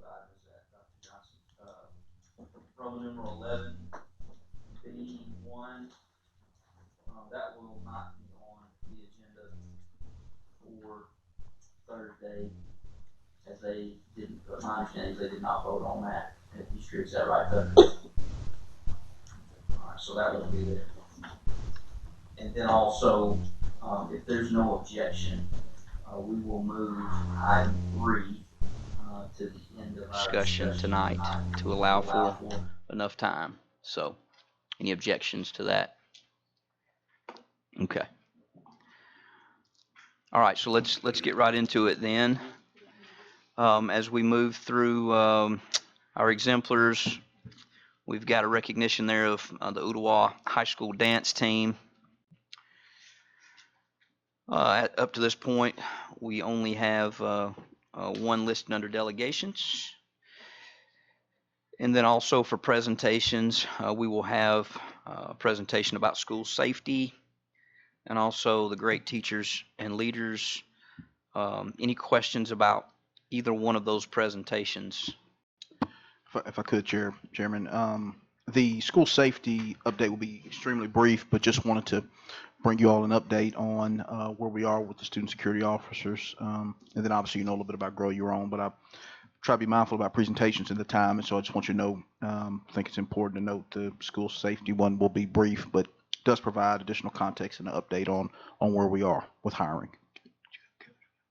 What item is that, Dr. Johnson? Roman numeral 11B1. That will not be on the agenda for Thursday, as they didn't, my understanding is they did not vote on that at East Street. Is that right, Thursday? All right, so that won't be there. And then also, if there's no objection, we will move item 3 to the end of our Discussion tonight to allow for enough time. So, any objections to that? Okay. All right, so let's get right into it then. As we move through our exemplars, we've got a recognition there of the Ottawa High School dance team. Up to this point, we only have one listed under delegations. And then also for presentations, we will have a presentation about school safety and also the great teachers and leaders. Any questions about either one of those presentations? If I could, Chairman, the school safety update will be extremely brief, but just wanted to bring you all an update on where we are with the student security officers. And then obviously you know a little bit about Grow Your Own, but I try to be mindful about presentations and the time. And so I just want you to know, I think it's important to note the school safety one will be brief, but does provide additional context and an update on where we are with hiring.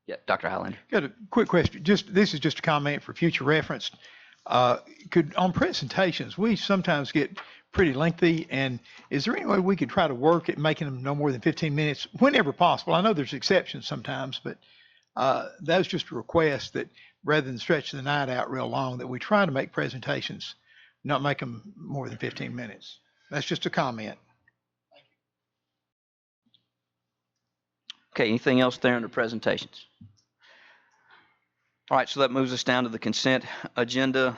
Yeah, Dr. Highlander. Got a quick question. This is just a comment for future reference. On presentations, we sometimes get pretty lengthy, and is there any way we could try to work at making them no more than 15 minutes whenever possible? I know there's exceptions sometimes, but that's just a request that rather than stretch the night out real long, that we try to make presentations, not make them more than 15 minutes. That's just a comment. Okay, anything else there under presentations? All right, so that moves us down to the consent agenda.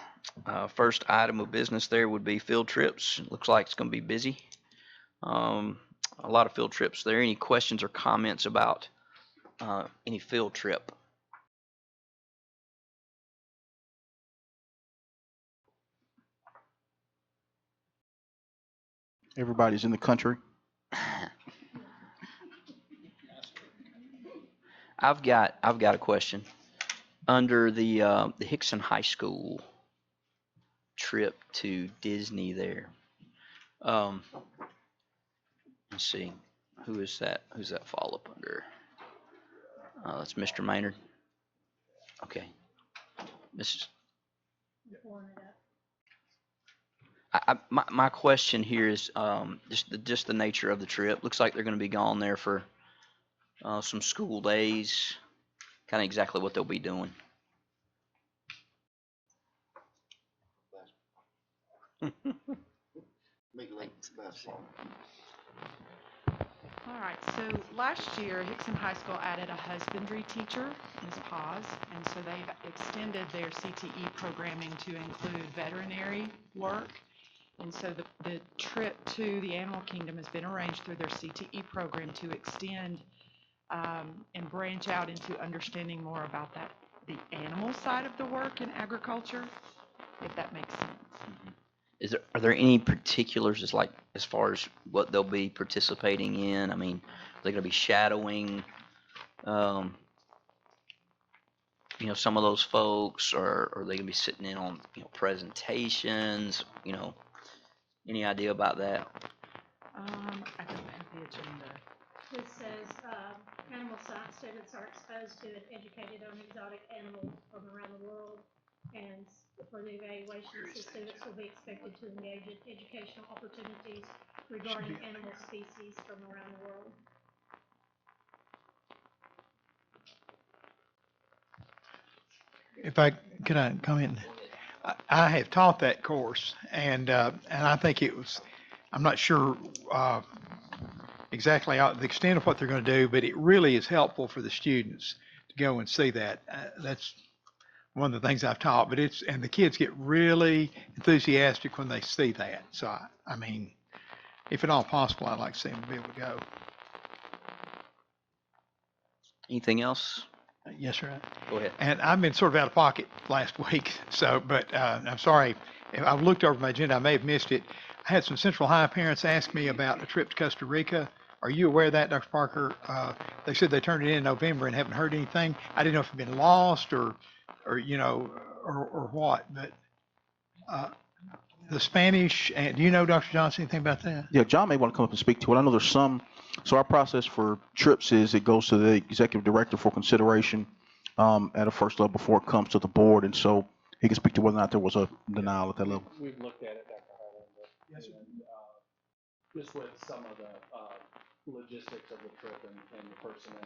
First item of business there would be field trips. It looks like it's going to be busy. A lot of field trips there. Any questions or comments about any field trip? Everybody's in the country. I've got a question. Under the Hickson High School trip to Disney there. Let's see. Who is that? Who's that fall up under? That's Mr. Maynard. Okay. Mrs. My question here is just the nature of the trip. Looks like they're going to be gone there for some school days. Kind of exactly what they'll be doing. All right, so last year, Hickson High School added a husbandry teacher, Ms. Paz, and so they've extended their CTE programming to include veterinary work. And so the trip to the animal kingdom has been arranged through their CTE program to extend and branch out into understanding more about the animal side of the work in agriculture, if that makes sense. Are there any particulars as far as what they'll be participating in? I mean, are they going to be shadowing, some of those folks, or are they going to be sitting in on, presentations? Any idea about that? I don't have the agenda. This says animal science students are exposed to and educated on exotic animals from around the world, and for the evaluations, the students will be expected to engage in educational opportunities regarding animal species from around the world. Could I come in? I have taught that course, and I think I'm not sure exactly the extent of what they're going to do, but it really is helpful for the students to go and see that. That's one of the things I've taught, but and the kids get really enthusiastic when they see that. So, I mean, if at all possible, I'd like to see them be able to go. Anything else? Yes, sir. Go ahead. And I've been sort of out of pocket last week, so, but I'm sorry. If I've looked over my agenda, I may have missed it. I had some Central High parents ask me about a trip to Costa Rica. Are you aware of that, Dr. Parker? They said they turned it in November and haven't heard anything. I didn't know if it had been lost or you know, or what, but the Spanish, and do you know, Dr. Johnson, anything about that? Yeah, John may want to come up and speak to it. I know there's some. So our process for trips is it goes to the executive director for consideration at a first level before it comes to the board, and so he can speak to whether or not there was a denial at that level. We've looked at it, Dr. Harlan, and just with some of the logistics of the trip and the personnel,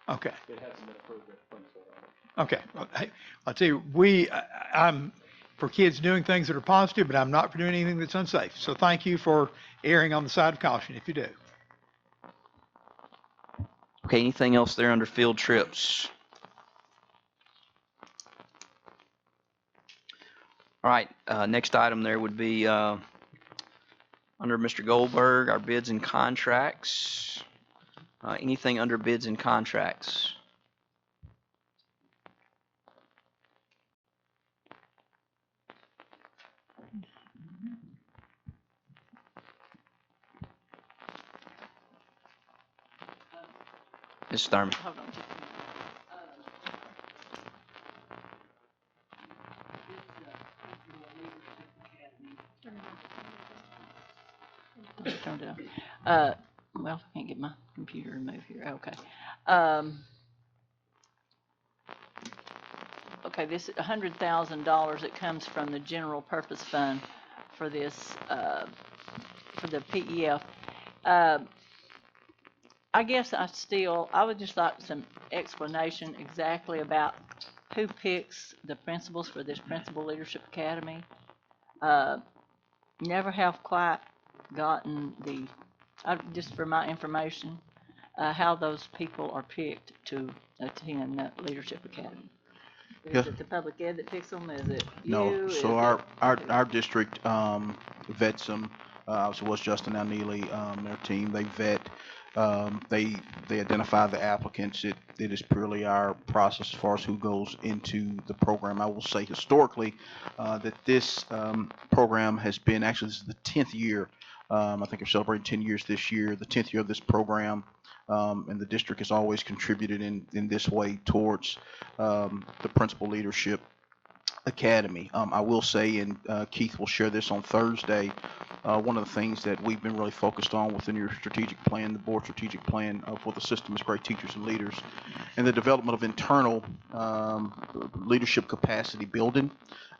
Okay. it hasn't been approved at the principal level. Okay. Well, hey, I'll tell you, I'm for kids doing things that are positive, but I'm not for doing anything that's unsafe. So thank you for erring on the side of caution if you do. Okay, anything else there under field trips? All right, next item there would be under Mr. Goldberg, our bids and contracts. Anything under bids and contracts? Ms. Thurman. Hold on. Turned it on. Well, I can't get my computer to move here. Okay. Okay, this $100,000 that comes from the general purpose fund for this, for the PEF. I guess I would just like some explanation exactly about who picks the principals for this Principal Leadership Academy. Never have quite gotten just for my information, how those people are picked to attend the Leadership Academy. Yeah. Is it the public ed that picks them? Is it you? No, Is so it- our district vets them. So was Justin Neely, their team. They vet. They identify the applicants. It is purely our process as far as who goes into the program. I will say historically that this program has been, actually this is the 10th year. I think we're celebrating 10 years this year, the 10th year of this program. And the district has always contributed in this way towards the Principal Leadership Academy. I will say, and Keith will share this on Thursday, one of the things that we've been really focused on within your strategic plan, the board strategic plan for the system is great teachers and leaders, and the development of internal leadership capacity building.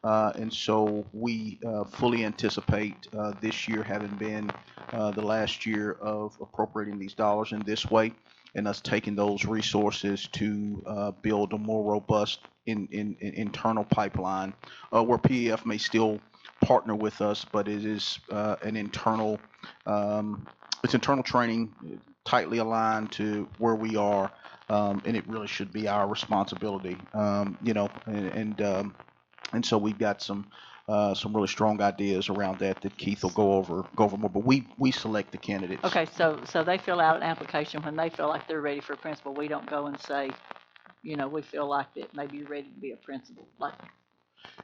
And so we fully anticipate this year having been the last year of appropriating these dollars in this way, and us taking those resources to build a more robust internal pipeline where PEF may still partner with us, but it is an internal, it's internal training tightly aligned to where we are, and it really should be our responsibility, and so we've got some really strong ideas around that Keith will go over more. But we select the candidates. Okay, so they fill out an application when they feel like they're ready for principal. We don't go and say, we feel like that maybe you're ready to be a principal. Like,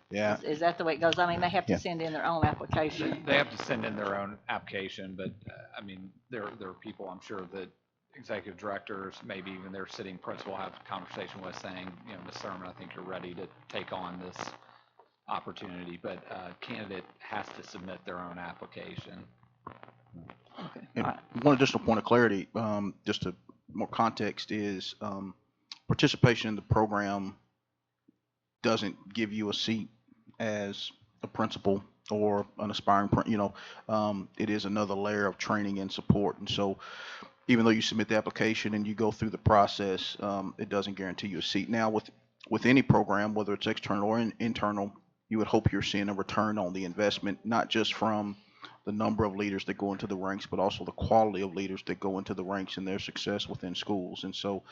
Yeah. is that the way it goes? I mean, they have to Yeah. send in their own application. They have to send in their own application, but there are people, I'm sure, that executive directors, maybe even their sitting principal, have a conversation with saying, Ms. Thurman, I think you're ready to take on this opportunity, but candidate has to submit their own application. Okay. And All right. one additional point of clarity, just to more context, is participation in the program doesn't give you a seat as a principal or an aspiring, it is another layer of training and support. And so even though you submit the application and you go through the process, it doesn't guarantee you a seat. Now with any program, whether it's external or internal, you would hope you're seeing a return on the investment, not just from the number of leaders that go into the ranks, but also the quality of leaders that go into the ranks and their success within schools. And so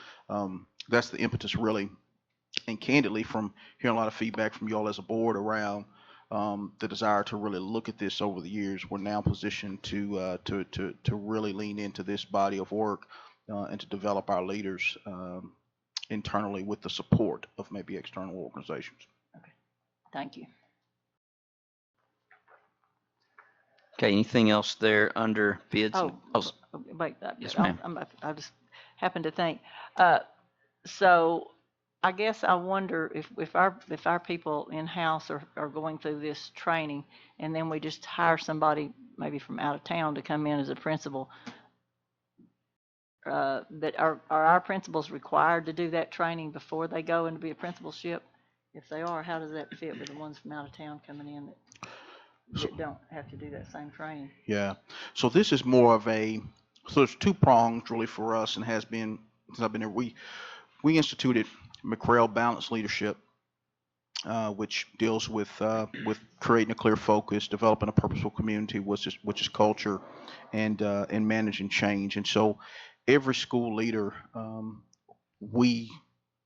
that's the impetus, really. And candidly, from hearing a lot of feedback from you all as a board around the desire to really look at this over the years, we're now positioned to really lean into this body of work and to develop our leaders internally with the support of maybe external organizations. Thank you. Okay, anything else there under bids? Wait, Yes, ma'am. I just happened to think, so I guess I wonder if our people in-house are going through this training, and then we just hire somebody maybe from out of town to come in as a principal, that are our principals required to do that training before they go into be a principalship? If they are, how does that fit with the ones from out of town coming in that don't have to do that same training? Yeah. So this is more of so there's two prongs really for us, and has been since I've been here. We instituted McRail Balanced Leadership, which deals with creating a clear focus, developing a purposeful community, which is culture, and managing change. And so every school leader, we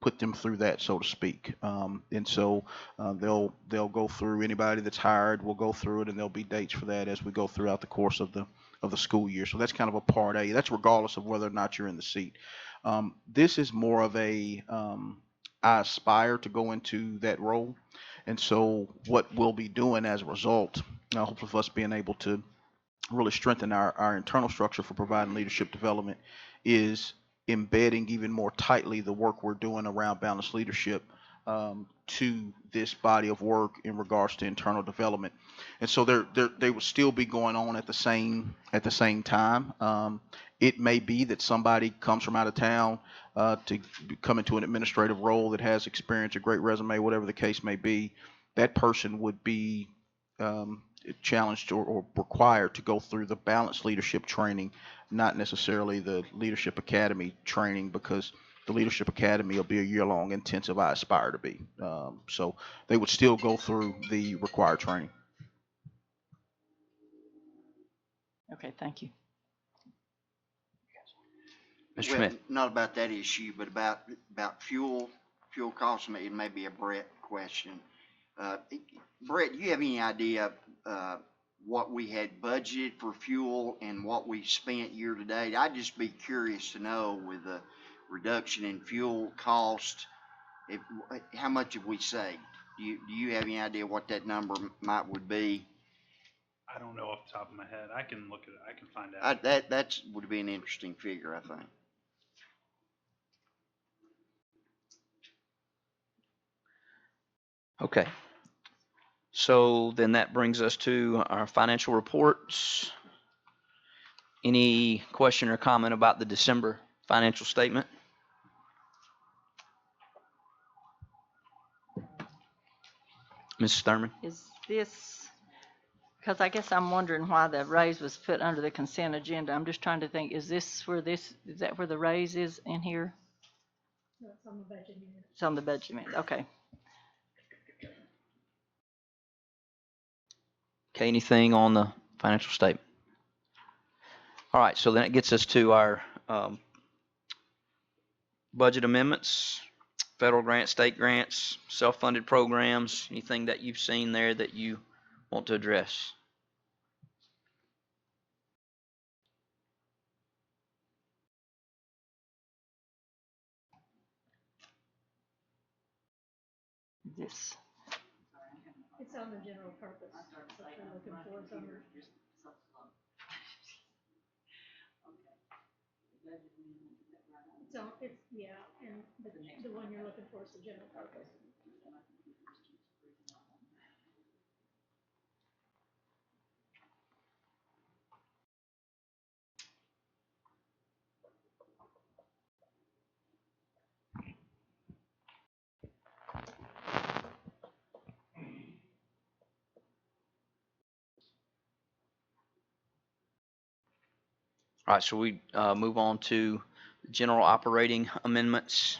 put them through that, so to speak. And so they'll go through, anybody that's hired will go through it, and there'll be dates for that as we go throughout the course of the school year. So that's kind of a part A. That's regardless of whether or not you're in the seat. This is more of I aspire to go into that role. And so what we'll be doing as a result, hopefully of us being able to really strengthen our internal structure for providing leadership development, is embedding even more tightly the work we're doing around balanced leadership to this body of work in regards to internal development. And so they will still be going on at the same time. It may be that somebody comes from out of town to come into an administrative role that has experience, a great resume, whatever the case may be. That person would be challenged or required to go through the balanced leadership training, not necessarily the leadership academy training, because the leadership academy will be a year-long intensive I aspire to be. So they would still go through the required training. Okay, thank you. Mr. Well, Smith. not about that issue, but about fuel costs. It may be a Brett question. Brett, do you have any idea what we had budgeted for fuel and what we spent year to date? I'd just be curious to know, with the reduction in fuel cost, how much have we saved? Do you have any idea what that number would be? I don't know off the top of my head. I can look at it. I can find out. That would be an interesting figure, I think. Okay. So then that brings us to our financial reports. Any question or comment about the December financial statement? Mrs. Thurman? Is this, because I guess I'm wondering why the raise was put under the consent agenda. I'm just trying to think, is that where the raise is in here? No, it's on the budget here. It's on the budget amendment, okay. Okay, anything on the financial statement? All right, so then it gets us to our budget amendments, federal grants, state grants, self-funded programs, anything that you've seen there that you want to address? This, It's on the general purpose, what you're looking for, it's under. Yeah, and the one you're looking for is the general purpose. All right, so we move on to general operating amendments.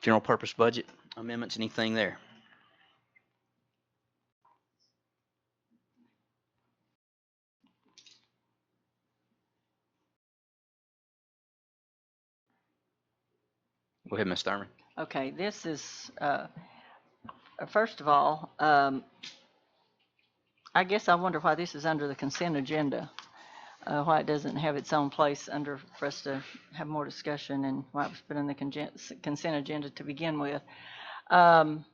General purpose budget amendments, anything there? Go ahead, Ms. Thurman. okay, this is, first of all, I guess I wonder why this is under the consent agenda. why it doesn't have its own place under, for us to have more discussion and why it was put in the consent agenda to begin with. And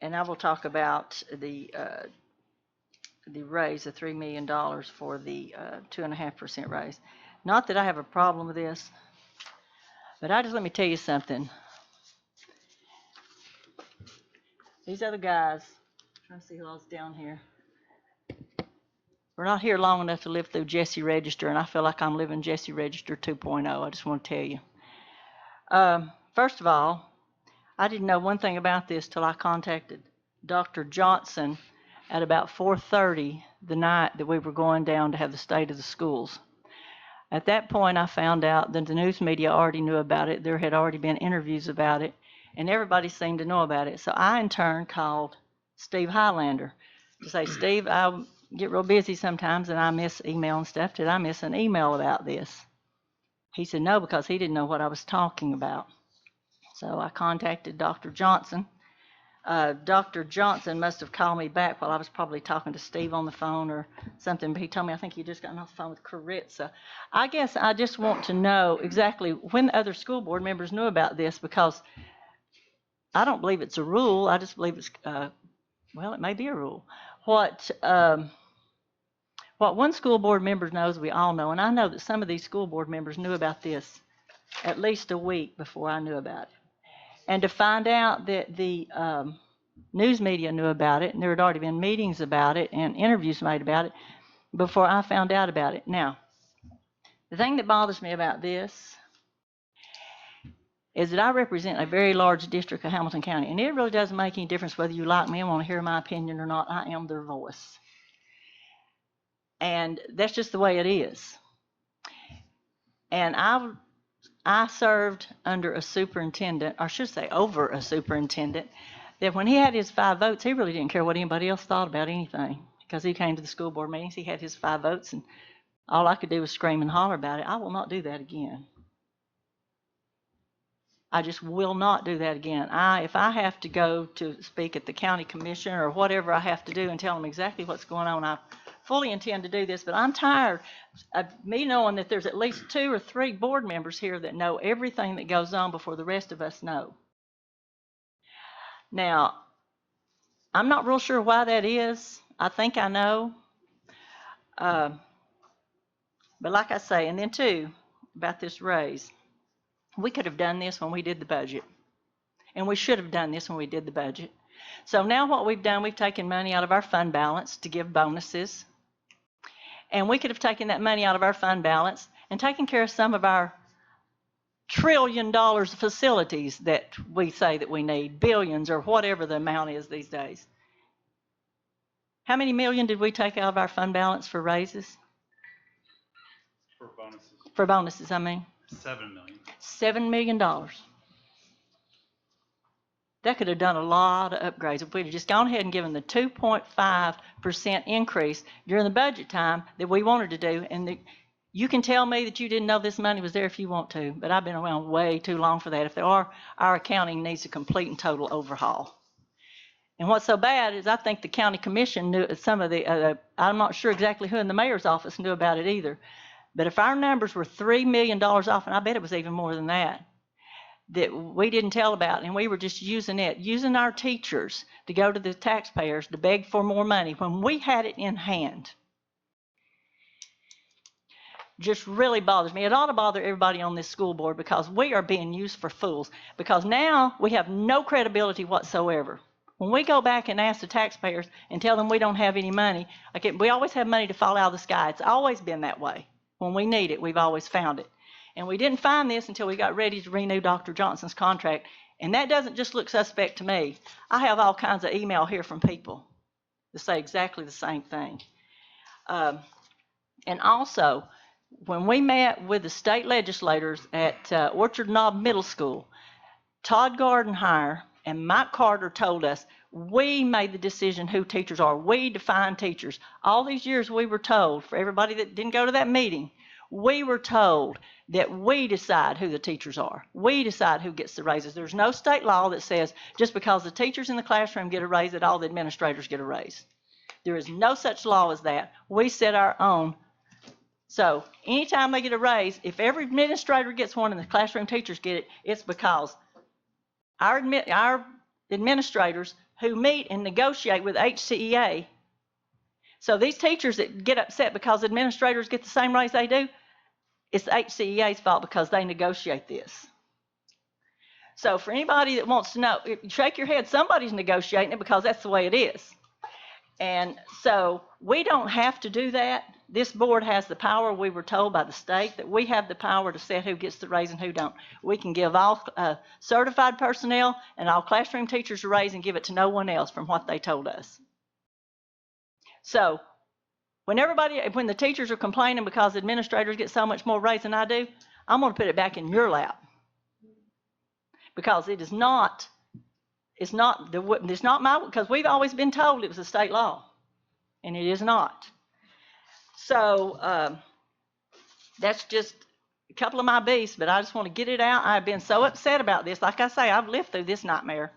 I will talk about the raise of $3 million for the 2.5% raise. Not that I have a problem with this, but let me tell you something. These other guys, I'm trying to see who else down here. We're not here long enough to live through Jesse Register, and I feel like I'm living Jesse Register 2.0. I just want to tell you. First of all, I didn't know one thing about this till I contacted Dr. Johnson at about 4:30 the night that we were going down to have the state of the schools. At that point, I found out that the news media already knew about it. There had already been interviews about it, and everybody seemed to know about it. So I, in turn, called Steve Highlander to say, Steve, I get real busy sometimes, and I miss email and stuff. Did I miss an email about this? He said no, because he didn't know what I was talking about. So I contacted Dr. Johnson. Dr. Johnson must have called me back while I was probably talking to Steve on the phone or something, but he told me I think he just got off the phone with Caritza. I guess I just want to know exactly when other school board members knew about this, because I don't believe it's a rule. I just believe it's, well, it may be a rule. What one school board member knows, we all know, and I know that some of these school board members knew about this at least a week before I knew about it. And to find out that the news media knew about it, and there had already been meetings about it and interviews made about it before I found out about it. Now, the thing that bothers me about this is that I represent a very large district of Hamilton County, and it really doesn't make any difference whether you like me and want to hear my opinion or not. I am their voice. And that's just the way it is. And I served under a superintendent, or I should say over a superintendent, that when he had his 5 votes, he really didn't care what anybody else thought about anything, because he came to the school board meetings, he had his 5 votes, and all I could do was scream and holler about it. I will not do that again. I just will not do that again. If I have to go to speak at the county commission or whatever I have to do and tell them exactly what's going on, I fully intend to do this, but I'm tired of me knowing that there's at least 2 or 3 board members here that know everything that goes on before the rest of us know. Now, I'm not real sure why that is. I think I know. But like I say, and then too, about this raise, we could have done this when we did the budget. And we should have done this when we did the budget. So now what we've done, we've taken money out of our fund balance to give bonuses. And we could have taken that money out of our fund balance and taken care of some of our $1 trillion of facilities that we say that we need, billions or whatever the amount is these days. How many million did we take out of our fund balance for raises? For bonuses, For bonuses, I mean. 7 million. $7 million. That could have done a lot of upgrades if we'd have just gone ahead and given the 2.5% increase during the budget time that we wanted to do. And you can tell me that you didn't know this money was there if you want to, but I've been around way too long for that. If there are, our accounting needs a complete and total overhaul. And what's so bad is I think the county commission knew some of the, I'm not sure exactly who in the mayor's office knew about it either. But if our numbers were $3 million off, and I bet it was even more than that we didn't tell about, and we were just using our teachers to go to the taxpayers to beg for more money when we had it in hand. Just really bothers me. It ought to bother everybody on this school board, because we are being used for fools, because now we have no credibility whatsoever. When we go back and ask the taxpayers and tell them we don't have any money, we always have money to fall out of the sky. It's always been that way. When we need it, we've always found it. And we didn't find this until we got ready to renew Dr. Johnson's contract. And that doesn't just look suspect to me. I have all kinds of email here from people that say exactly the same thing. And also, when we met with the state legislators at Orchard Knob Middle School, Todd Gardenhire and Mike Carter told us we made the decision who teachers are. We define teachers. All these years we were told, for everybody that didn't go to that meeting, we were told that we decide who the teachers are. We decide who gets the raises. There's no state law that says just because the teachers in the classroom get a raise that all the administrators get a raise. There is no such law as that. We set our own. So anytime they get a raise, if every administrator gets one and the classroom teachers get it, it's because our administrators who meet and negotiate with HCEA. So these teachers that get upset because administrators get the same raise they do, it's the HCEA's fault because they negotiate this. So for anybody that wants to know, if you shake your head, somebody's negotiating it because that's the way it is. And so we don't have to do that. This board has the power. We were told by the state that we have the power to set who gets the raise and who don't. We can give all certified personnel and all classroom teachers a raise and give it to no one else from what they told us. So when the teachers are complaining because administrators get so much more raise than I do, I'm going to put it back in your lap. Because it's not because we've always been told it was a state law, and it is not. So that's just a couple of my beasts, but I just want to get it out. I've been so upset about this. Like I say, I've lived through this nightmare,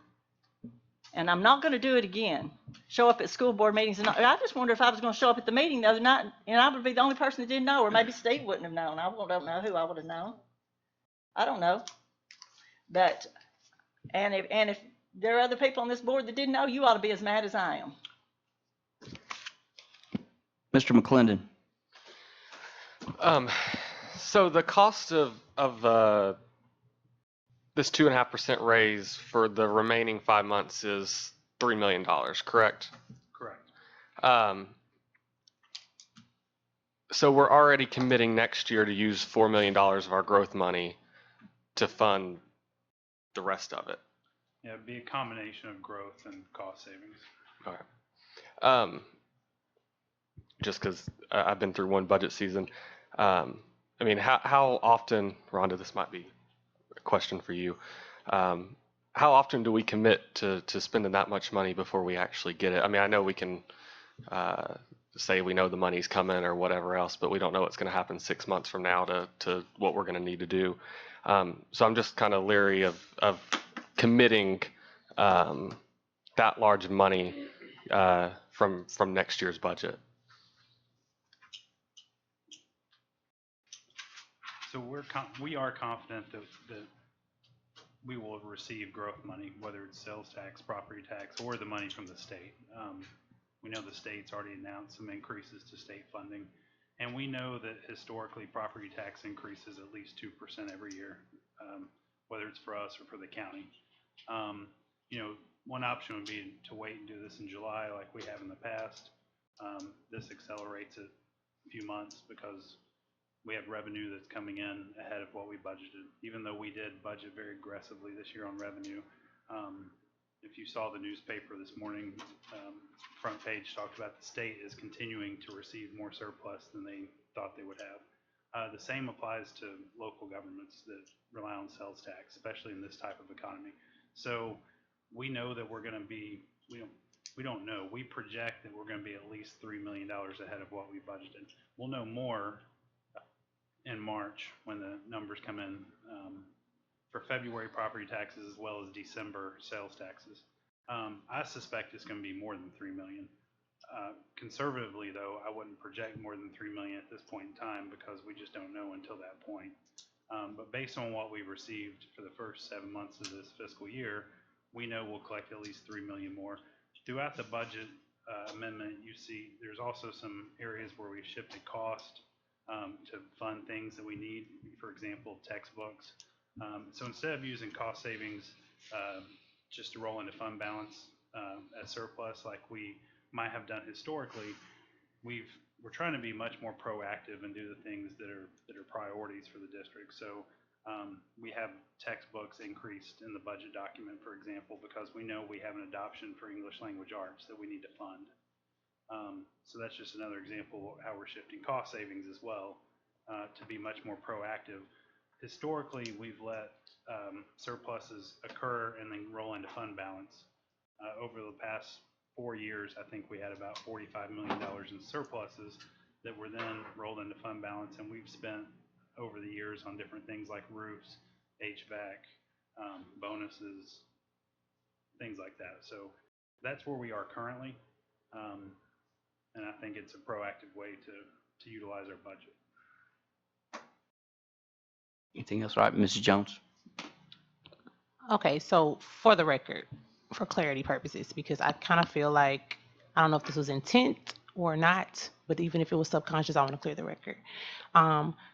and I'm not going to do it again. Show up at school board meetings, and I just wonder if I was going to show up at the meeting the other night, and I would be the only person that didn't know, or maybe Steve wouldn't have known. I don't know who I would have known. I don't know, but. And if there are other people on this board that didn't know, you ought to be as mad as I am. Mr. McClendon. So the cost of this 2.5% raise for the remaining 5 months is $3 million, correct? Correct. So we're already committing next year to use $4 million of our growth money to fund the rest of it. Yeah, it'd be a combination of growth and cost savings. Okay. Just because I've been through one budget season. I mean, how often, Rhonda, this might be a question for you. How often do we commit to spending that much money before we actually get it? I mean, I know we can say we know the money's coming or whatever else, but we don't know what's going to happen 6 months from now to what we're going to need to do. So I'm just kind of leery of committing that large money from next year's budget. So we are confident that we will receive growth money, whether it's sales tax, property tax, or the money from the state. We know the state's already announced some increases to state funding, and we know that historically property tax increases at least 2% every year, whether it's for us or for the county. One option would be to wait and do this in July like we have in the past. This accelerates it a few months because we have revenue that's coming in ahead of what we budgeted, even though we did budget very aggressively this year on revenue. If you saw the newspaper this morning, front page talked about the state is continuing to receive more surplus than they thought they would have. The same applies to local governments that rely on sales tax, especially in this type of economy. So we know that we're going to be, we don't know, we project that we're going to be at least $3 million ahead of what we budgeted. We'll know more in March when the numbers come in for February property taxes as well as December sales taxes. I suspect it's going to be more than $3 million. Conservatively, though, I wouldn't project more than $3 million at this point in time because we just don't know until that point. But based on what we received for the first 7 months of this fiscal year, we know we'll collect at least $3 million more. Throughout the budget amendment, you see there's also some areas where we've shifted cost to fund things that we need, for example, textbooks. So instead of using cost savings just to roll into fund balance as surplus like we might have done historically, we're trying to be much more proactive and do the things that are priorities for the district. So we have textbooks increased in the budget document, for example, because we know we have an adoption for English language arts that we need to fund. So that's just another example of how we're shifting cost savings as well to be much more proactive. Historically, we've let surpluses occur and then roll into fund balance. Over the past 4 years, I think we had about $45 million in surpluses that were then rolled into fund balance, and we've spent over the years on different things like roofs, HVAC, bonuses, things like that. So that's where we are currently. And I think it's a proactive way to utilize our budget. Anything else? All right, Mrs. Jones? Okay, so for the record, for clarity purposes, because I kind of feel like, I don't know if this was intent or not, but even if it was subconscious, I want to clear the record.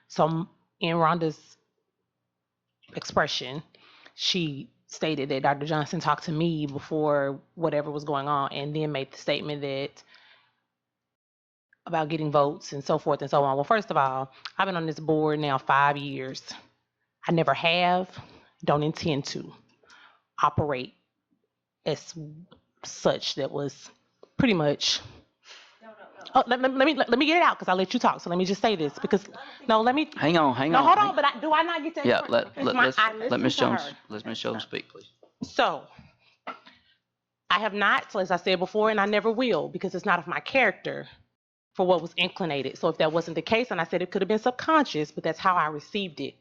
So in Rhonda's expression, she stated that Dr. Johnson talked to me before whatever was going on and then made the statement that about getting votes and so forth and so on. Well, first of all, I've been on this board now 5 years. I never have, don't intend to operate as such. That was pretty much. Oh, let me get it out because I'll let you talk. So let me just say this because let me. Hang on. No, hold on. But do I not get that? Yeah, It's let Ms. Jones, her. let Ms. Jones speak, please. So I have not, so as I said before, and I never will because it's not of my character for what was inclinated. So if that wasn't the case, and I said it could have been subconscious, but that's how I received it.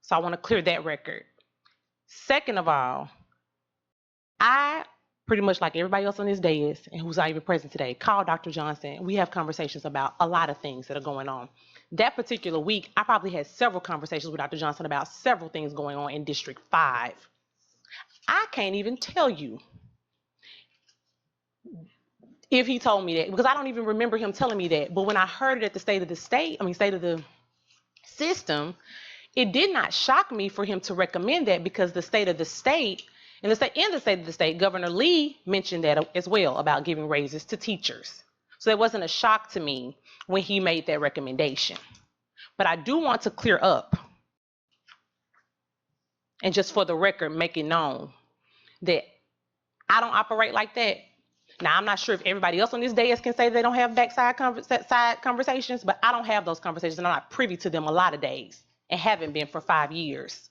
So I want to clear that record. Second of all, I pretty much like everybody else on this dais and who's not even present today, call Dr. Johnson. We have conversations about a lot of things that are going on. That particular week, I probably had several conversations with Dr. Johnson about several things going on in District 5. I can't even tell you if he told me that because I don't even remember him telling me that. But when I heard it at the state of the system, it did not shock me for him to recommend that because the state of the state, in the state of the state, Governor Lee mentioned that as well about giving raises to teachers. So it wasn't a shock to me when he made that recommendation. But I do want to clear up, and just for the record, make it known that I don't operate like that. Now, I'm not sure if everybody else on this dais can say they don't have backside side conversations, but I don't have those conversations, and I'm not privy to them a lot of days and haven't been for 5 years.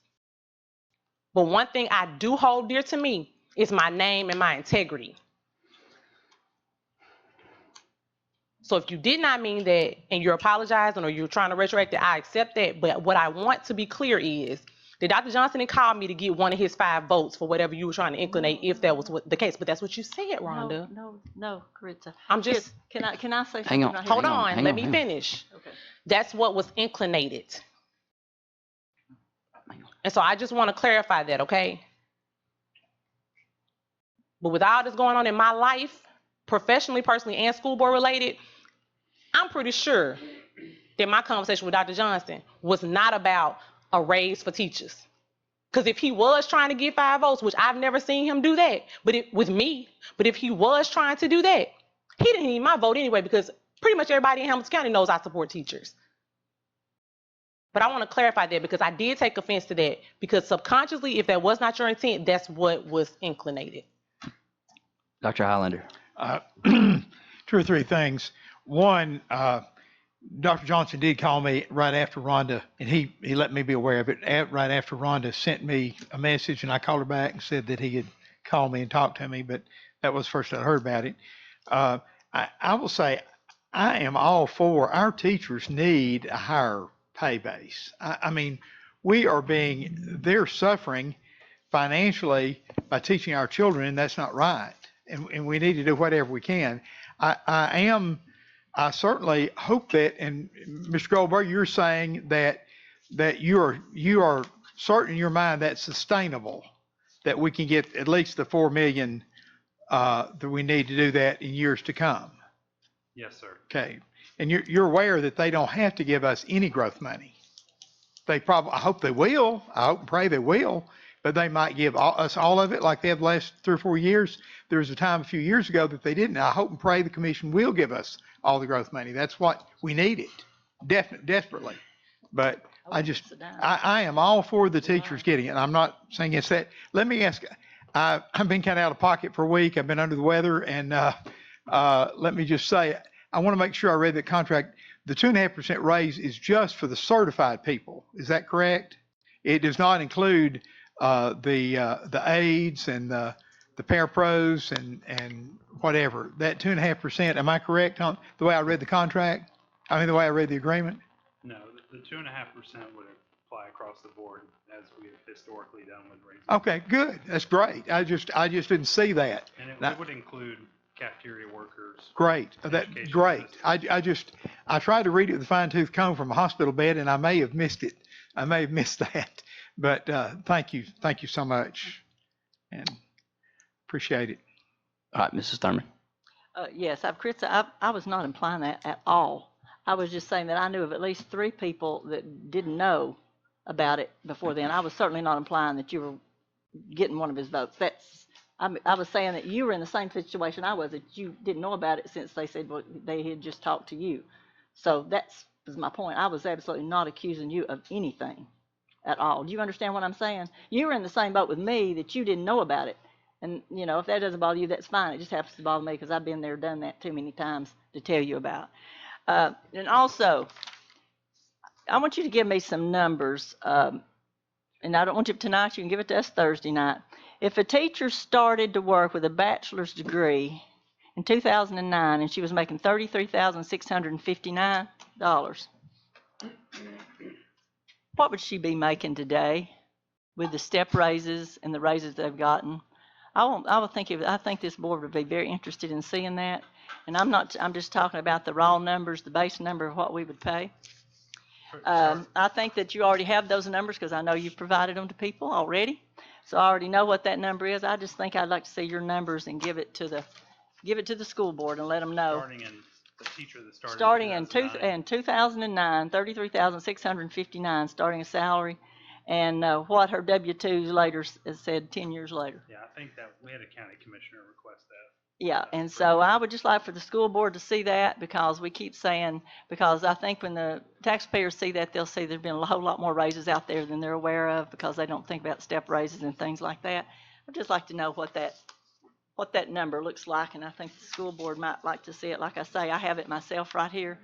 But one thing I do hold dear to me is my name and my integrity. So if you did not mean that and you're apologizing or you're trying to retroact it, I accept that. But what I want to be clear is that Dr. Johnson didn't call me to get one of his 5 votes for whatever you were trying to inclinate if that was the case. But that's what you said, Rhonda. No, Caritza. I'm just. Can I say something? Hang on. right here? Hold on. Let me finish. Okay. That's what was inclinated. And so I just want to clarify that, okay? But with all this going on in my life, professionally, personally, and school board related, I'm pretty sure that my conversation with Dr. Johnson was not about a raise for teachers. Because if he was trying to get 5 votes, which I've never seen him do that, but if he was trying to do that, he didn't need my vote anyway, because pretty much everybody in Hamilton County knows I support teachers. But I want to clarify that because I did take offense to that because subconsciously, if that was not your intent, that's what was inclinated. Dr. Highlander. 2 or 3 things. One, Dr. Johnson did call me right after Rhonda, and he let me be aware of it. Right after Rhonda sent me a message, and I called her back and said that he had called me and talked to me, but that was the first I heard about it. I will say I am all for our teachers need a higher pay base. I mean, they're suffering financially by teaching our children, and that's not right. And we need to do whatever we can. I certainly hope that, and Mr. Goldberg, you're saying that you are certain in your mind that's sustainable, that we can get at least the 4 million that we need to do that in years to come. Yes, sir. Okay. And you're aware that they don't have to give us any growth money. I hope they will. I hope and pray they will, but they might give us all of it like they have the last 3 or 4 years. There was a time a few years ago that they didn't. I hope and pray the commission will give us all the growth money. That's what we needed, desperately. But I am all for the teachers getting it. I'm not saying it's that. Let me ask, I've been kind of out of pocket for a week. I've been under the weather, and let me just say, I want to make sure I read the contract. The 2.5% raise is just for the certified people. Is that correct? It does not include the aides and the parapros and whatever. That 2.5%, am I correct on the way I read the contract? I mean, the way I read the agreement? No, the 2.5% would apply across the board as we have historically done with raises. Okay, good. That's great. I just didn't see that. And it would include cafeteria workers. Great, education great. assistants. I tried to read it with a fine tooth comb from a hospital bed, and I may have missed it. I may have missed that, but thank you so much, and appreciate it. All right, Mrs. Thurman. Yes, I was not implying that at all. I was just saying that I knew of at least 3 people that didn't know about it before then. I was certainly not implying that you were getting one of his votes. I was saying that you were in the same situation I was, that you didn't know about it since they said, well, they had just talked to you. So was my point. I was absolutely not accusing you of anything at all. Do you understand what I'm saying? You were in the same boat with me, that you didn't know about it. And, if that doesn't bother you, that's fine. It just happens to bother me because I've been there, done that too many times to tell you about. And also, I want you to give me some numbers. And I don't want you tonight. You can give it to us Thursday night. If a teacher started to work with a bachelor's degree in 2009 and she was making $33,659, what would she be making today with the step raises and the raises they've gotten? I think this board would be very interested in seeing that. And I'm just talking about the raw numbers, the base number of what we would pay. I think that you already have those numbers because I know you've provided them to people already. So I already know what that number is. I just think I'd like to see your numbers and give it to the school board and let them know. Starting in the teacher that Starting in in 2009. 2009, $33,659 starting a salary, and what her W-2s later said 10 years later. Yeah, I think that we had a county commissioner request that. Yeah, and so I would just like for the school board to see that, because we keep saying, because I think when the taxpayers see that, they'll see there's been a whole lot more raises out there than they're aware of, because they don't think about step raises and things like that. I'd just like to know what that number looks like, and I think the school board might like to see it. Like I say, I have it myself right here.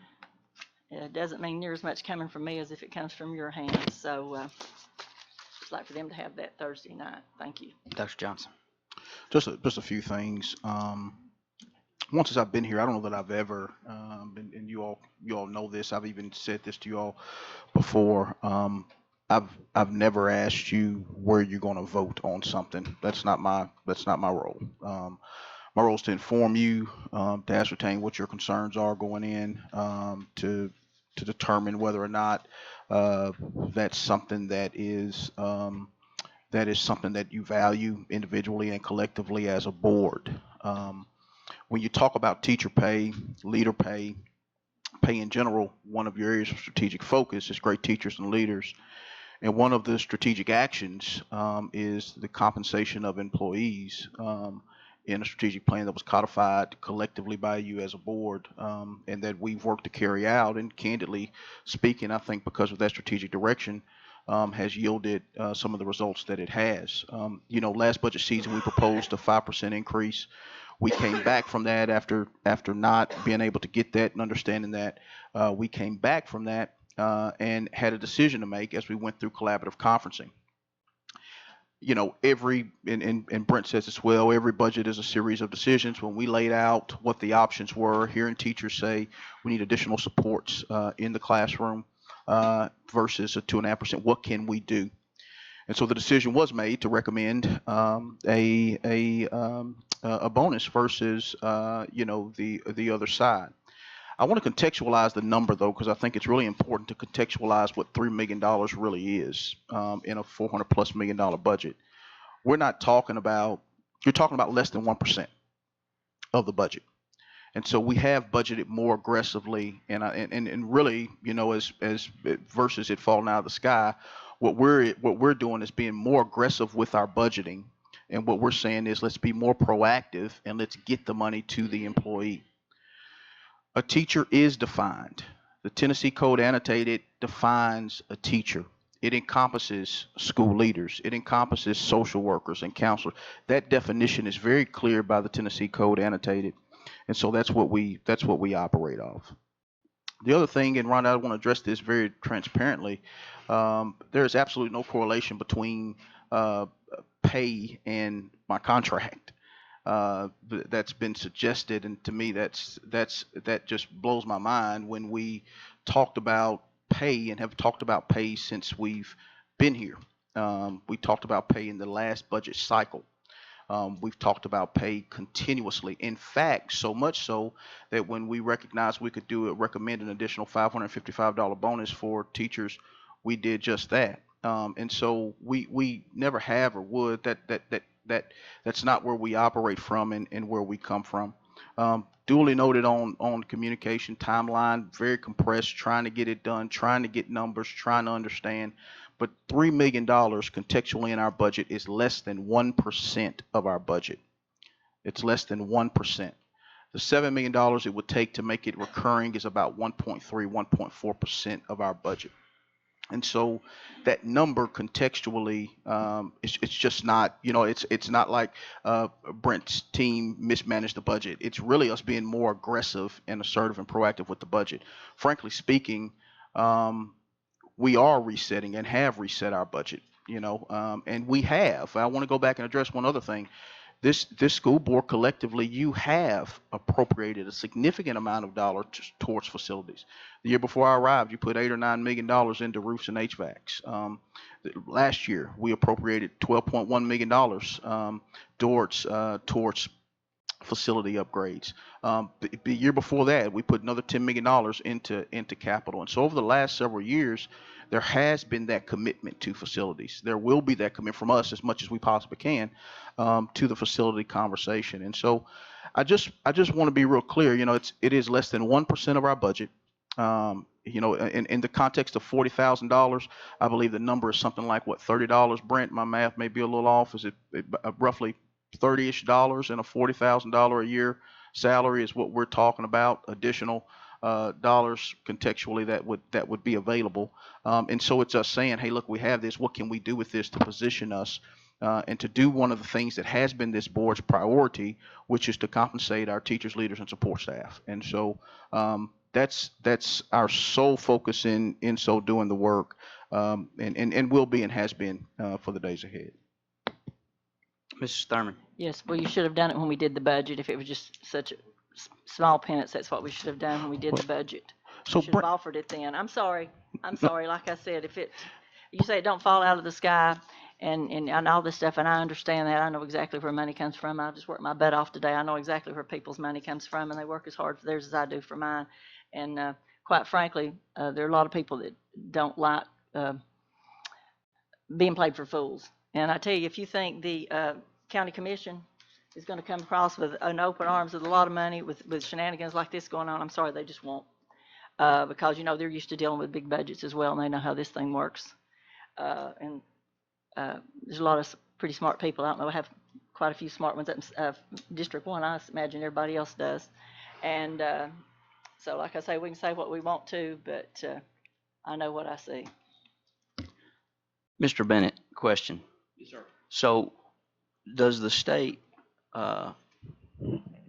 It doesn't mean near as much coming from me as if it comes from your hands. So just like for them to have that Thursday night. Thank you. Dr. Johnson. Just a few things. Once as I've been here, I don't know that I've ever, and you all know this. I've even said this to you all before. I've never asked you where you're going to vote on something. That's not my role. My role is to inform you, to ascertain what your concerns are going in, to determine whether or not that's something that is something that you value individually and collectively as a board. When you talk about teacher pay, leader pay in general, one of your areas of strategic focus is great teachers and leaders. And one of the strategic actions is the compensation of employees in a strategic plan that was codified collectively by you as a board, and that we've worked to carry out. And candidly speaking, I think because of that strategic direction, has yielded some of the results that it has. Last budget season we proposed a 5% increase. We came back from that after not being able to get that and understanding that. We came back from that and had a decision to make as we went through collaborative conferencing. And Brent says as well, every budget is a series of decisions. When we laid out what the options were, hearing teachers say we need additional supports in the classroom versus a 2.5%, what can we do? And so the decision was made to recommend a bonus versus the other side. I want to contextualize the number though, because I think it's really important to contextualize what $3 million really is in a $400+ million budget. You're talking about less than 1% of the budget. And so we have budgeted more aggressively, and really, as versus it falling out of the sky, what we're doing is being more aggressive with our budgeting, and what we're saying is let's be more proactive and let's get the money to the employee. A teacher is defined. The Tennessee Code Annotated defines a teacher. It encompasses school leaders. It encompasses social workers and counselors. That definition is very clear by the Tennessee Code Annotated. And so that's what we operate off. The other thing, and Rhonda, I want to address this very transparently. There is absolutely no correlation between pay and my contract. That's been suggested, and to me, that just blows my mind. When we talked about pay and have talked about pay since we've been here, we talked about pay in the last budget cycle. We've talked about pay continuously. In fact, so much so that when we recognized we could recommend an additional $555 bonus for teachers, we did just that. And so we never have or would. That's not where we operate from and where we come from. Duly noted on communication timeline, very compressed, trying to get it done, trying to get numbers, trying to understand. But $3 million contextually in our budget is less than 1% of our budget. It's less than 1%. The $7 million it would take to make it recurring is about 1.3, 1.4% of our budget. And so that number contextually, it's just not, it's not like Brent's team mismanaged the budget. It's really us being more aggressive and assertive and proactive with the budget. Frankly speaking, we are resetting and have reset our budget, and we have. I want to go back and address one other thing. This school board collectively, you have appropriated a significant amount of dollars towards facilities. The year before I arrived, you put $8 or $9 million into roofs and HVACs. Last year, we appropriated $12.1 million towards facility upgrades. The year before that, we put another $10 million into capital. And so over the last several years, there has been that commitment to facilities. There will be that commitment from us as much as we possibly can to the facility conversation. And so I just want to be real clear. It is less than 1% of our budget. In the context of $40,000, I believe the number is something like $30. Brent, my math may be a little off. Is it roughly $30-ish and a $40,000 a year salary is what we're talking about, additional dollars contextually that would be available. And so it's us saying, hey, look, we have this. What can we do with this to position us and to do one of the things that has been this board's priority, which is to compensate our teachers, leaders, and support staff. And so that's our sole focus in so doing the work, and will be and has been for the days ahead. Mrs. Thurman. Yes, well, you should have done it when we did the budget. If it was just such a small penance, that's what we should have done when we did the budget. So You should have offered it then. I'm sorry. Like I said, you say it don't fall out of the sky and all this stuff, and I understand that. I know exactly where money comes from. I just worked my butt off today. I know exactly where people's money comes from, and they work as hard for theirs as I do for mine. And quite frankly, there are a lot of people that don't like being played for fools. And I tell you, if you think the county commission is going to come across with an open arms with a lot of money with shenanigans like this going on, I'm sorry, they just won't. Because, they're used to dealing with big budgets as well, and they know how this thing works. And there's a lot of pretty smart people. I don't know, I have quite a few smart ones at District 1. I imagine everybody else does. And so, like I say, we can say what we want to, but I know what I see. Mr. Bennett, question. Yes, sir. So does the state or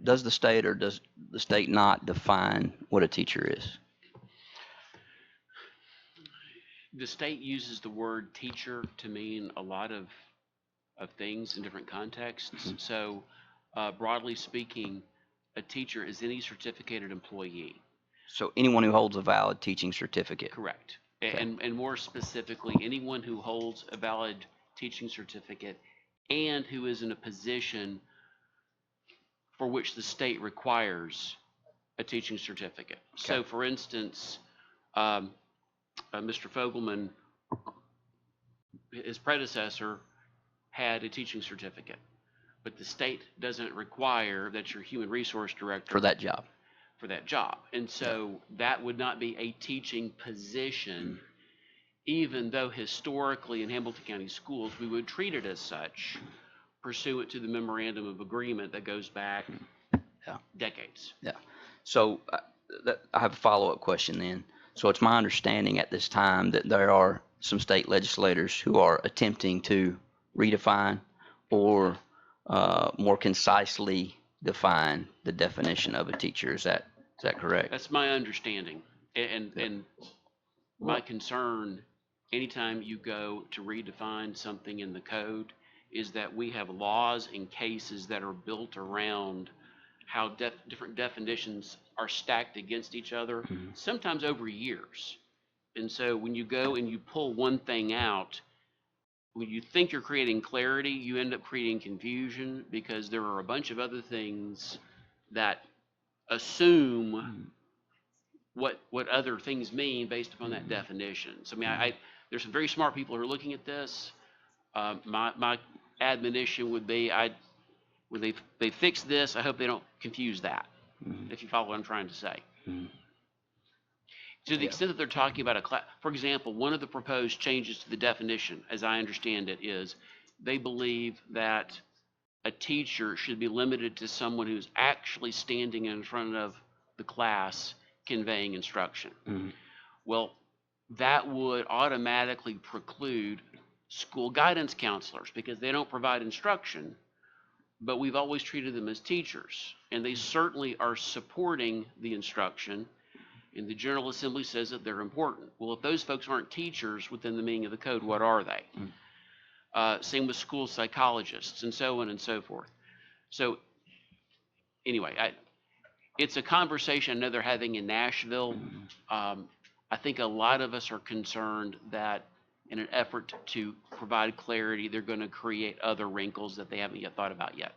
does the state not define what a teacher is? The state uses the word teacher to mean a lot of things in different contexts. Mm-hmm. So broadly speaking, a teacher is any certificated employee. So anyone who holds a valid teaching certificate. Correct. Okay. And more specifically, anyone who holds a valid teaching certificate and who is in a position for which the state requires a teaching certificate. Okay. So for instance, Mr. Fogelman, his predecessor, had a teaching certificate, but the state doesn't require that you're human resource director For that job. And so that would not be a teaching position, even though historically in Hamilton County Schools, we would treat it as such, pursuant to the memorandum of agreement that goes back decades. Yeah. So I have a follow-up question then. So it's my understanding at this time that there are some state legislators who are attempting to redefine or more concisely define the definition of a teacher. Is that correct? That's my understanding. And my concern, anytime you go to redefine something in the code, is that we have laws and cases that are built around how different definitions are stacked against each other, mm-hmm. sometimes over years. And so when you go and you pull one thing out, when you think you're creating clarity, you end up creating confusion because there are a bunch of other things that assume what other things mean based upon that definition. So I mean, there's some very smart people who are looking at this. My admonition would be, when they fix this, I hope they don't confuse that. If you follow what I'm trying to say. To the extent that they're talking about a class, for example, one of the proposed changes to the definition, as I understand it, is they believe that a teacher should be limited to someone who's actually standing in front of the class conveying instruction. Well, that would automatically preclude school guidance counselors because they don't provide instruction, but we've always treated them as teachers, and they certainly are supporting the instruction. And the General Assembly says that they're important. Well, if those folks aren't teachers within the meaning of the code, what are they? Same with school psychologists and so on and so forth. So anyway, it's a conversation I know they're having in Nashville. I think a lot of us are concerned that in an effort to provide clarity, they're going to create other wrinkles that they haven't yet thought about yet.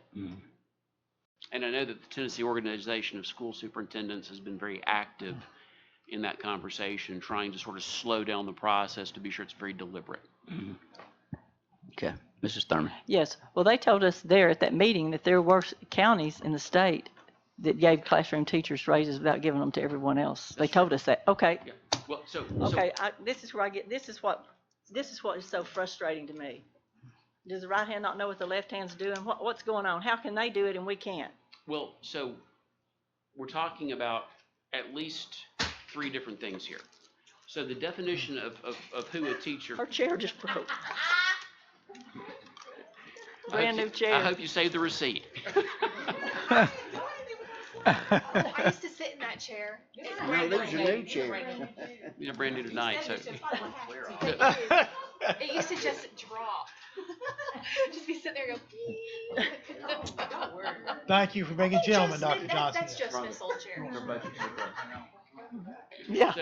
And I know that the Tennessee Organization of School Superintendents has been very active in that conversation, trying to sort of slow down the process to be sure it's very deliberate. Okay, Mrs. Thurman. Yes, well, they told us there at that meeting that there were counties in the state that gave classroom teachers raises without giving them to everyone else. They told us that. Okay. Yeah. Well, Okay, this is where I get, this is what is so frustrating to me. Does the right hand not know what the left hand's doing? What's going on? How can they do it and we can't? Well, so we're talking about at least 3 different things here. So the definition of who a teacher. Her chair just broke. Brand new chair. I hope you saved the receipt. I used to sit in that chair. No, there's a new chair. You're brand new tonight, so. It used to just drop. Just be sitting there and go. Thank you for being a gentleman, Dr. Johnson. That's just Miss Old Chair. Yeah.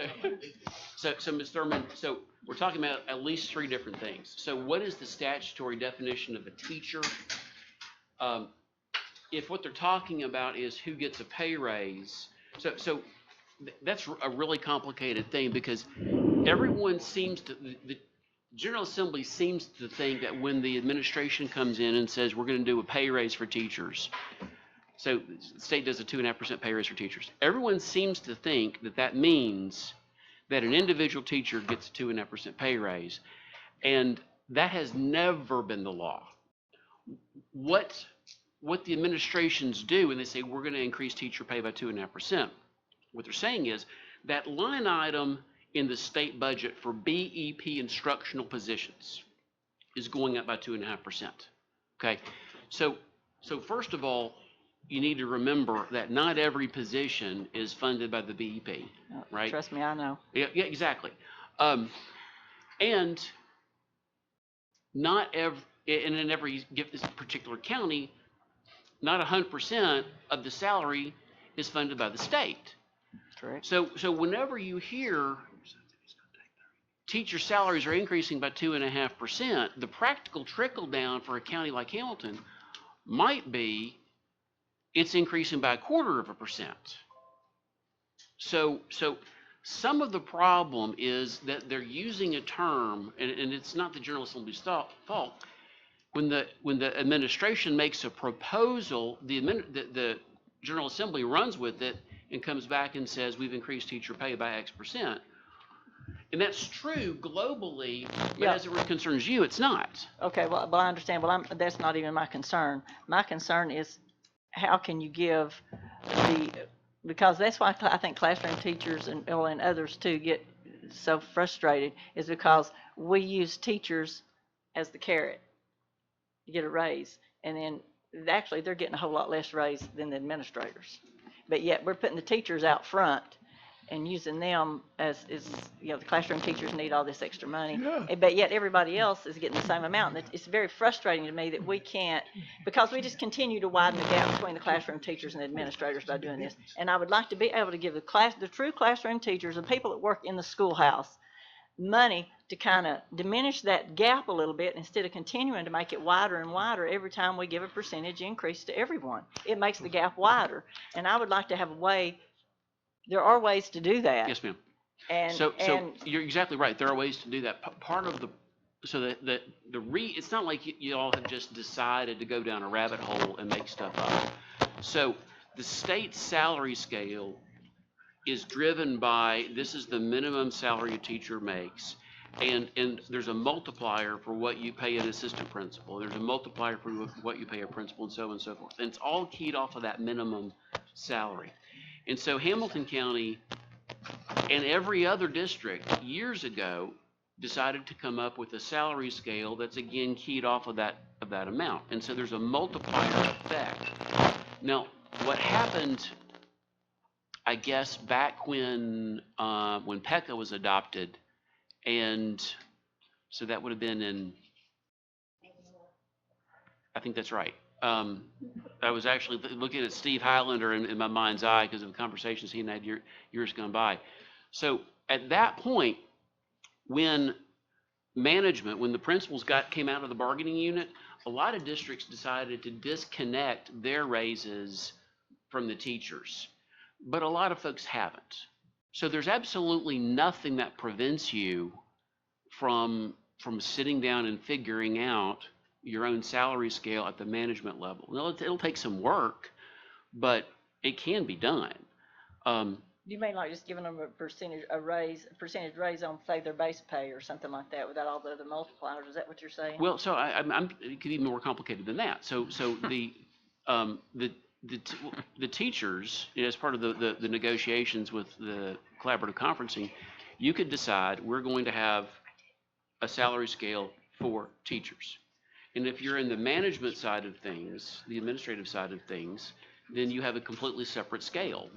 So Ms. Thurman, so we're talking about at least 3 different things. So what is the statutory definition of a teacher? If what they're talking about is who gets a pay raise, so that's a really complicated thing because everyone seems to, the General Assembly seems to think that when the administration comes in and says we're going to do a pay raise for teachers, so the state does a 2.5% pay raise for teachers, everyone seems to think that that means that an individual teacher gets a 2.5% pay raise, and that has never been the law. What the administrations do when they say we're going to increase teacher pay by 2.5%, what they're saying is that line item in the state budget for BEP instructional positions is going up by 2.5%. Okay, so first of all, you need to remember that not every position is funded by the BEP, right? Trust me, I know. Yeah, exactly. And not every, and in every this particular county, not 100% of the salary is funded by the state. Correct. So whenever you hear teacher salaries are increasing by 2.5%, the practical trickle down for a county like Hamilton might be it's increasing by 0.25%. So some of the problem is that they're using a term, and it's not the General Assembly's fault. When the administration makes a proposal, the General Assembly runs with it and comes back and says we've increased teacher pay by X%. And that's true globally, but as it concerns you, it's not. Okay, well, I understand. Well, that's not even my concern. My concern is how can you give because that's why I think classroom teachers and others too get so frustrated, is because we use teachers as the carrot. You get a raise, and then actually they're getting a whole lot less raise than the administrators. But yet we're putting the teachers out front and using them as the classroom teachers need all this extra money. Yeah. But yet everybody else is getting the same amount. And it's very frustrating to me that we can't, because we just continue to widen the gap between the classroom teachers and the administrators by doing this. And I would like to be able to give the true classroom teachers, the people that work in the schoolhouse, money to kind of diminish that gap a little bit instead of continuing to make it wider and wider every time we give a percentage increase to everyone. It makes the gap wider. And I would like to have a way, there are ways to do that. Yes, ma'am. And, So and you're exactly right. There are ways to do that. Part of the, so that it's not like you all have just decided to go down a rabbit hole and make stuff up. So the state salary scale is driven by, this is the minimum salary a teacher makes. And there's a multiplier for what you pay an assistant principal. There's a multiplier for what you pay a principal, and so on and so forth. And it's all keyed off of that minimum salary. And so Hamilton County and every other district years ago decided to come up with a salary scale that's again keyed off of that amount. And so there's a multiplier effect. Now, what happened, I guess, back when PECA was adopted, and so that would have been in, I think that's right. I was actually looking at Steve Highlander in my mind's eye because of the conversations he had years gone by. So at that point, when the principals came out of the bargaining unit, a lot of districts decided to disconnect their raises from the teachers, but a lot of folks haven't. So there's absolutely nothing that prevents you from sitting down and figuring out your own salary scale at the management level. Now, it'll take some work, but it can be done. you mean like just giving them a percentage raise on, say, their base pay or something like that without all the other multipliers? Is that what you're saying? Well, so it could be more complicated than that. So the teachers, as part of the negotiations with the collaborative conferencing, you could decide we're going to have a salary scale for teachers. And if you're in the management side of things, the administrative side of things, then you have a completely separate scale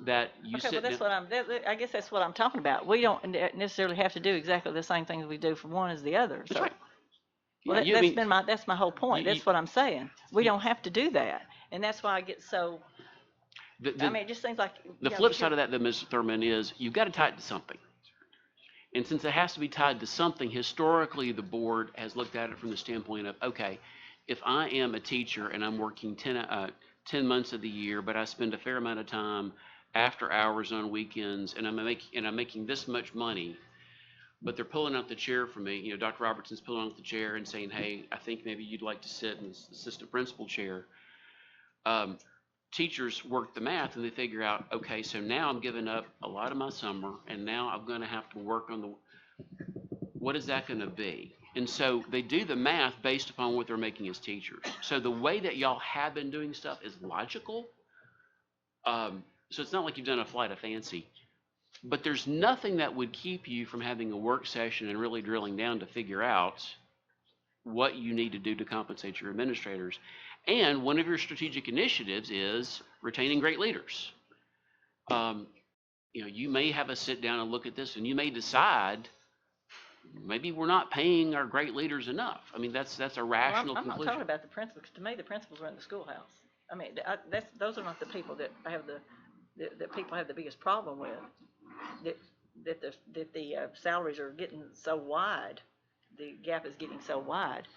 that you okay, sit but that's down. I guess that's what I'm talking about. We don't necessarily have to do exactly the same things we do for one as the other. That's So. right. Well, Yeah, that's my whole point. That's what I'm saying. We don't have to do that. And that's why I get so, I mean, it just seems like. The flip side of that, though, Ms. Thurman, is you've got to tie it to something. And since it has to be tied to something, historically, the board has looked at it from the standpoint of, okay, if I am a teacher and I'm working 10 months of the year, but I spend a fair amount of time after hours on weekends, and I'm making this much money, but they're pulling out the chair for me. You know, Dr. Robertson's pulling out the chair and saying, hey, I think maybe you'd like to sit in the assistant principal chair. Teachers work the math and they figure out, okay, so now I'm giving up a lot of my summer, and now I'm going to have to work on what is that going to be? And so they do the math based upon what they're making as teachers. So the way that y'all have been doing stuff is logical. So it's not like you've done a flight of fancy, but there's nothing that would keep you from having a work session and really drilling down to figure out what you need to do to compensate your administrators. And one of your strategic initiatives is retaining great leaders. You may have a sit down and look at this, and you may decide maybe we're not paying our great leaders enough. I mean, that's a rational I'm not conclusion. talking about the principals, because to me, the principals are in the schoolhouse. I mean, those are not the people that I have that people have the biggest problem with. That the salaries are getting so wide, the gap is getting so wide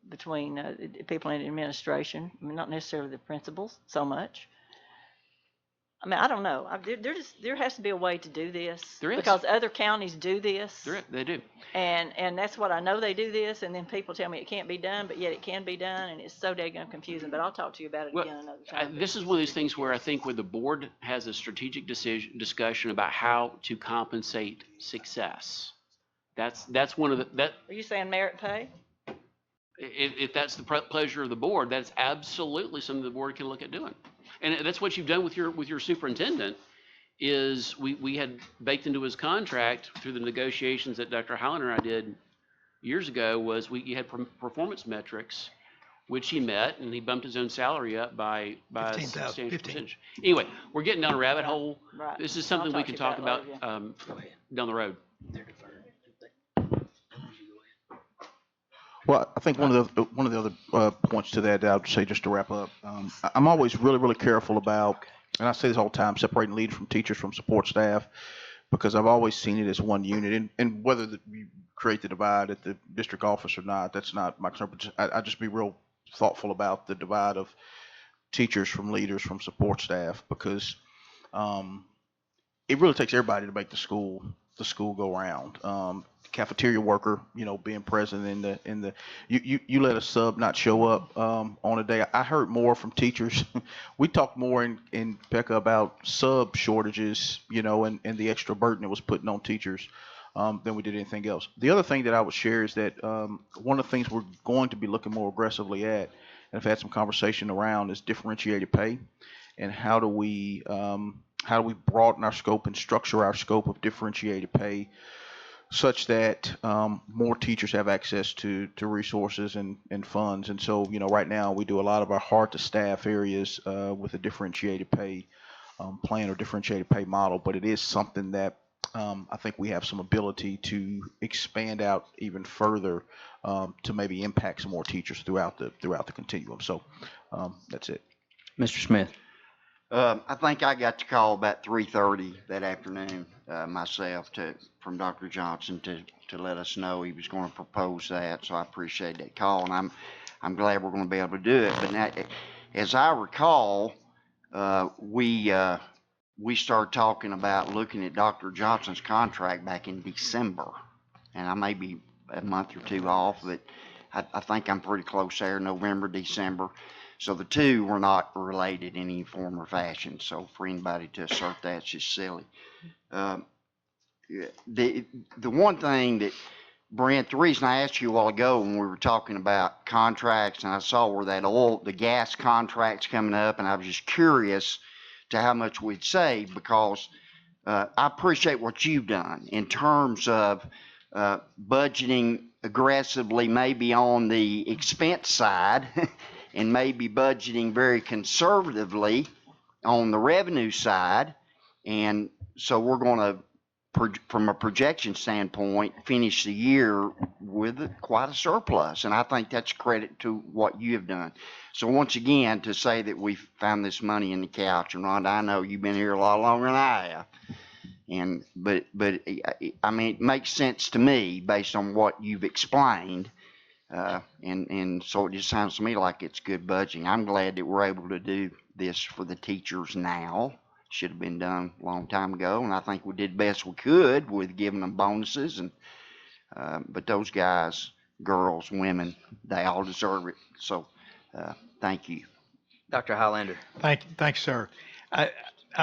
between people in administration. I mean, not necessarily the principals so much. I mean, I don't know. There has to be a way to do this. There is. Because other counties do this. They do. And that's what I know, they do this, and then people tell me it can't be done, but yet it can be done, and it's so daggone confusing. But I'll talk to you about it again another time. This is one of these things where I think where the board has a strategic discussion about how to compensate success. That's one of the Are you saying merit pay? If that's the pleasure of the board, that's absolutely something the board can look at doing. And that's what you've done with your superintendent, is we had baked into his contract through the negotiations that Dr. Highlander and I did years ago, was you had performance metrics, which he met, and he bumped his own salary up by a substantial percentage. Anyway, we're getting down a rabbit hole. Right. This is something we can talk about down the road. Well, I think one of the other points to that I would say, just to wrap up, I'm always really, really careful about, and I say this all the time, separating leaders from teachers from support staff, because I've always seen it as one unit, and whether you create the divide at the district office or not, that's not my concern, but I just be real thoughtful about the divide of teachers from leaders from support staff, because it really takes everybody to make the school go around. Cafeteria worker, being present in the you let a sub not show up on a day. I heard more from teachers. We talked more in Becca about sub shortages, and the extra burden it was putting on teachers than we did anything else. The other thing that I would share is that one of the things we're going to be looking more aggressively at, and I've had some conversation around, is differentiated pay, and how do we broaden our scope and structure our scope of differentiated pay such that more teachers have access to resources and funds. And so, right now we do a lot of our hard to staff areas with a differentiated pay plan or differentiated pay model, but it is something that I think we have some ability to expand out even further to maybe impact some more teachers throughout the continuum. So that's it. Mr. Smith. I think I got the call about 3:30 that afternoon myself from Dr. Johnson to let us know he was going to propose that. So I appreciate that call, and I'm glad we're going to be able to do it. But now, as I recall, we started talking about looking at Dr. Johnson's contract back in December, and I may be a month or two off, but I think I'm pretty close there, November, December. So the two were not related in any form or fashion. So for anybody to assert that's just silly. The one thing that, Brent, the reason I asked you a while ago when we were talking about contracts, and I saw where the gas contract's coming up, and I was just curious to how much we'd save, because I appreciate what you've done in terms of budgeting aggressively, maybe on the expense side, and maybe budgeting very conservatively on the revenue side. And so we're going to, from a projection standpoint, finish the year with quite a surplus. And I think that's credit to what you have done. So once again, to say that we found this money in the couch, and Rhonda, I know you've been here a lot longer than I have. But I mean, it makes sense to me based on what you've explained. And so it just sounds to me like it's good budgeting. I'm glad that we're able to do this for the teachers now. Should have been done a long time ago, and I think we did best we could with giving them bonuses. And but those guys, girls, women, they all deserve it. So thank you. Dr. Highlander. Thanks, sir. I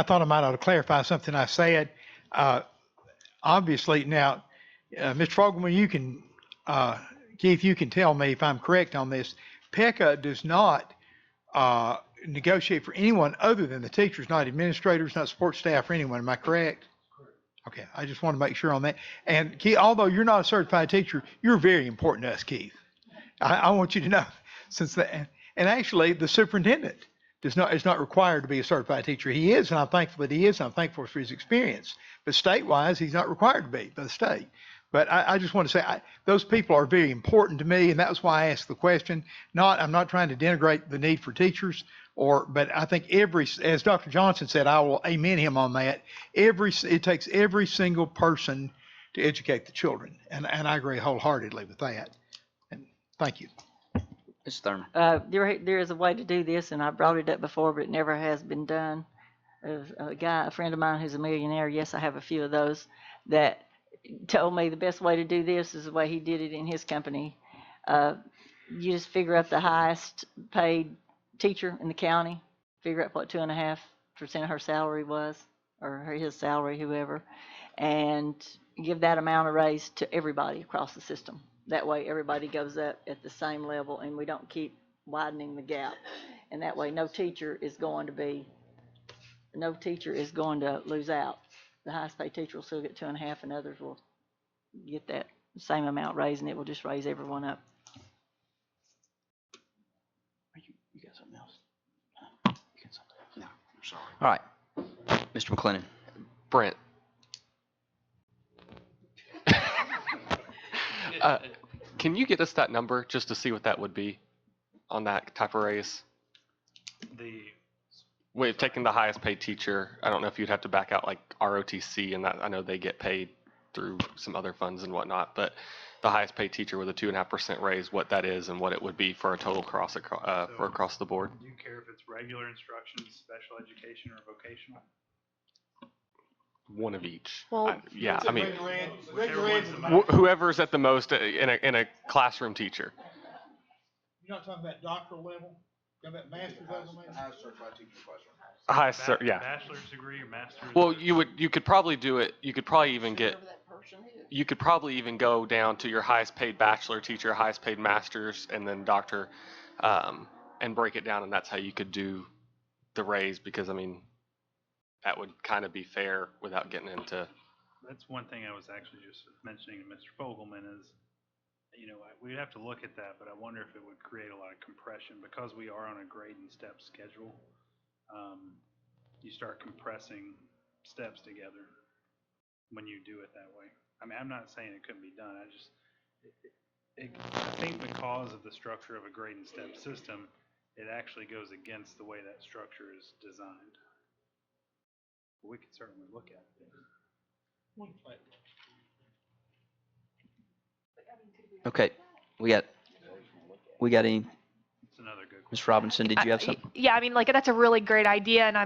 thought I might ought to clarify something I said. Obviously, now, Mr. Fogelman, you can, Keith, you can tell me if I'm correct on this. PECA does not negotiate for anyone other than the teachers, not administrators, not support staff, or anyone. Am I correct? Okay, I just want to make sure on that. And Keith, although you're not a certified teacher, you're very important to us, Keith. I want you to know, since that, and actually the superintendent is not required to be a certified teacher. He is, and I'm thankful that he is, and I'm thankful for his experience. But state-wise, he's not required to be by the state. But I just want to say, those people are very important to me, and that was why I asked the question. I'm not trying to denigrate the need for teachers, but I think as Dr. Johnson said, I will amen him on that. It takes every single person to educate the children, and I agree wholeheartedly with that. And thank you. Ms. Thurman. There is a way to do this, and I brought it up before, but it never has been done. A friend of mine who's a millionaire, yes, I have a few of those, that told me the best way to do this is the way he did it in his company. You just figure out the highest paid teacher in the county, figure out what 2.5% of her salary was, or his salary, whoever, and give that amount of raise to everybody across the system. That way everybody goes up at the same level, and we don't keep widening the gap. And that way no teacher is going to lose out. The highest paid teacher will still get 2.5, and others will get that same amount raised, and it will just raise everyone up. You got something else? You got something else? No, I'm sorry. All right. Mr. McLennan. Brent. Can you get us that number just to see what that would be on that type of raise? The we've taken the highest paid teacher. I don't know if you'd have to back out like ROTC and that. I know they get paid through some other funds and whatnot, but the highest paid teacher with a 2.5% raise, what that is and what it would be for a total for across the board. Do you care if it's regular instruction, special education, or vocational? One of each. Well, Yeah, I mean, Whichever one's the most. whoever's at the most in a classroom teacher. You're not talking about doctoral level? You're talking about master's level, maybe? Highest, yeah. Bachelor's degree or master's? Well, you could probably do it. You could probably even get. You could probably even go down to your highest paid bachelor teacher, highest paid master's, and then doctor, and break it down, and that's how you could do the raise. Because I mean, that would kind of be fair without getting into. That's one thing I was actually just mentioning to Mr. Fogelman is, we'd have to look at that, but I wonder if it would create a lot of compression because we are on a grade and step schedule. You start compressing steps together when you do it that way. I mean, I'm not saying it couldn't be done. I think because of the structure of a grade and step system, it actually goes against the way that structure is designed. We could certainly look at it. Okay, we got any, It's another good question. Ms. Robinson, did you have something? Yeah, I mean, like, that's a really great idea, and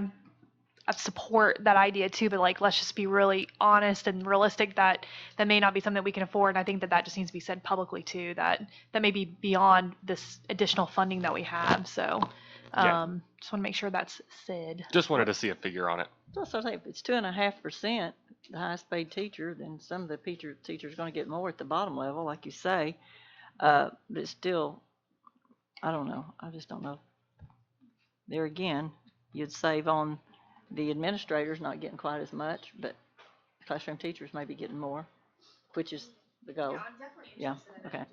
I support that idea too, but like, let's just be really honest and realistic that that may not be something that we can afford. And I think that that just needs to be said publicly too, that that may be beyond this additional funding that we have. So, Yeah. just want to make sure that's said. Just wanted to see a figure on it. So I say if it's 2.5%, the highest paid teacher, then some of the teachers going to get more at the bottom level, like you say. But it's still, I don't know. I just don't know. There again, you'd save on the administrators not getting quite as much, but classroom teachers may be getting more, which is the goal. Yeah, okay.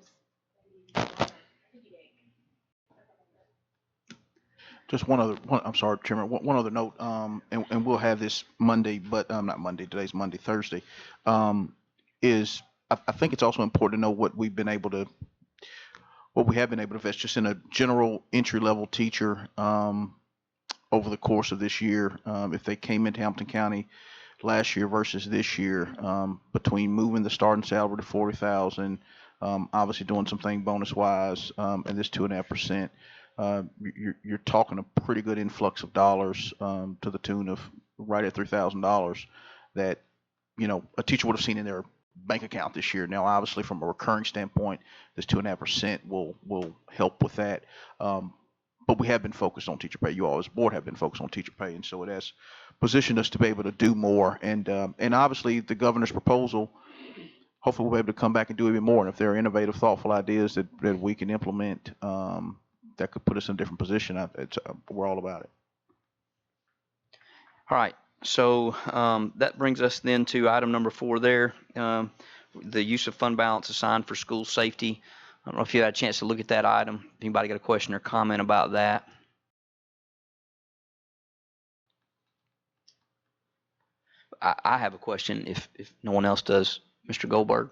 Just I'm sorry, Chairman, one other note, and we'll have this Monday, but, not Monday, today's Monday, Thursday, is I think it's also important to know what we have been able to invest just in a general entry-level teacher, over the course of this year, if they came into Hamilton County last year versus this year, between moving the starting salary to 40,000, obviously doing something bonus-wise, and this 2.5%. You're talking a pretty good influx of dollars, to the tune of right at $3,000 that, a teacher would have seen in their bank account this year. Now, obviously, from a recurring standpoint, this 2.5% will help with that. But we have been focused on teacher pay. You all as a board have been focused on teacher pay, and so it has positioned us to be able to do more. And obviously, the governor's proposal, hopefully we'll be able to come back and do even more. And if there are innovative, thoughtful ideas that we can implement, that could put us in a different position, we're all about it. All right, so that brings us then to item number 4 there, the use of fund balance assigned for school safety. I don't know if you had a chance to look at that item. Anybody got a question or comment about that? I have a question if no one else does. Mr. Goldberg,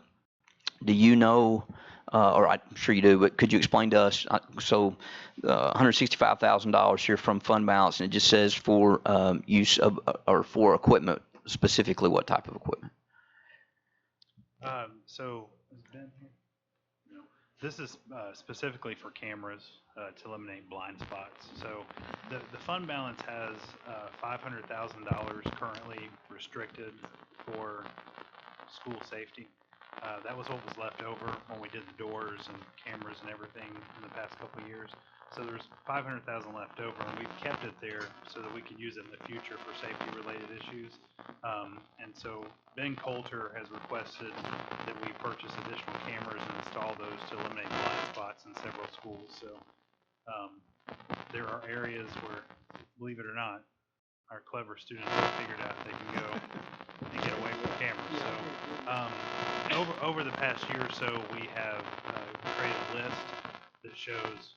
do you know, or I'm sure you do, but could you explain to us, so $165,000 here from fund balance, and it just says for use of, or for equipment, specifically what type of equipment? So, is Ben here? No. This is specifically for cameras to eliminate blind spots. So the fund balance has $500,000 currently restricted for school safety. That was what was left over when we did the doors and cameras and everything in the past couple of years. So there's $500,000 left over, and we've kept it there so that we could use it in the future for safety-related issues. And so Ben Coulter has requested that we purchase additional cameras and install those to eliminate blind spots in several schools. So there are areas where, believe it or not, our clever students have figured out they can go and get away with cameras. So over the past year or so, we have created a list that shows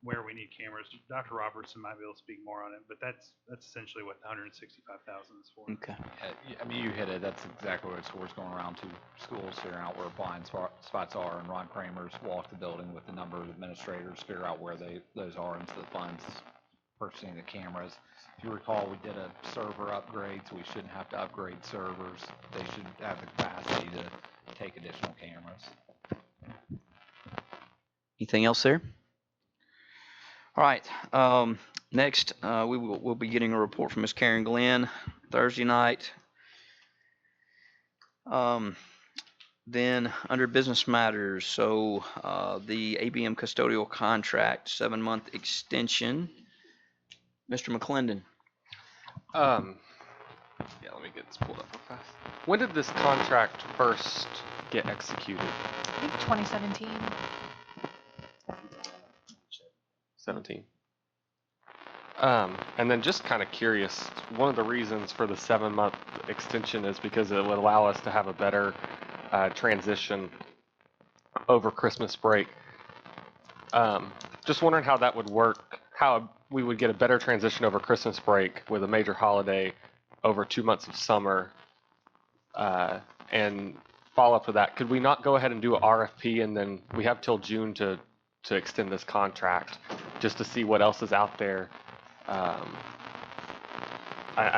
where we need cameras. Dr. Robertson might be able to speak more on it, but that's essentially what the $165,000 is for. Okay. I mean, you hit it. That's exactly what it's for. It's going around to schools, figuring out where blind spots are, and Ron Kramer's walked the building with a number of administrators, figure out where those are, and so the funds purchasing the cameras. If you recall, we did a server upgrade, so we shouldn't have to upgrade servers. They should have the capacity to take additional cameras. Anything else there? All right. Next, we'll be getting a report from Ms. Karen Glenn Thursday night. Then under business matters, so the ABM custodial contract 7-month extension. Mr. McClendon. Yeah, let me get this pulled up real fast. When did this contract first get executed? I think 2017. 17. And then just kind of curious, one of the reasons for the 7-month extension is because it would allow us to have a better transition over Christmas break. Just wondering how that would work, how we would get a better transition over Christmas break with a major holiday over 2 months of summer. And follow up to that, could we not go ahead and do an RFP and then we have till June to extend this contract just to see what else is out there? I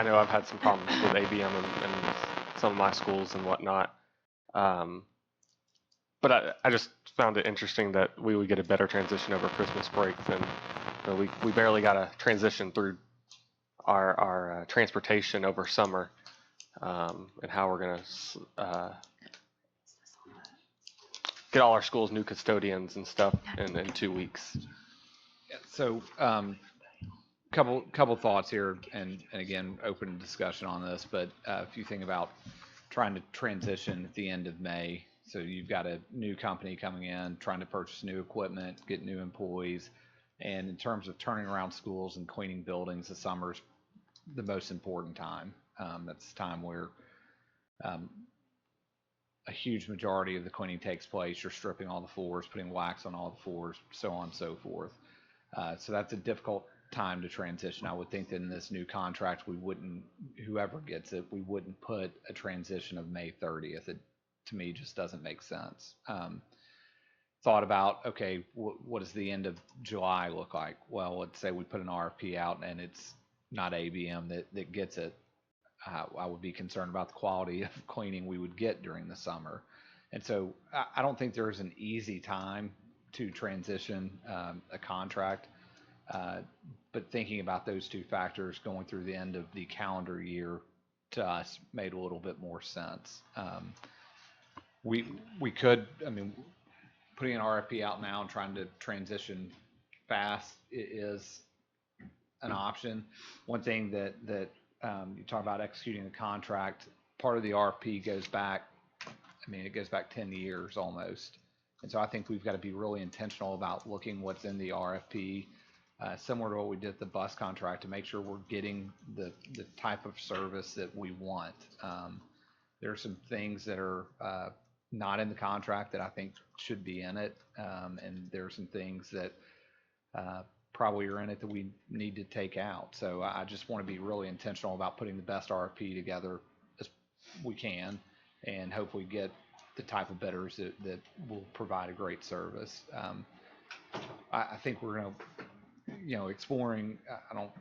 know I've had some problems with ABM and some of my schools and whatnot. But I just found it interesting that we would get a better transition over Christmas break than we barely got a transition through our transportation over summer, and how we're going to get all our schools new custodians and stuff in 2 weeks. Yeah, so couple thoughts here, and again, open discussion on this, but if you think about trying to transition at the end of May, so you've got a new company coming in, trying to purchase new equipment, get new employees, and in terms of turning around schools and cleaning buildings, the summer's the most important time. That's the time where a huge majority of the cleaning takes place. You're stripping all the floors, putting wax on all the floors, so on and so forth. So that's a difficult time to transition. I would think that in this new contract, we wouldn't, whoever gets it, we wouldn't put a transition of May 30th. It, to me, just doesn't make sense. Thought about, okay, what does the end of July look like? Well, let's say we put an RFP out and it's not ABM that gets it. I would be concerned about the quality of cleaning we would get during the summer. And so I don't think there's an easy time to transition a contract. But thinking about those two factors going through the end of the calendar year to us made a little bit more sense. We could, I mean, putting an RFP out now and trying to transition fast is an option. One thing that you talk about executing the contract, part of the RFP goes back, I mean, it goes back 10 years almost. And so I think we've got to be really intentional about looking what's in the RFP, similar to what we did with the bus contract, to make sure we're getting the type of service that we want. There are some things that are not in the contract that I think should be in it. And there are some things that probably are in it that we need to take out. So I just want to be really intentional about putting the best RFP together as we can, and hopefully get the type of bidders that will provide a great service. I think we're going to, exploring, I don't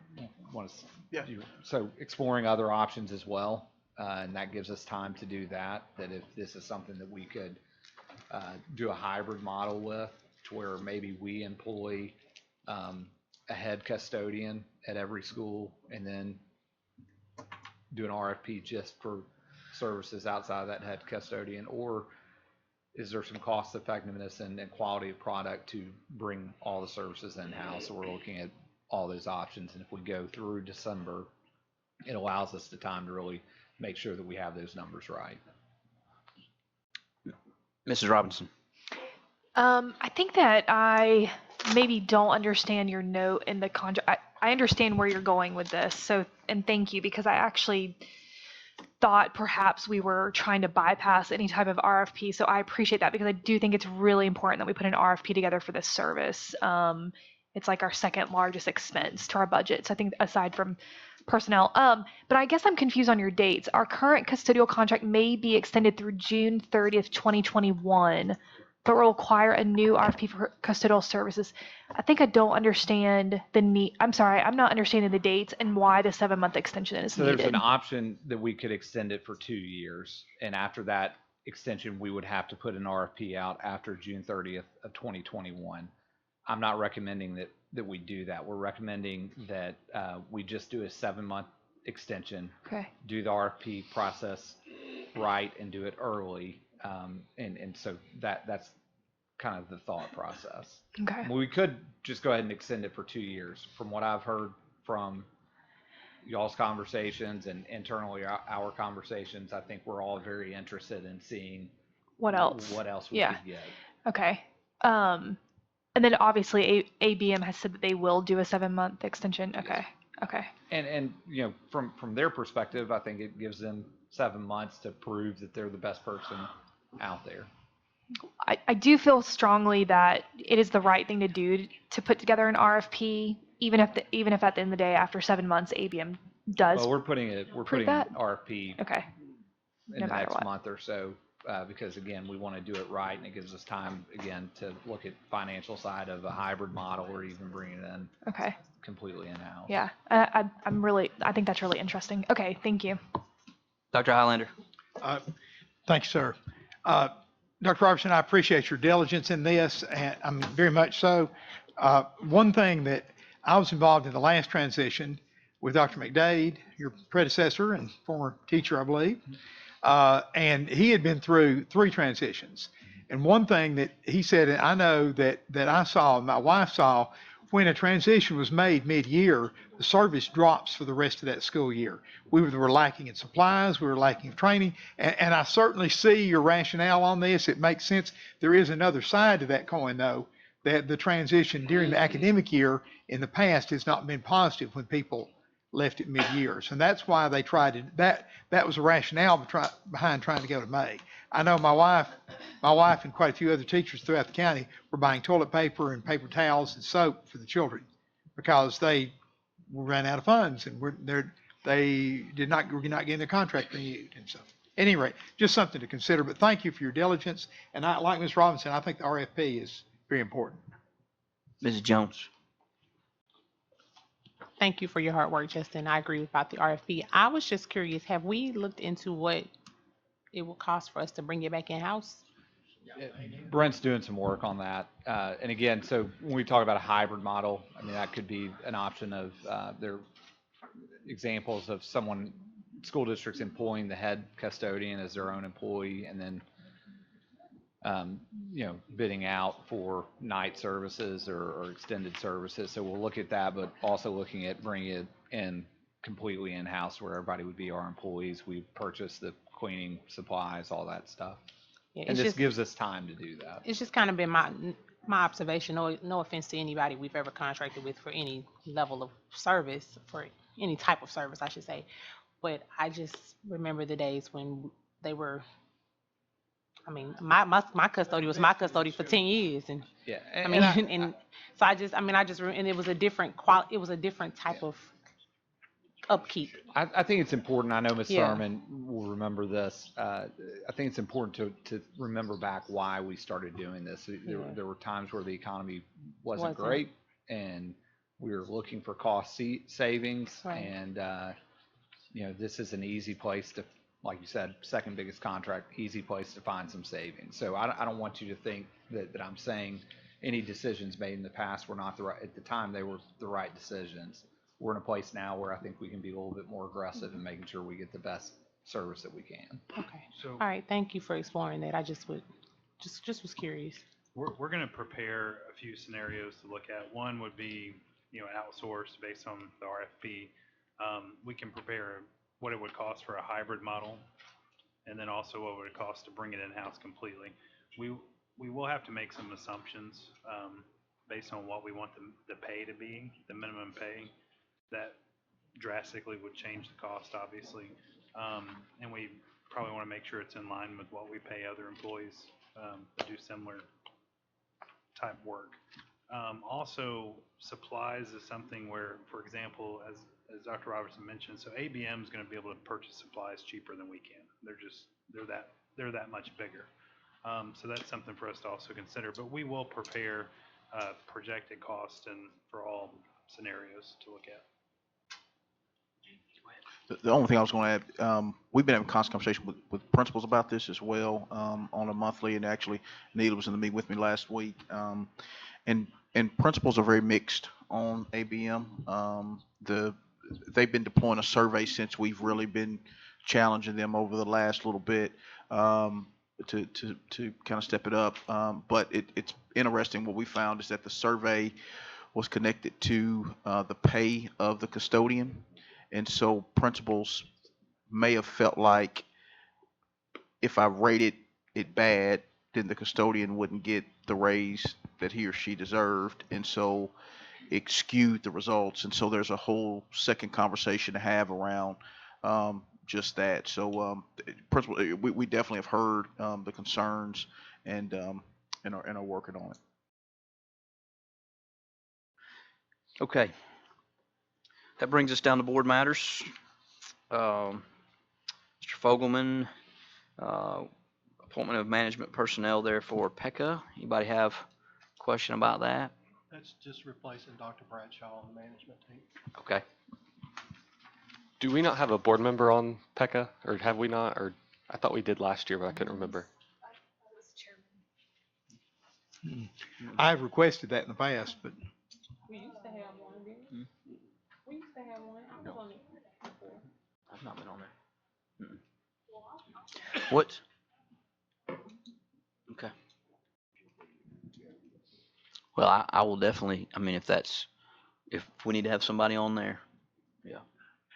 want to, so exploring other options as well. And that gives us time to do that if this is something that we could do a hybrid model with, to where maybe we employ a head custodian at every school and then do an RFP just for services outside of that head custodian, or is there some cost effectiveness and quality of product to bring all the services in-house? So we're looking at all those options, and if we go through December, it allows us the time to really make sure that we have those numbers right. Mrs. Robinson. I think that I maybe don't understand your note in the contract. I understand where you're going with this, so, and thank you, because I actually thought perhaps we were trying to bypass any type of RFP. So I appreciate that, because I do think it's really important that we put an RFP together for this service. It's like our second largest expense to our budget. So I think, aside from personnel, but I guess I'm confused on your dates. Our current custodial contract may be extended through June 30th, 2021. but will require a new RFP for custodial services. I think I don't understand the need. I'm sorry, I'm not understanding the dates and why the 7-month extension is So there's needed. an option that we could extend it for 2 years, and after that extension, we would have to put an RFP out after June 30th of 2021. I'm not recommending that we do that. We're recommending that we just do a 7-month extension, Okay. do the RFP process right, and do it early. And so that's kind of the thought process. Okay. We could just go ahead and extend it for 2 years. From what I've heard from y'all's conversations and internally our conversations, I think we're all very interested in seeing What else? what else we Yeah. could get. Okay. And then obviously ABM has said that they will do a 7-month extension. Okay. Okay. And you know, from their perspective, I think it gives them 7 months to prove that they're the best person out there. I do feel strongly that it is the right thing to do to put together an RFP, even if at the end of the day, after 7 months, ABM does. Well, we're putting an that? RFP Okay. in No the matter next what. month or so, because again, we want to do it right, and it gives us time again to look at financial side of a hybrid model or even bring it in Okay. completely in-house. Yeah. I think that's really interesting. Okay. Thank you. Dr. Highlander. Thank you, sir. Dr. Robertson, I appreciate your diligence in this, and I'm very much so. One thing that I was involved in the last transition with Dr. McDade, your predecessor and former teacher, I believe, and he had been through 3 transitions. And one thing that he said, and I know that I saw, my wife saw, when a transition was made mid-year, the service drops for the rest of that school year. We were lacking in supplies, we were lacking in training, and I certainly see your rationale on this. It makes sense. There is another side to that coin, though, that the transition during the academic year in the past has not been positive when people left at mid-years. And that's why they tried to, that was the rationale behind trying to go to May. I know my wife and quite a few other teachers throughout the county were buying toilet paper and paper towels and soap for the children because they ran out of funds and were not getting the contract renewed. And so, anyway, just something to consider. But thank you for your diligence. And like Ms. Robinson, I think the RFP is very important. Mrs. Jones. Thank you for your hard work, Justin. I agree about the RFP. I was just curious, have we looked into what it will cost for us to bring it back in-house? Brent's doing some work on that. And again, so when we talk about a hybrid model, I mean, that could be an option of there examples of school districts employing the head custodian as their own employee, and then bidding out for night services or extended services. So we'll look at that, but also looking at bringing it in completely in-house where everybody would be our employees. We purchase the cleaning supplies, all that stuff. Yeah, And this gives us time to do that. It's just kind of been my observation. No offense to anybody we've ever contracted with for any level of service, for any type of service, I should say. But I just remember the days when they were, I mean, my custodian was my custodian for 10 years. And yeah, so I just and it was a different it was a different type of upkeep. I think it's important. I know Ms. Thurman will remember this. I think it's important to remember back why we started doing this. There were times where the economy wasn't great, and we were looking for cost savings. Right. And this is an easy place to, like you said, second biggest contract, easy place to find some savings. So I don't want you to think that I'm saying any decisions made in the past were not the right, at the time they were the right decisions. We're in a place now where I think we can be a little bit more aggressive in making sure we get the best service that we can. Okay. So, all right. Thank you for exploring that. I just was curious. We're going to prepare a few scenarios to look at. One would be, outsourced based on the RFP. We can prepare what it would cost for a hybrid model, and then also what would it cost to bring it in-house completely. We will have to make some assumptions based on what we want the pay to be, the minimum pay. That drastically would change the cost, obviously. And we probably want to make sure it's in line with what we pay other employees that do similar type work. Also, supplies is something where, for example, as Dr. Robertson mentioned, so ABM is going to be able to purchase supplies cheaper than we can. They're that much bigger. So that's something for us to also consider, but we will prepare projected cost and for all scenarios to look at. The only thing I was going to add, we've been having constant conversation with principals about this as well, on a monthly, and actually Neil was in the meeting with me last week. And principals are very mixed on ABM. They've been deploying a survey since we've really been challenging them over the last little bit, to kind of step it up. But it's interesting. What we found is that the survey was connected to the pay of the custodian. And so principals may have felt like if I rated it bad, then the custodian wouldn't get the raise that he or she deserved. And so it skewed the results. And so there's a whole second conversation to have around just that. So principal, we definitely have heard the concerns and are working on it. Okay. That brings us down to board matters. Mr. Fogelman, appointment of management personnel there for PECA. Anybody have a question about that? That's just replacing Dr. Bradshaw on the management team. Okay. Do we not have a board member on PECA, or have we not? Or I thought we did last year, but I couldn't remember. I've requested that in the past, but We used to have one, didn't we? We used to have one. I was on it before. I've not been on there. What? Okay. Well, I will definitely, I mean, if we need to have somebody on there, yeah.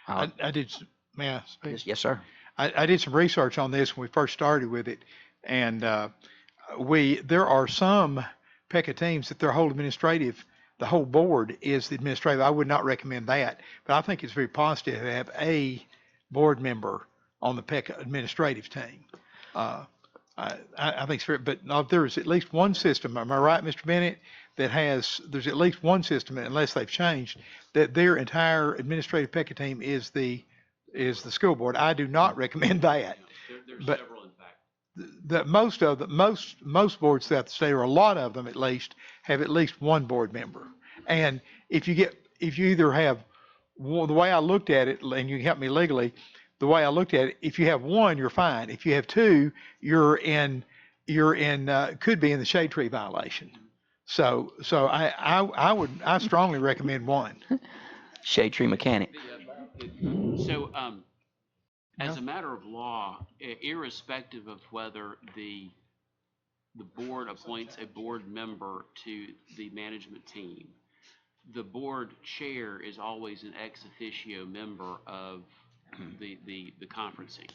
I did, may I speak? Yes, sir. I did some research on this when we first started with it, and there are some PECA teams that their whole administrative, the whole board is the administrative. I would not recommend that, but I think it's very positive to have a board member on the PECA administrative team. I think it's fair, but if there's at least one system, am I right, Mr. Bennett, there's at least one system, unless they've changed, that their entire administrative PECA team is the school board. I do not recommend that. There's But several, in fact. Most boards throughout the state, or a lot of them at least, have at least one board member. And if you either have, the way I looked at it, and you can help me legally, the way I looked at it, if you have one, you're fine. If you have two, could be in the shade tree violation. So I strongly recommend one. Shade tree mechanic. So, as a matter of law, irrespective of whether the board appoints a board member to the management team, the board chair is always an ex officio member of the conferencing.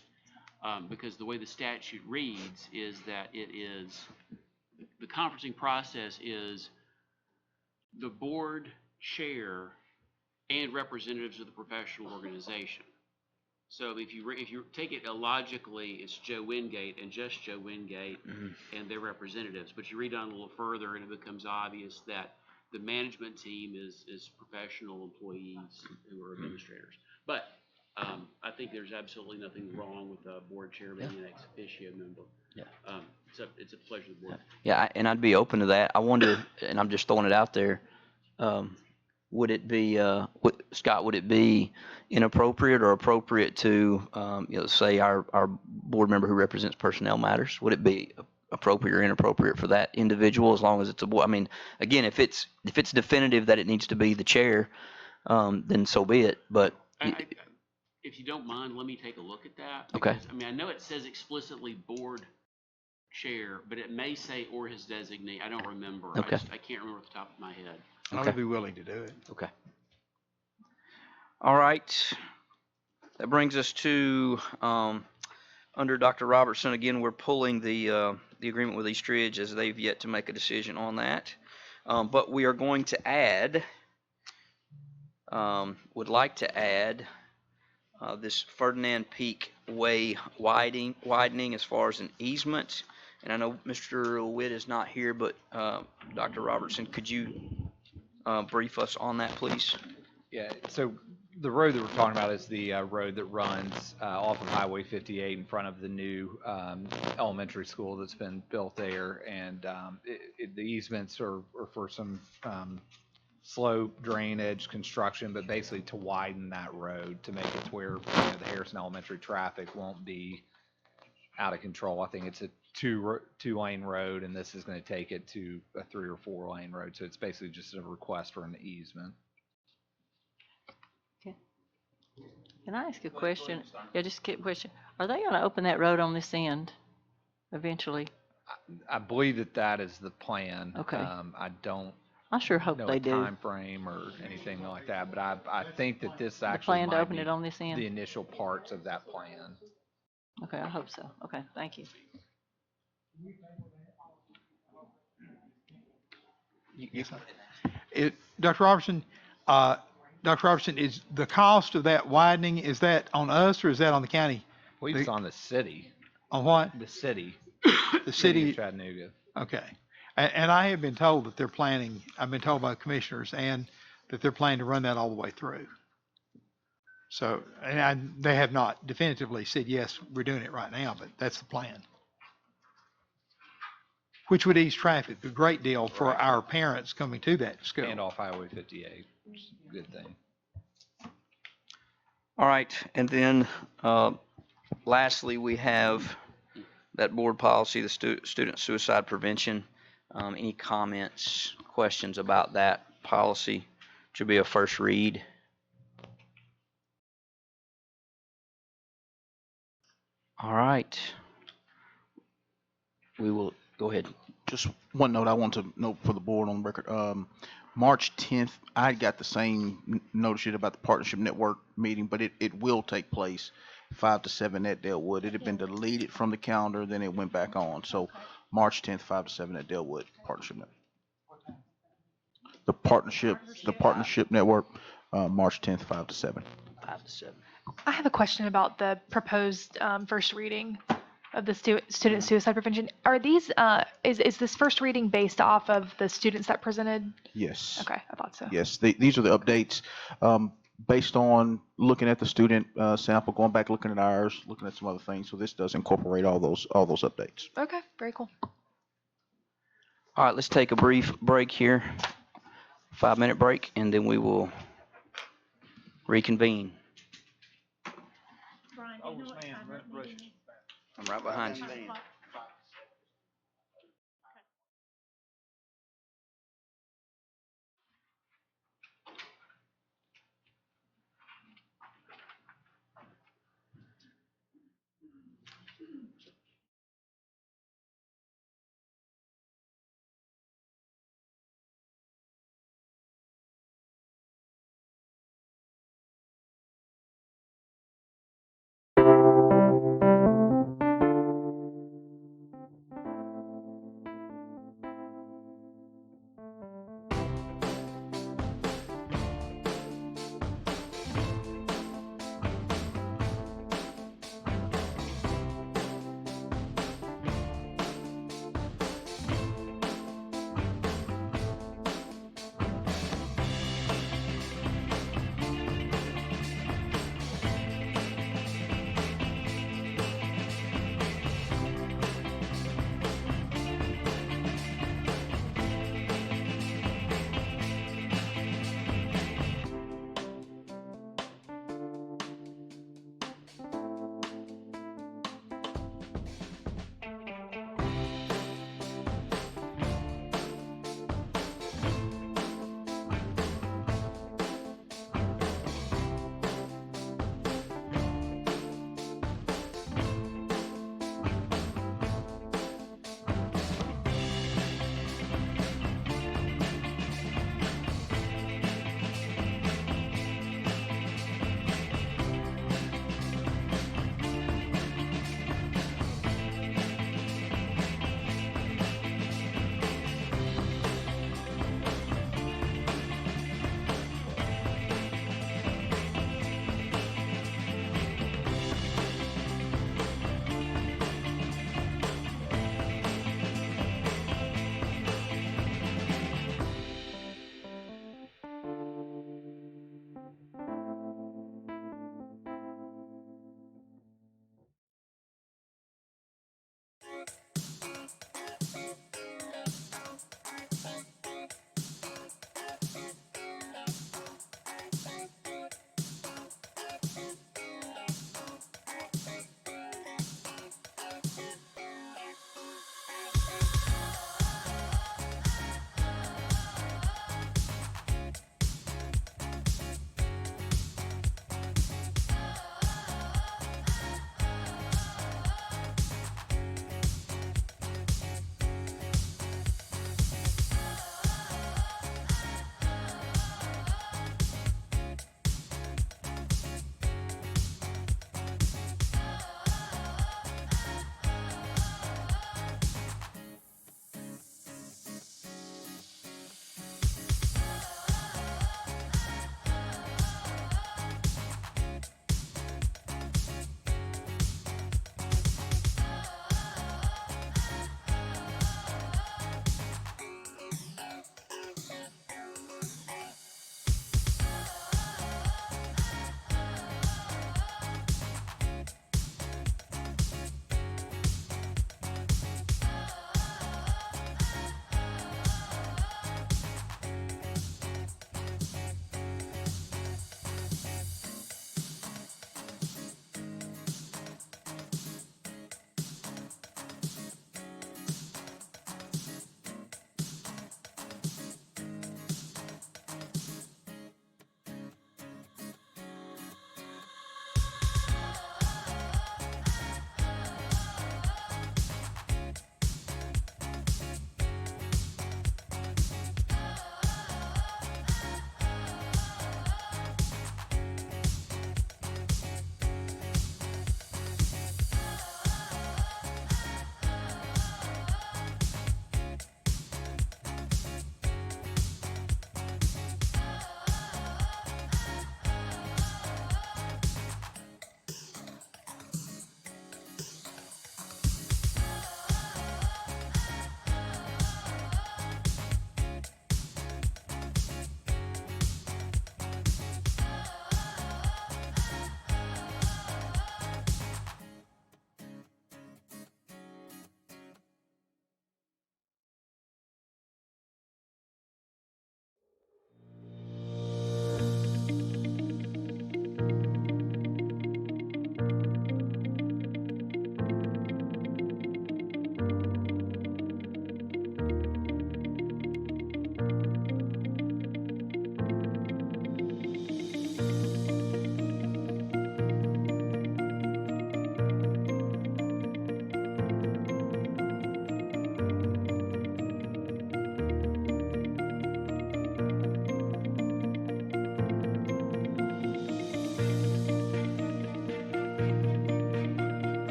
Because the way the statute reads is that the conferencing process is the board chair and representatives of the professional organization. So if you take it illogically, it's Joe Wingate and just Joe Wingate and their representatives. But you read on a little further, and it becomes obvious that the management team is professional employees who are administrators. But I think there's absolutely nothing wrong with a board chair being an ex officio member. Yeah. It's a pleasure to the board. Yeah, and I'd be open to that. I wonder, and I'm just throwing it out there, would it be, Scott, would it be inappropriate or appropriate to, say our board member who represents personnel matters? Would it be appropriate or inappropriate for that individual, as long as it's a board? I mean, again, if it's definitive that it needs to be the chair, then so be it. But If you don't mind, let me take a look at that. Okay. Because, I mean, I know it says explicitly board chair, but it may say or his designee. I don't remember. Okay. I can't remember off the top of my head. I would be willing to do it. Okay. All right. That brings us to under Dr. Robertson. Again, we're pulling the agreement with East Ridge, as they've yet to make a decision on that. But we are going to add, would like to add this Ferdinand Peak Way widening as far as an easement. And I know Mr. Witt is not here, but Dr. Robertson, could you brief us on that, please? Yeah, so The road that we're talking about is the road that runs off of Highway 58 in front of the new elementary school that's been built there. And the easements are for some slope, drainage, construction, but basically to widen that road to make it to where the Harrison Elementary traffic won't be out of control. I think it's a two-lane road, and this is going to take it to a 3 or 4 lane road. So it's basically just a request for an easement. Can I ask a question? Yeah, just a quick question. Are they gonna open that road on this end eventually? I believe that is the plan. Okay. I don't I sure hope know they a do. time frame or anything like that, but I think that this The actually plan to might open be it on this end? the initial parts of that plan. Okay, I hope so. Okay, thank you. Dr. Robertson, Dr. Robertson, is the cost of that widening, is that on us or is that on the county? I believe it's on the city. On what? The city. The City city? of Chattanooga. Okay. And I have been told that they're planning, I've been told by commissioners, and that they're planning to run that all the way through. So, they have not definitively said, yes, we're doing it right now, but that's the plan. Which would ease traffic a great deal for Right. our parents coming to that school. And off Highway 58, which is a good thing. All right, and then lastly, we have that board policy, the student suicide prevention. Any comments, questions about that policy? Should be a first read. All right. We will go ahead. Just one note I want to note for the board on record. March 10th, I got the same notice sheet about the partnership network meeting, but it will take place 5 to 7 at Delwood. It had been deleted from the calendar, then it went back on. So March 10th, 5 to 7 at Delwood partnership network. The partnership network, March 10th, 5 to 7. 5 to 7. I have a question about the proposed first reading of the student suicide prevention. Are these, is this first reading based off of the students that presented? Yes. Okay, I thought so. Yes, these are the updates based on looking at the student sample, going back, looking at ours, looking at some other things. So this does incorporate all those updates. Okay, very cool. All right, let's take a brief break here, 5-minute break, and then we will reconvene. Brian, do you know what time that meeting is? I'm right behind you. 5 o'clock?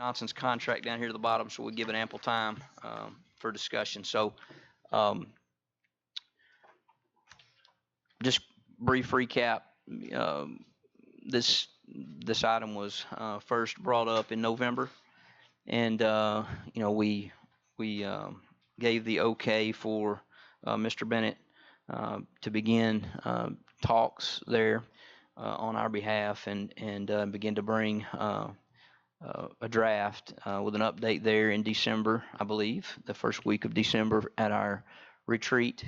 Johnson's contract down here to the bottom, so we give it ample time for discussion. So just brief recap. This item was first brought up in November, and we gave the okay for Mr. Bennett to begin talks there on our behalf, and begin to bring a draft with an update there in December, I believe, the first week of December at our retreat.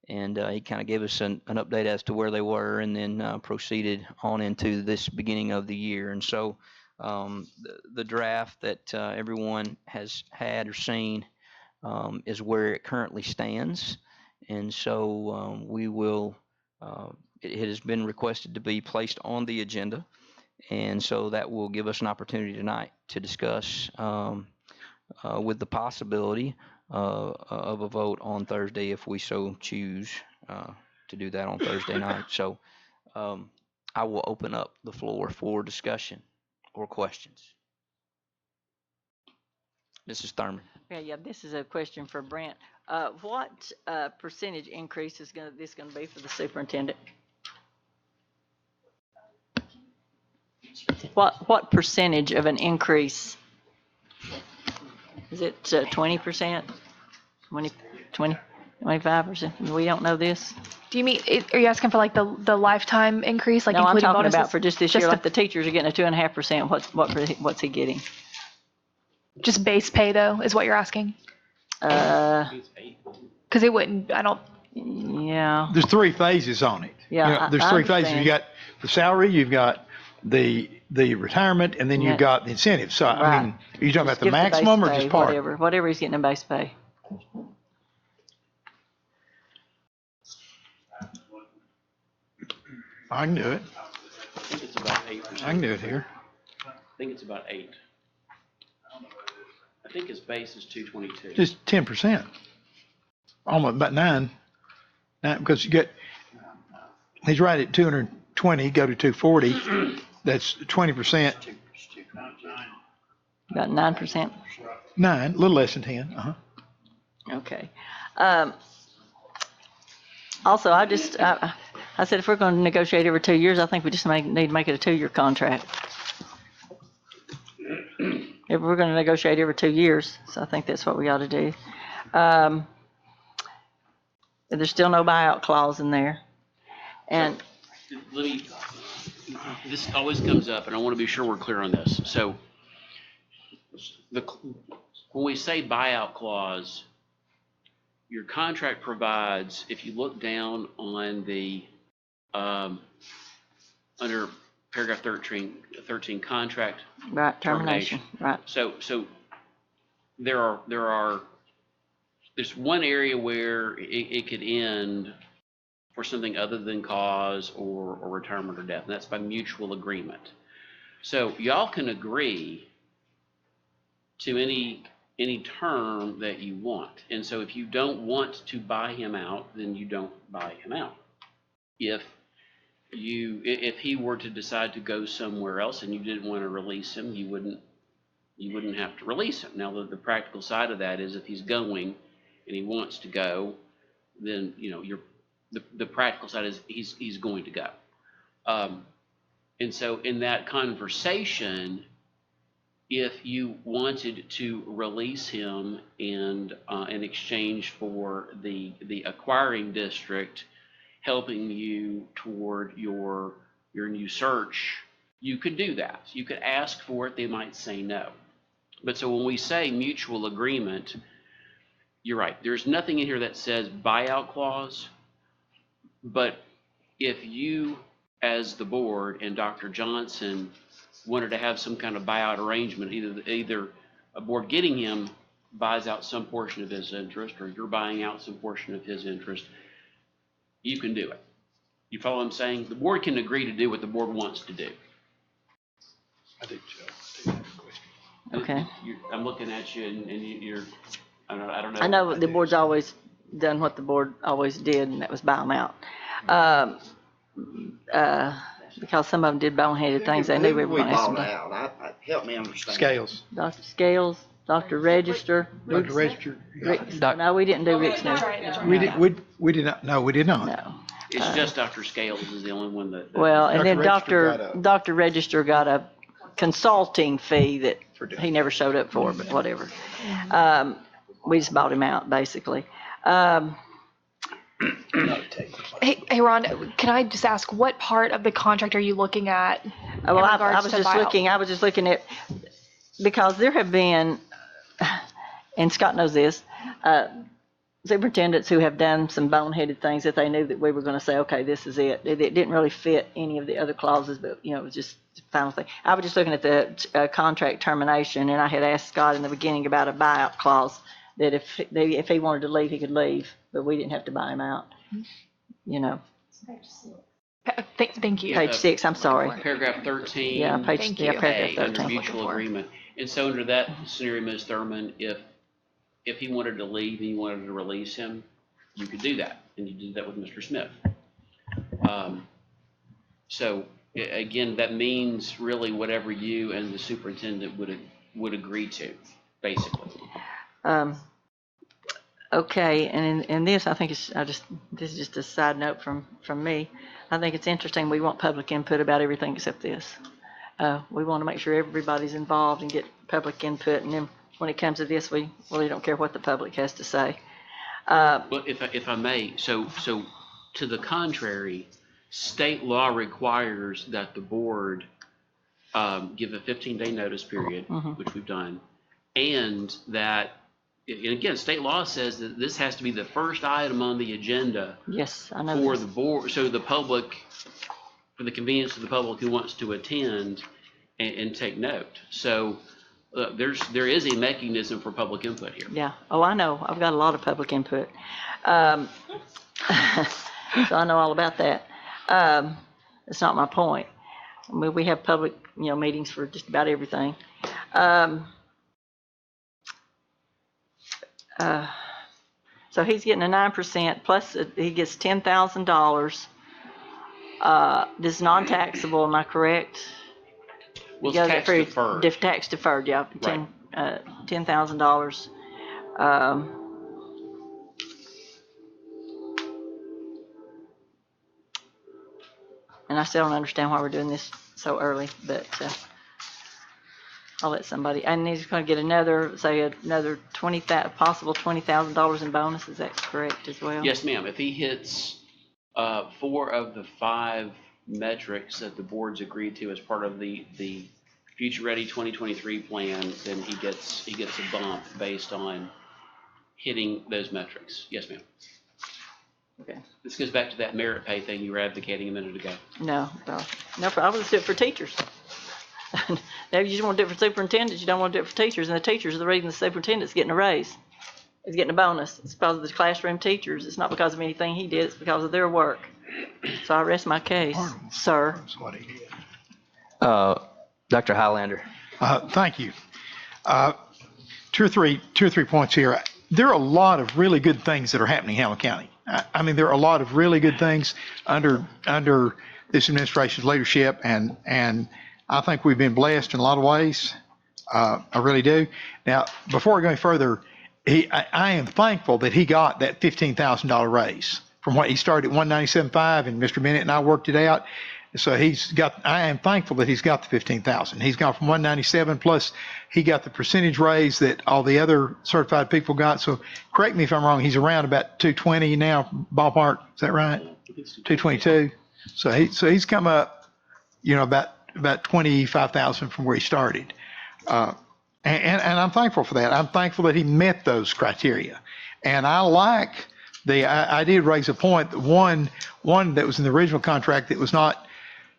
And he kind of gave us an update as to where they were, and then proceeded on into this beginning of the year. And so the draft that everyone has had or seen is where it currently stands. And so we will, it has been requested to be placed on the agenda. And so that will give us an opportunity tonight to discuss with the possibility of a vote on Thursday if we so choose to do that on Thursday night. So I will open up the floor for discussion or questions. Mrs. Thurman. Yeah, this is a question for Brent. What percentage increase is this going to be for the superintendent? What percentage of an increase? Is it 20%? 20, 25%? We don't know this. Do you mean, are you asking for like the lifetime increase, like No, I'm including talking bonuses? about for just this year, like the teachers are getting a 2.5%. What's he getting? Just base pay though, is what you're asking? Because it wouldn't, Yeah. There's 3 phases on it. Yeah, There's I 3 phases. understand. You got the salary, you've got the retirement, and then you've got the incentives. So, I mean, are you talking about the Just base maximum or pay, just part? Whatever he's getting in base pay. I can do it. I think it's about 8%. I can do it here. I think it's about 8. I think his base is 222. Just 10%. Almost about 9. Because you get, he's right at 220, go to 240. That's 20%. About 9%. 9, a little less than 10. Okay. Also, I said if we're going to negotiate every 2 years, I think we just need to make it a 2-year contract. If we're going to negotiate every 2 years, so I think that's what we ought to do. There's still no buyout clause in there. And This always comes up, and I want to be sure we're clear on this. So when we say buyout clause, your contract provides, if you look down on the under paragraph 13 contract right, termination. Right. So there's one area where it could end for something other than cause or retirement or death, and that's by mutual agreement. So y'all can agree to any term that you want. And so if you don't want to buy him out, then you don't buy him out. If he were to decide to go somewhere else and you didn't want to release him, you wouldn't have to release him. Now the practical side of that is if he's going and he wants to go, then the practical side is he's going to go. And so in that conversation, if you wanted to release him and in exchange for the acquiring district helping you toward your new search, you could do that. You could ask for it. They might say no. But so when we say mutual agreement, you're right. There's nothing in here that says buyout clause. But if you, as the board and Dr. Johnson, wanted to have some kind of buyout arrangement, either a board getting him buys out some portion of his interest, or you're buying out some portion of his interest, you can do it. You follow what I'm saying? The board can agree to do what the board wants to do. I did, Joe. Okay. I'm looking at you, and you're. I don't know. I know the board's always done what the board always did, and that was buy them out. Because some of them did boneheaded things they knew we were going to ask them to. help me understand. Scales. Dr. Scales, Dr. Register. Dr. Register. No, we didn't do Rick Smith. We did not, no, we did not. No. It's just Dr. Scales is the only one that. Well, and then Dr. Register Dr. Register got a consulting fee that he never showed up for, but whatever. We just bought him out, basically. Hey, Ron, can I just ask, what part of the contract are you looking at? Well, in I regards was to just buyout? I was just looking at, because there have been, and Scott knows this, superintendents who have done some boneheaded things that they knew that we were going to say, okay, this is it. It didn't really fit any of the other clauses, but, it was just the final thing. I was just looking at the contract termination, and I had asked Scott in the beginning about a buyout clause, that if he wanted to leave, he could leave, but we didn't have to buy him out, Thank you. Page 6, I'm sorry. Paragraph 13. Yeah, Thank you. paragraph A, under 13. mutual agreement. And so under that scenario, Ms. Thurman, if he wanted to leave and you wanted to release him, you could do that. And you did that with Mr. Smith. So again, that means really whatever you and the superintendent would agree to, basically. Okay, and in this, I think this is just a side note from me. I think it's interesting, we want public input about everything except this. We want to make sure everybody's involved and get public input, and then when it comes to this, we really don't care what the public has to say. Well, if I may, so to the contrary, state law requires that the board give a 15-day notice period, which we've done, and that, and again, state law says that this has to be the first item on the agenda. Yes, I know. For the board, so the public, for the convenience of the public who wants to attend and take note. So there is a mechanism for public input here. Yeah. Oh, I know. I've got a lot of public input. So I know all about that. That's not my point. I mean, we have public, meetings for just about everything. So he's getting a 9%, plus he gets $10,000. This is non-taxable, am I correct? Well, it's tax deferred. Tax deferred, yeah. Right. $10,000. And I still don't understand why we're doing this so early, but I'll let somebody, and he's going to get another possible $20,000 in bonus. Is that correct as well? Yes, ma'am. If he hits 4 of the 5 metrics that the board's agreed to as part of the Future Ready 2023 plan, then he gets a bump based on hitting those metrics. Yes, ma'am. Okay. This goes back to that merit pay thing you were advocating a minute ago. No, I was do it for teachers. Now, you just want to do it for superintendents, you don't want to do it for teachers, and the teachers are the reason the superintendent's getting a raise. He's getting a bonus. It's because of the classroom teachers. It's not because of anything he did, it's because of their work. So I rest my case, sir. That's what he did. Dr. Highlander. Thank you. Two or three points here. There are a lot of really good things that are happening in Hamilton County. I mean, there are a lot of really good things under this administration's leadership, and I think we've been blessed in a lot of ways. I really do. Now, before I go any further, I am thankful that he got that $15,000 raise from what he started at 197.5, and Mr. Bennett and I worked it out. So I am thankful that he's got the 15,000. He's gone from 197, plus he got the percentage raise that all the other certified people got. So correct me if I'm wrong, he's around about 220 now, ballpark. Is that right? 222. So he's come up, about 25,000 from where he started. And I'm thankful for that. I'm thankful that he met those criteria. And I like I did raise a point, one that was in the original contract that was not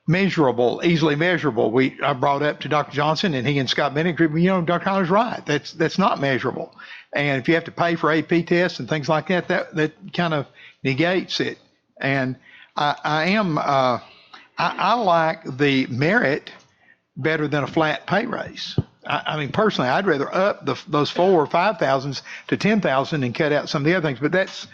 measurable, easily measurable. I brought up to Dr. Johnson, and he and Scott Bennett agreed, Dr. Holler's right. That's not measurable. And if you have to pay for AP tests and things like that kind of negates it. And I like the merit better than a flat pay raise. I mean, personally, I'd rather up those 4,000 or 5,000s to 10,000 and cut out some of the other things. But that's,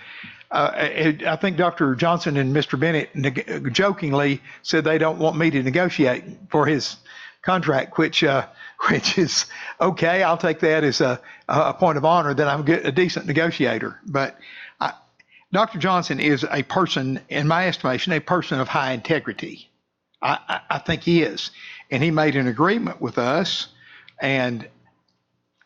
I think Dr. Johnson and Mr. Bennett jokingly said they don't want me to negotiate for his contract, which is okay. I'll take that as a point of honor that I'm a decent negotiator. But Dr. Johnson is a person, in my estimation, a person of high integrity. I think he is. And he made an agreement with us. And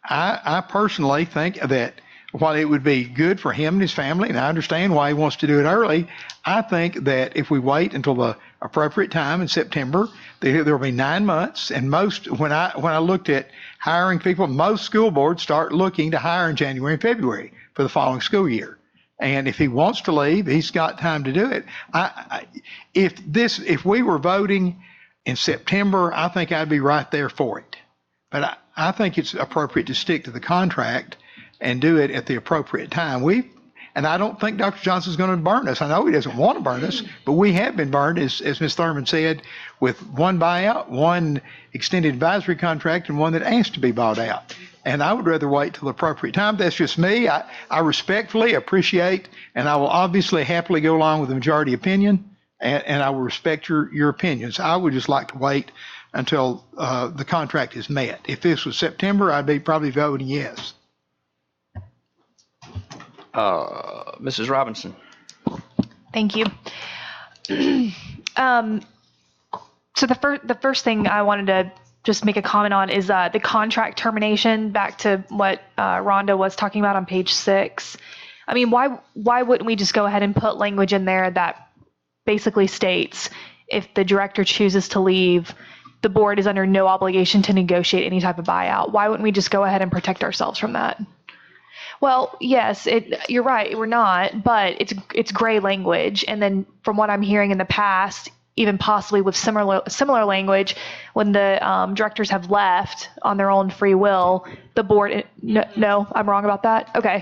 I personally think that while it would be good for him and his family, and I understand why he wants to do it early, I think that if we wait until the appropriate time in September, there will be 9 months. And when I looked at hiring people, most school boards start looking to hire in January and February for the following school year. And if he wants to leave, he's got time to do it. If we were voting in September, I think I'd be right there for it. But I think it's appropriate to stick to the contract and do it at the appropriate time. And I don't think Dr. Johnson's going to burn us. I know he doesn't want to burn us, but we have been burned, as Ms. Thurman said, with one buyout, one extended advisory contract, and one that asked to be bought out. And I would rather wait till the appropriate time. That's just me. I respectfully appreciate, and I will obviously happily go along with the majority opinion, and I will respect your opinions. I would just like to wait until the contract is met. If this was September, I'd be probably voting yes. Mrs. Robinson. Thank you. So the first thing I wanted to just make a comment on is the contract termination, back to what Rhonda was talking about on page 6. I mean, why wouldn't we just go ahead and put language in there that basically states if the director chooses to leave, the board is under no obligation to negotiate any type of buyout? Why wouldn't we just go ahead and protect ourselves from that? Well, yes, you're right, we're not, but it's gray language. And then from what I'm hearing in the past, even possibly with similar language, when the directors have left on their own free will, the board, no, I'm wrong about that? Okay.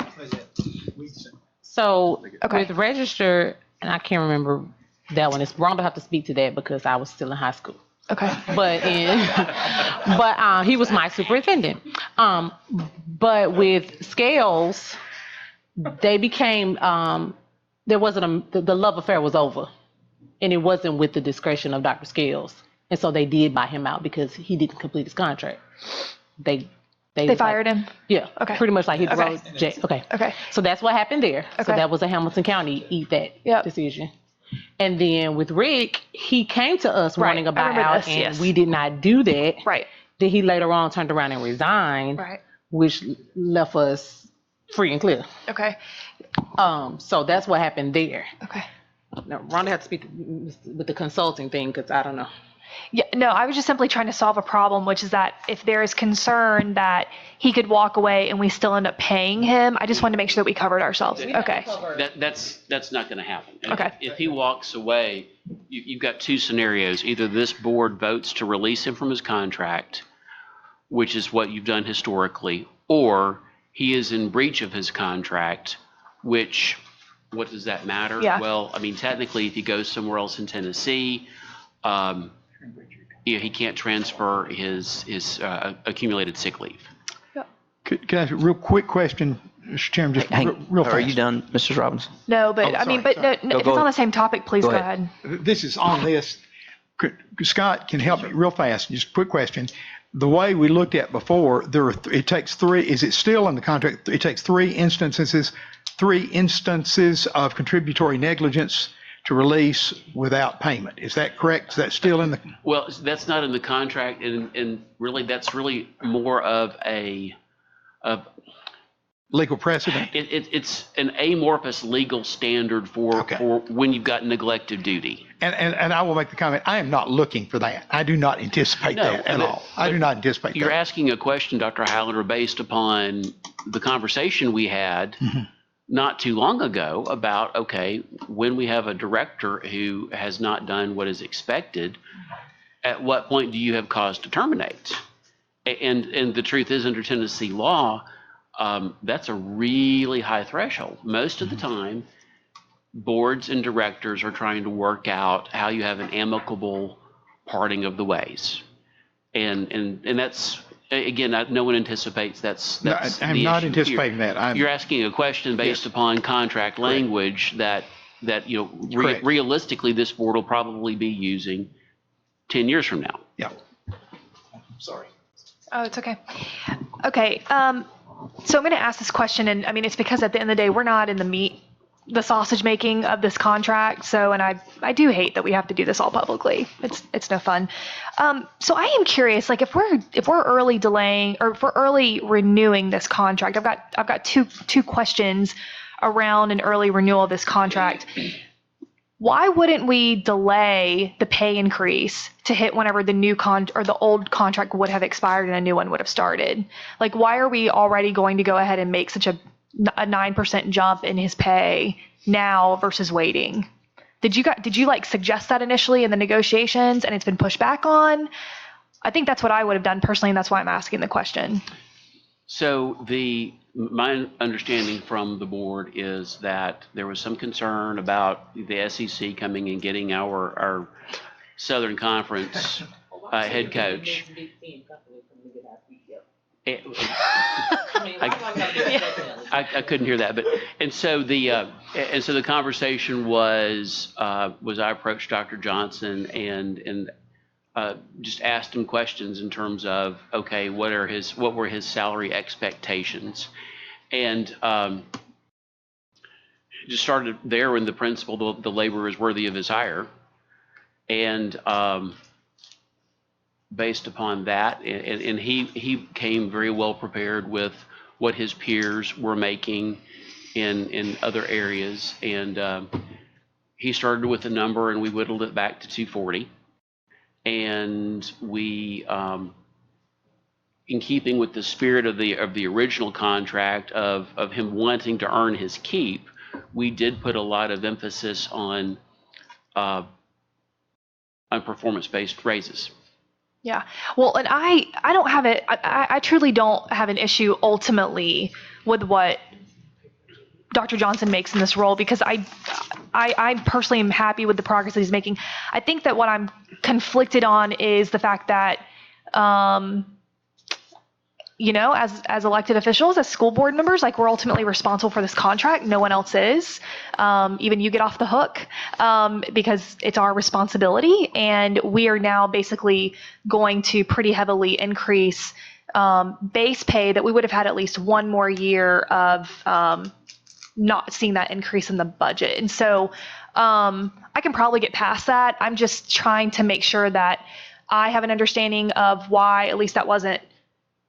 So with register, and I can't remember that one, it's wrong to have to speak to that because I was still in high school. Okay. But he was my superintendent. But with Scales, they became, there wasn't the love affair was over. And it wasn't with the discretion of Dr. Scales. And so they did buy him out because he didn't complete his contract. They fired him? Yeah. Okay. Pretty much like hit the Okay. road. Okay. Okay. So that's what happened there. So Okay. that was a Hamilton County eat that Yep. decision. And then with Rick, he came to us Right. wanting a I remember buyout, this, and yes. we did not do that. Right. Then he later on turned around and resigned, Right. which left us free and clear. Okay. So that's what happened there. Okay. Now, Rhonda had to speak with the consulting thing because I don't know. Yeah, no, I was just simply trying to solve a problem, which is that if there is concern that he could walk away and we still end up paying him, I just wanted to make sure that we covered ourselves. Okay. That's not gonna happen. Okay. If he walks away, you've got two scenarios. Either this board votes to release him from his contract, which is what you've done historically, or he is in breach of his contract, which, what does that matter? Yeah. Well, I mean, technically, if he goes somewhere else in Tennessee, he can't transfer his accumulated sick leave. Can I ask a real quick question, Mr. Chairman, just real fast? Are you done, Mrs. Robinson? No, but Oh, I mean, sorry, but no, if it's on the same topic, please Go go ahead. ahead. This is on this. Scott can help me real fast. Just a quick question. The way we looked at before, it takes 3, is it still in the contract? It takes 3 instances of contributory negligence to release without payment. Is that correct? Is that still in the? Well, that's not in the contract, and really, that's really more of a Legal precedent? It's an amorphous legal standard for when you've got neglected duty. And I will make the comment, I am not looking for that. I do not anticipate that at all. I do not anticipate You're that. asking a question, Dr. Highlander, based upon the conversation we had not too long ago about, okay, when we have a director who has not done what is expected, at what point do you have cause to terminate? And the truth is, under Tennessee law, that's a really high threshold. Most of the time, boards and directors are trying to work out how you have an amicable parting of the ways. And that's, again, no one anticipates that's No, I'm the not issue. anticipating that. You're asking a question based upon contract language that realistically this board will probably be using 10 years from now. Yeah. Sorry. Oh, it's okay. Okay, so I'm gonna ask this question, and I mean, it's because at the end of the day, we're not in the sausage making of this contract, so, and I do hate that we have to do this all publicly. It's no fun. So I am curious, like, if we're early delaying, or if we're early renewing this contract, I've got two questions around an early renewal of this contract. Why wouldn't we delay the pay increase to hit whenever the new or the old contract would have expired and a new one would have started? Like, why are we already going to go ahead and make such a 9% jump in his pay now versus waiting? Did you like suggest that initially in the negotiations and it's been pushed back on? I think that's what I would have done personally, and that's why I'm asking the question. So my understanding from the board is that there was some concern about the SEC coming and getting our Southern Conference head coach. I couldn't hear that, but and so the conversation was I approached Dr. Johnson and just asked him questions in terms of, okay, what were his salary expectations, and just started there when the principle, the laborer is worthy of his hire, and based upon that, and he came very well prepared with what his peers were making in other areas, and he started with a number, and we whittled it back to 240. And we, in keeping with the spirit of the original contract of him wanting to earn his keep, we did put a lot of emphasis on performance-based raises. Yeah. Well, and I don't have it. I truly don't have an issue ultimately with what Dr. Johnson makes in this role, because I personally am happy with the progress that he's making. I think that what I'm conflicted on is the fact that, as elected officials, as school board members, like, we're ultimately responsible for this contract. No one else is. Even you get off the hook because it's our responsibility. And we are now basically going to pretty heavily increase base pay that we would have had at least one more year of not seeing that increase in the budget. And so I can probably get past that. I'm just trying to make sure that I have an understanding of why at least that wasn't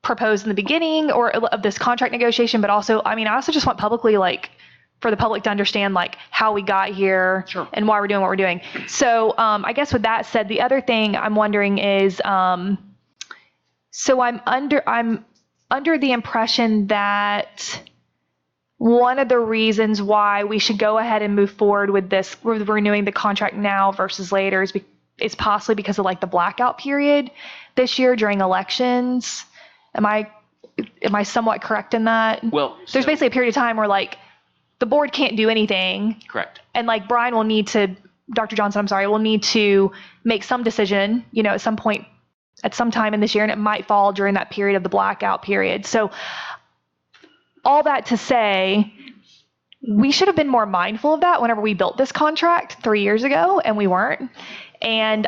proposed in the beginning or of this contract negotiation. But also, I mean, I also just want publicly, like, for the public to understand, like, how we got here. Sure. And why we're doing what we're doing. So I guess with that said, the other thing I'm wondering is, so I'm under the impression that one of the reasons why we should go ahead and move forward with renewing the contract now versus later is possibly because of, like, the blackout period this year during elections. Am I somewhat correct in that? Well, there's basically a period of time where, like, the board can't do anything. Correct. And, like, Dr. Johnson, will need to make some decision, at some point, at some time in this year, and it might fall during that period of the blackout period. So all that to say, we should have been more mindful of that whenever we built this contract 3 years ago, and we weren't. And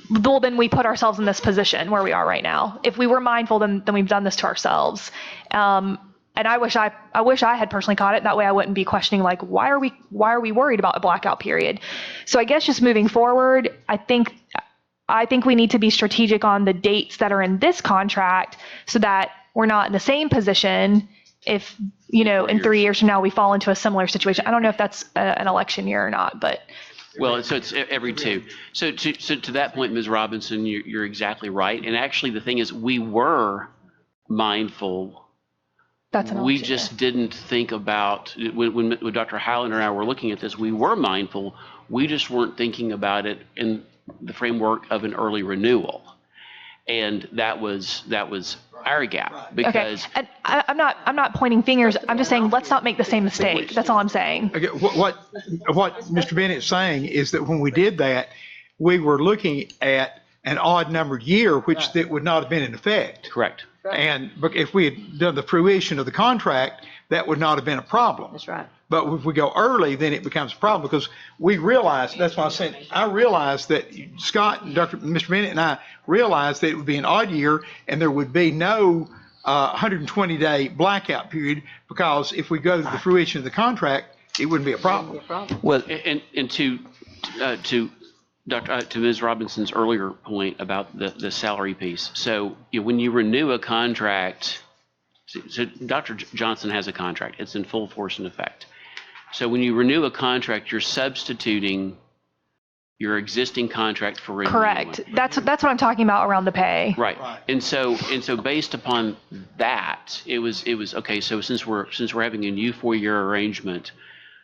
then we put ourselves in this position where we are right now. If we were mindful, then we've done this to ourselves. And I wish I had personally caught it. That way I wouldn't be questioning, like, why are we worried about a blackout period? So I guess just moving forward, I think we need to be strategic on the dates that are in this contract so that we're not in the same position if, in 3 years from now we fall into a similar situation. I don't know if that's an election year or not, but. Well, so it's every two. So to that point, Ms. Robinson, you're exactly right. And actually, the thing is, we were mindful. That's an we election just year. didn't think about when Dr. Highlander and I were looking at this. We were mindful. We just weren't thinking about it in the framework of an early renewal, and that was our gap, because okay. And I'm not pointing fingers. I'm just saying, let's not make the same mistake. That's all I'm saying. Okay, what Mr. Bennett's saying is that when we did that, we were looking at an odd numbered year, which that would not have been in effect. Correct. And if we had done the fruition of the contract, that would not have been a problem. That's right. But if we go early, then it becomes a problem because we realize, that's why I realized that Scott and Mr. Bennett and I realized that it would be an odd year and there would be no 120-day blackout period, because if we go to the fruition of the contract, it wouldn't be a problem. Well, And to to Ms. Robinson's earlier point about the salary piece. So when you renew a contract, so Dr. Johnson has a contract. It's in full force and effect. So when you renew a contract, you're substituting your existing contract for renewal. Correct. That's what I'm talking about around the pay. Right. And so based upon that, it was okay. So since we're having a new 4-year arrangement,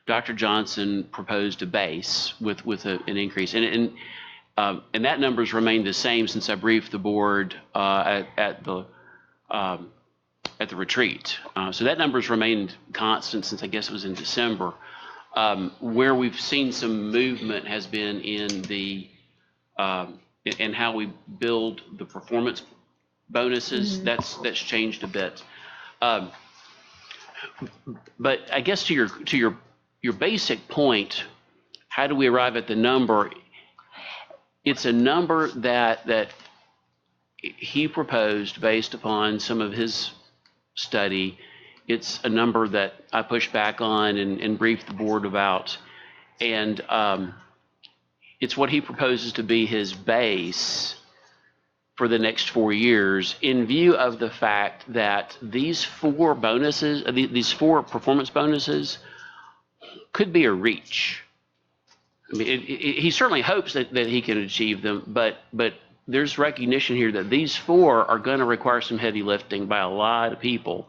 Dr. Johnson proposed a base with an increase, and that number's remained the same since I briefed the board at the retreat. So that number's remained constant since I guess it was in December. Where we've seen some movement has been in the in how we build the performance bonuses. Mm-hmm. That's changed a bit. But I guess to your basic point, how do we arrive at the number? It's a number that he proposed based upon some of his study. It's a number that I pushed back on and briefed the board about. And it's what he proposes to be his base for the next 4 years, in view of the fact that these 4 bonuses, these 4 performance bonuses, could be a reach. I mean, he certainly hopes that he can achieve them, but there's recognition here that these 4 are going to require some heavy lifting by a lot of people.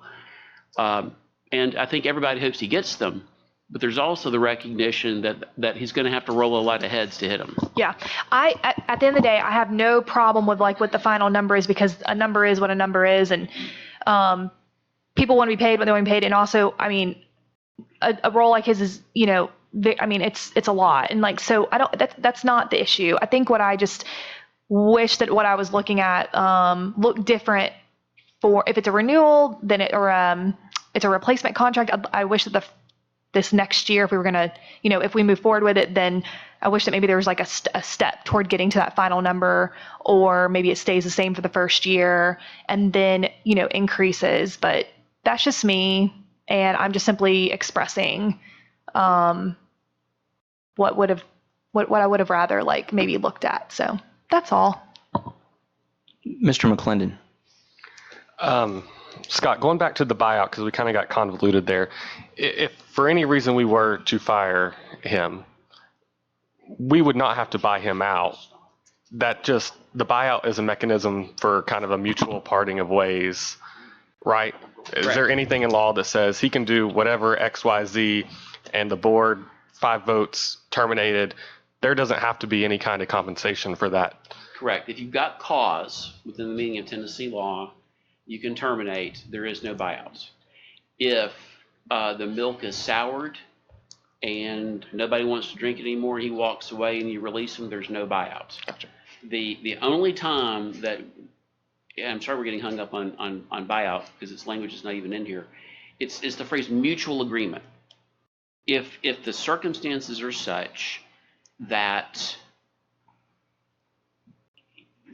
And I think everybody hopes he gets them, but there's also the recognition that he's going to have to roll a lot of heads to hit them. Yeah. At the end of the day, I have no problem with like what the final number is, because a number is what a number is. And people want to be paid what they want to be paid. And also, I mean, a role like his is, I mean, it's a lot. And like, so that's not the issue. I think what I just wish that what I was looking at looked different for, if it's a renewal, then it's a replacement contract. I wish that this next year, if we were going to, if we move forward with it, then I wish that maybe there was like a step toward getting to that final number, or maybe it stays the same for the first year and then, increases. But that's just me. And I'm just simply expressing what I would have rather like maybe looked at. So that's all. Mr. McClendon. Scott, going back to the buyout, because we kind of got convoluted there. If for any reason we were to fire him, we would not have to buy him out. The buyout is a mechanism for kind of a mutual parting of ways, right? Is there anything in law that says he can do whatever X, Y, Z, and the board, 5 votes, terminated? There doesn't have to be any kind of compensation for that. Correct. If you've got cause within the meaning of Tennessee law, you can terminate. There is no buyout. If the milk is soured and nobody wants to drink it anymore, he walks away and you release him, there's no buyout. Gotcha. The only time that, I'm sorry we're getting hung up on buyout because its language is not even in here. It's the phrase mutual agreement. If the circumstances are such that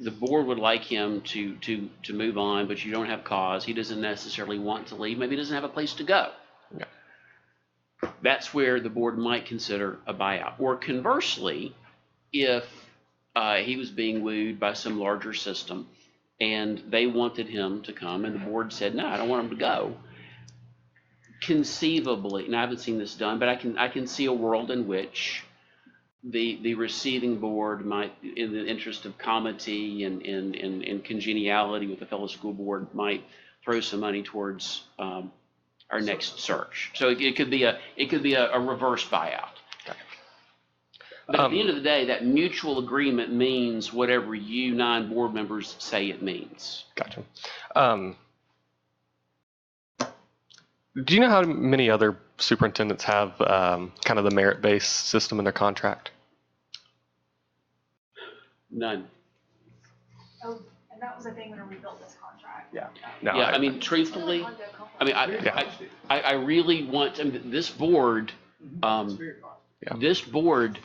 the board would like him to move on, but you don't have cause, he doesn't necessarily want to leave, maybe he doesn't have a place to go. Yeah. That's where the board might consider a buyout. Or conversely, if he was being wooed by some larger system and they wanted him to come and the board said, no, I don't want him to go. Conceivably, and I haven't seen this done, but I can see a world in which the receiving board might, in the interest of comity and congeniality with the fellow school board, might throw some money towards our next search. So it could be a reverse buyout. But at the end of the day, that mutual agreement means whatever you 9 board members say it means. Gotcha. Do you know how many other superintendents have kind of the merit-based system in their contract? None. Oh, And that was the thing when we built this contract. Yeah. No, Yeah, I mean, truthfully, I mean, I really want, I mean, this board, this board,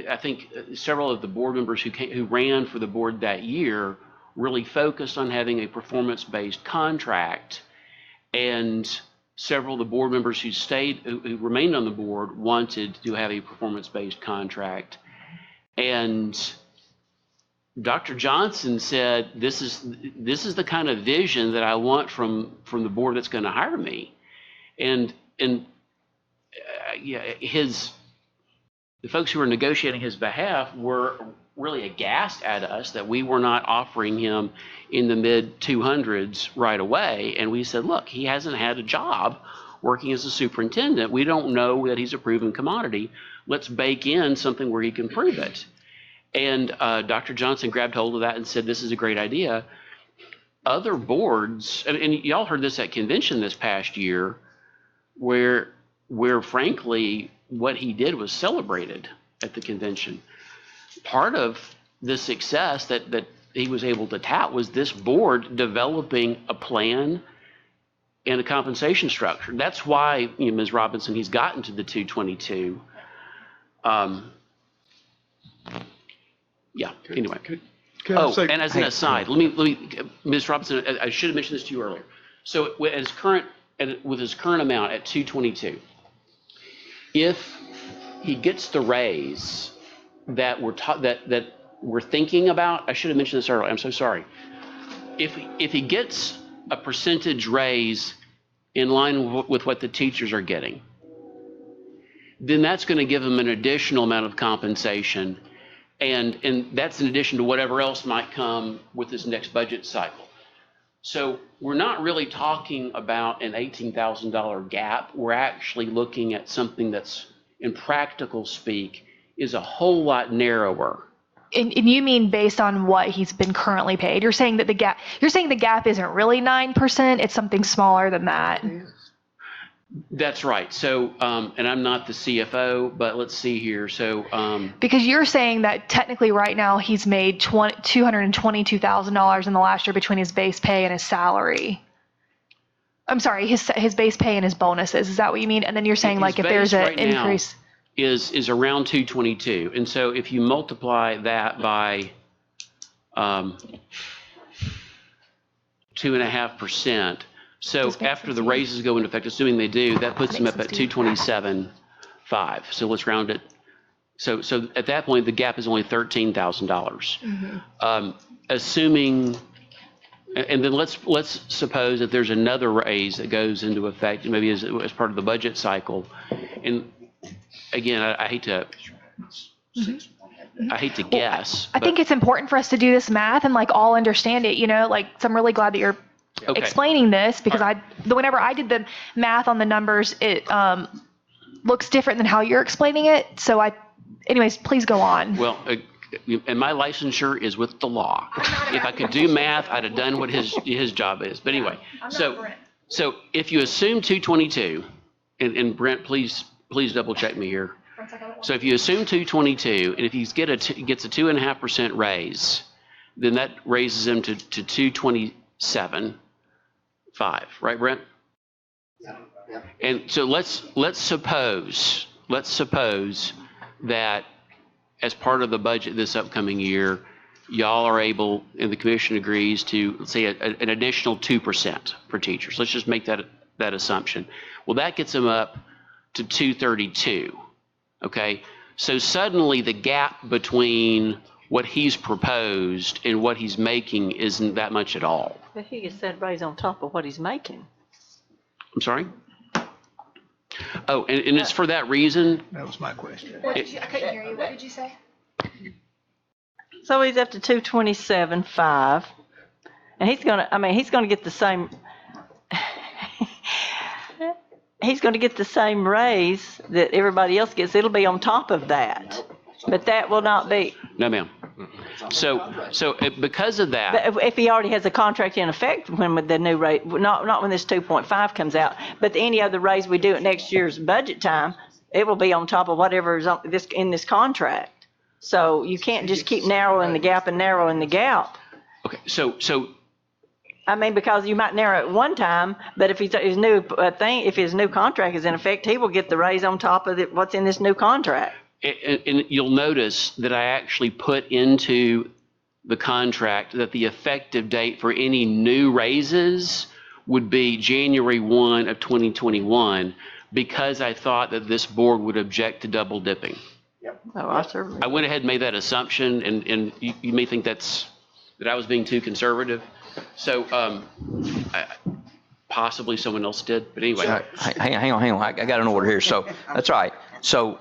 I think several of the board members who ran for the board that year really focused on having a performance-based contract. And several of the board members who remained on the board wanted to have a performance-based contract. And Dr. Johnson said, this is the kind of vision that I want from the board that's going to hire me. And yeah, the folks who were negotiating his behalf were really aghast at us that we were not offering him in the mid 200s right away. And we said, look, he hasn't had a job working as a superintendent. We don't know that he's a proven commodity. Let's bake in something where he can prove it. And Dr. Johnson grabbed hold of that and said, this is a great idea. Other boards, and y'all heard this at convention this past year, where frankly, what he did was celebrated at the convention. Part of the success that he was able to tout was this board developing a plan and a compensation structure. That's why, Ms. Robinson, he's gotten to the 222. Yeah, anyway. And as an aside, let me, Ms. Robinson, I should have mentioned this to you earlier. So with his current amount at 222, if he gets the raise that we're thinking about, I should have mentioned this earlier, I'm so sorry. If he gets a percentage raise in line with what the teachers are getting, then that's going to give him an additional amount of compensation. And that's in addition to whatever else might come with this next budget cycle. So we're not really talking about an $18,000 gap. We're actually looking at something that's, in practical speak, is a whole lot narrower. And you mean based on what he's been currently paid? You're saying that the gap isn't really 9%, it's something smaller than that. That's right. So, and I'm not the CFO, but let's see here. So, because you're saying that technically right now he's made $222,000 in the last year between his base pay and his salary. I'm sorry, his base pay and his bonuses. Is that what you mean? And then you're saying like if there's an increase is around 222. And so if you multiply that by 2.5%, so after the raises go into effect, assuming they do, that puts them up at 227.5. So let's round it. So at that point, the gap is only $13,000. Assuming, and then let's suppose that there's another raise that goes into effect, maybe as part of the budget cycle. And again, I hate to guess. I think it's important for us to do this math and like all understand it. So I'm really glad that you're explaining this, because whenever I did the math on the numbers, it looks different than how you're explaining it. So anyways, please go on. Well, and my licensure is with the law. If I could do math, I'd have done what his job is. But anyway, so if you assume 222, and Brent, please double check me here. So if you assume 222, and if he gets a 2.5% raise, then that raises him to 227.5, right, Brent? Yeah. And so let's suppose that as part of the budget this upcoming year, y'all are able, and the commission agrees to, let's say, an additional 2% for teachers. Let's just make that assumption. Well, that gets them up to 232. Okay, so suddenly the gap between what he's proposed and what he's making isn't that much at all. But he gets that raise on top of what he's making. I'm sorry? Oh, and it's for that reason. That was my question. I couldn't hear you. What did you say? So he's up to 227.5, and he's gonna get the same. He's going to get the same raise that everybody else gets. It'll be on top of that, but that will not be. No, ma'am. So because of that. But if he already has a contract in effect when with the new rate, not when this 2.5 comes out, but any other raise we do at next year's budget time, it will be on top of whatever is in this contract. So you can't just keep narrowing the gap and narrowing the gap. Okay, so I mean, because you might narrow it one time, but if his new if his new contract is in effect, he will get the raise on top of what's in this new contract. and you'll notice that I actually put into the contract that the effective date for any new raises would be January 1 of 2021, because I thought that this board would object to double dipping. Oh, I certainly. I went ahead and made that assumption, and you may think that I was being too conservative. So possibly someone else did, but anyway. Hang on. I got an order here. So that's right. So,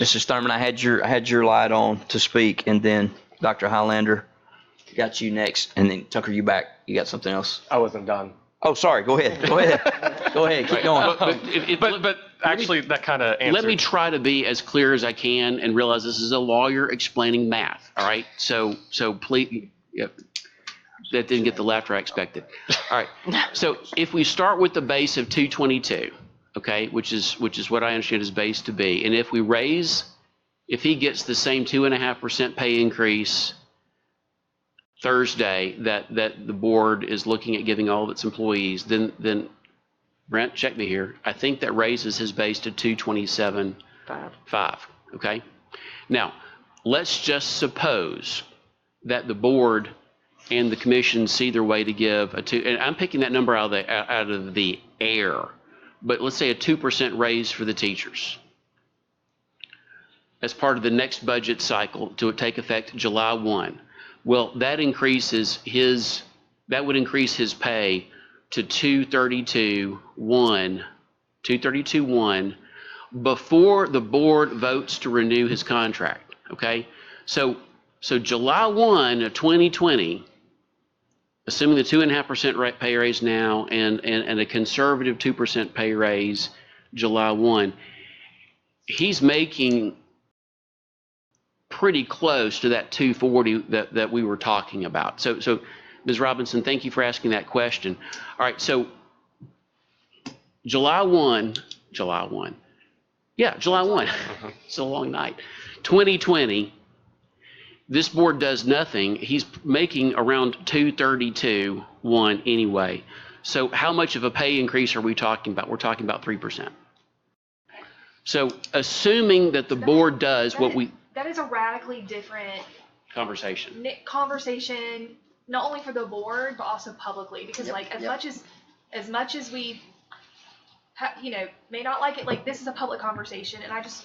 Mrs. Thurman, I had your light on to speak, and then Dr. Highlander got you next, and then Tucker, you back. You got something else? I wasn't done. Oh, sorry. Go ahead. Keep going. But actually, that kind of answered. Let me try to be as clear as I can and realize this is a lawyer explaining math. All right. So please, that didn't get the laughter I expected. All right. So if we start with the base of 222, okay, which is what I understand his base to be, and if he gets the same 2.5% pay increase Thursday that the board is looking at giving all of its employees, then Brent, check me here. I think that raises his base to 227.5. Okay. Now, let's just suppose that the board and the commission see their way to give and I'm picking that number out of the air, but let's say a 2% raise for the teachers as part of the next budget cycle to take effect July 1. Well, that would increase his pay to 232.1 before the board votes to renew his contract. Okay, so July 1 of 2020, assuming the 2.5% pay raise now and a conservative 2% pay raise July 1, he's making pretty close to that 240 that we were talking about. So Ms. Robinson, thank you for asking that question. All right, so July 1. Yeah, July 1. It's a long night. 2020, this board does nothing. He's making around 232.1 anyway. So how much of a pay increase are we talking about? We're talking about 3%. So assuming that the board does what we... That is a radically different conversation, not only for the board, but also publicly, because as much as we may not like it, like, this is a public conversation, and I just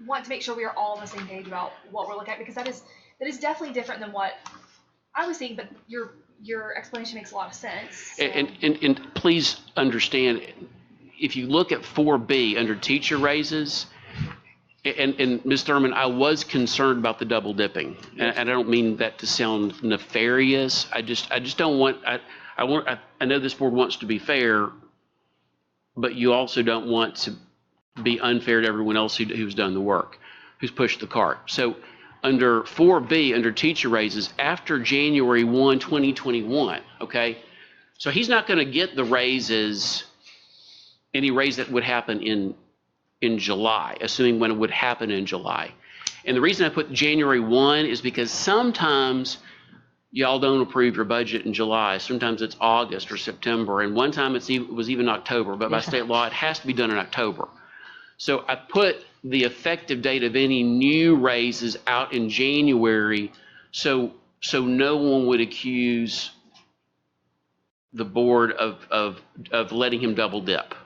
want to make sure we are all on the same page about what we're looking at, because that is definitely different than what I was seeing, but your explanation makes a lot of sense. So. And please understand, if you look at 4B under teacher raises, and Ms. Thurman, I was concerned about the double dipping, and I don't mean that to sound nefarious. I just don't want. I know this board wants to be fair, but you also don't want to be unfair to everyone else who's done the work, who's pushed the cart. So under 4B, under teacher raises, after January 1, 2021, okay, so he's not going to get the raises, any raise that would happen in July, assuming when it would happen in July. And the reason I put January 1 is because sometimes y'all don't approve your budget in July. Sometimes it's August or September. And one time it was even October, but by state law, it has to be done in October. So I put the effective date of any new raises out in January, so no one would accuse the board of letting him double dip.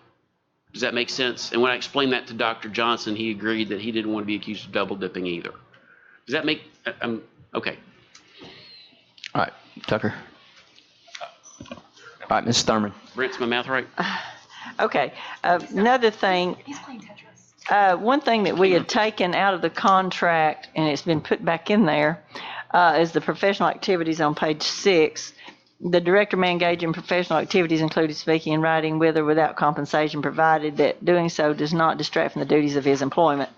Does that make sense? And when I explained that to Dr. Johnson, he agreed that he didn't want to be accused of double dipping either. Does that make, okay. All right, Tucker. All right, Ms. Thurman. Brent's my mouth right? Okay, another thing. He's playing Tetris. One thing that we had taken out of the contract, and it's been put back in there, is the professional activities on page 6. The director may engage in professional activities, including speaking and writing, with or without compensation, provided that doing so does not distract from the duties of his employment.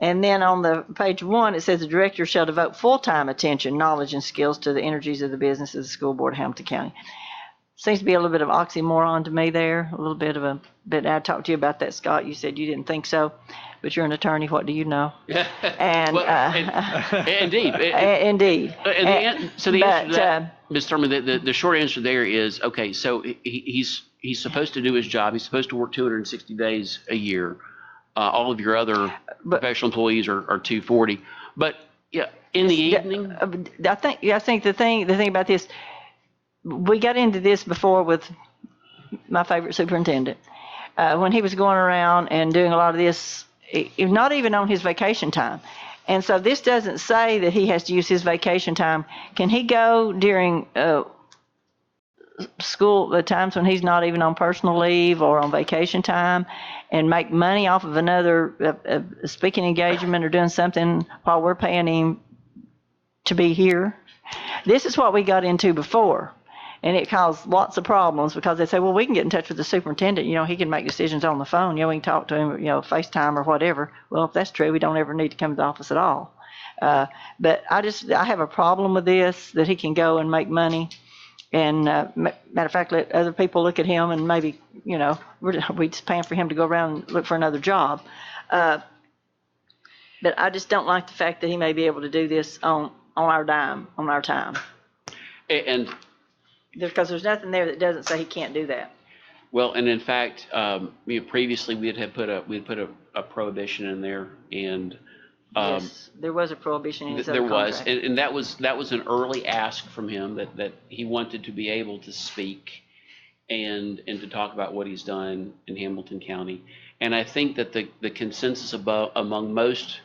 And then on the page 1, it says the director shall devote full-time attention, knowledge, and skills to the energies of the business of the school board of Hamilton County. Seems to be a little bit of oxymoron to me there, a little bit of a bit. I talked to you about that, Scott. You said you didn't think so. but you're an attorney, what do you know? And, Well, indeed. indeed. So the answer to But, that, Ms. Thurman, the short answer there is, okay, so he's supposed to do his job. He's supposed to work 260 days a year. All of your other professional employees are 240. But yeah, in the evening. I think the thing about this, we got into this before with my favorite superintendent. When he was going around and doing a lot of this, not even on his vacation time. And so this doesn't say that he has to use his vacation time. Can he go during school, the times when he's not even on personal leave or on vacation time, and make money off of another speaking engagement or doing something while we're paying him to be here? This is what we got into before. And it caused lots of problems because they say, well, we can get in touch with the superintendent. He can make decisions on the phone. We can talk to him, FaceTime or whatever. Well, if that's true, we don't ever need to come to the office at all. But I have a problem with this, that he can go and make money. And matter of fact, let other people look at him and maybe, we're just paying for him to go around and look for another job. But I just don't like the fact that he may be able to do this on our dime, on our time. And because there's nothing there that doesn't say he can't do that. well, and in fact, previously we'd put a prohibition in there, and yes, there was a prohibition in his other there was, contract. and that was an early ask from him that he wanted to be able to speak and to talk about what he's done in Hamilton County. And I think that the consensus among most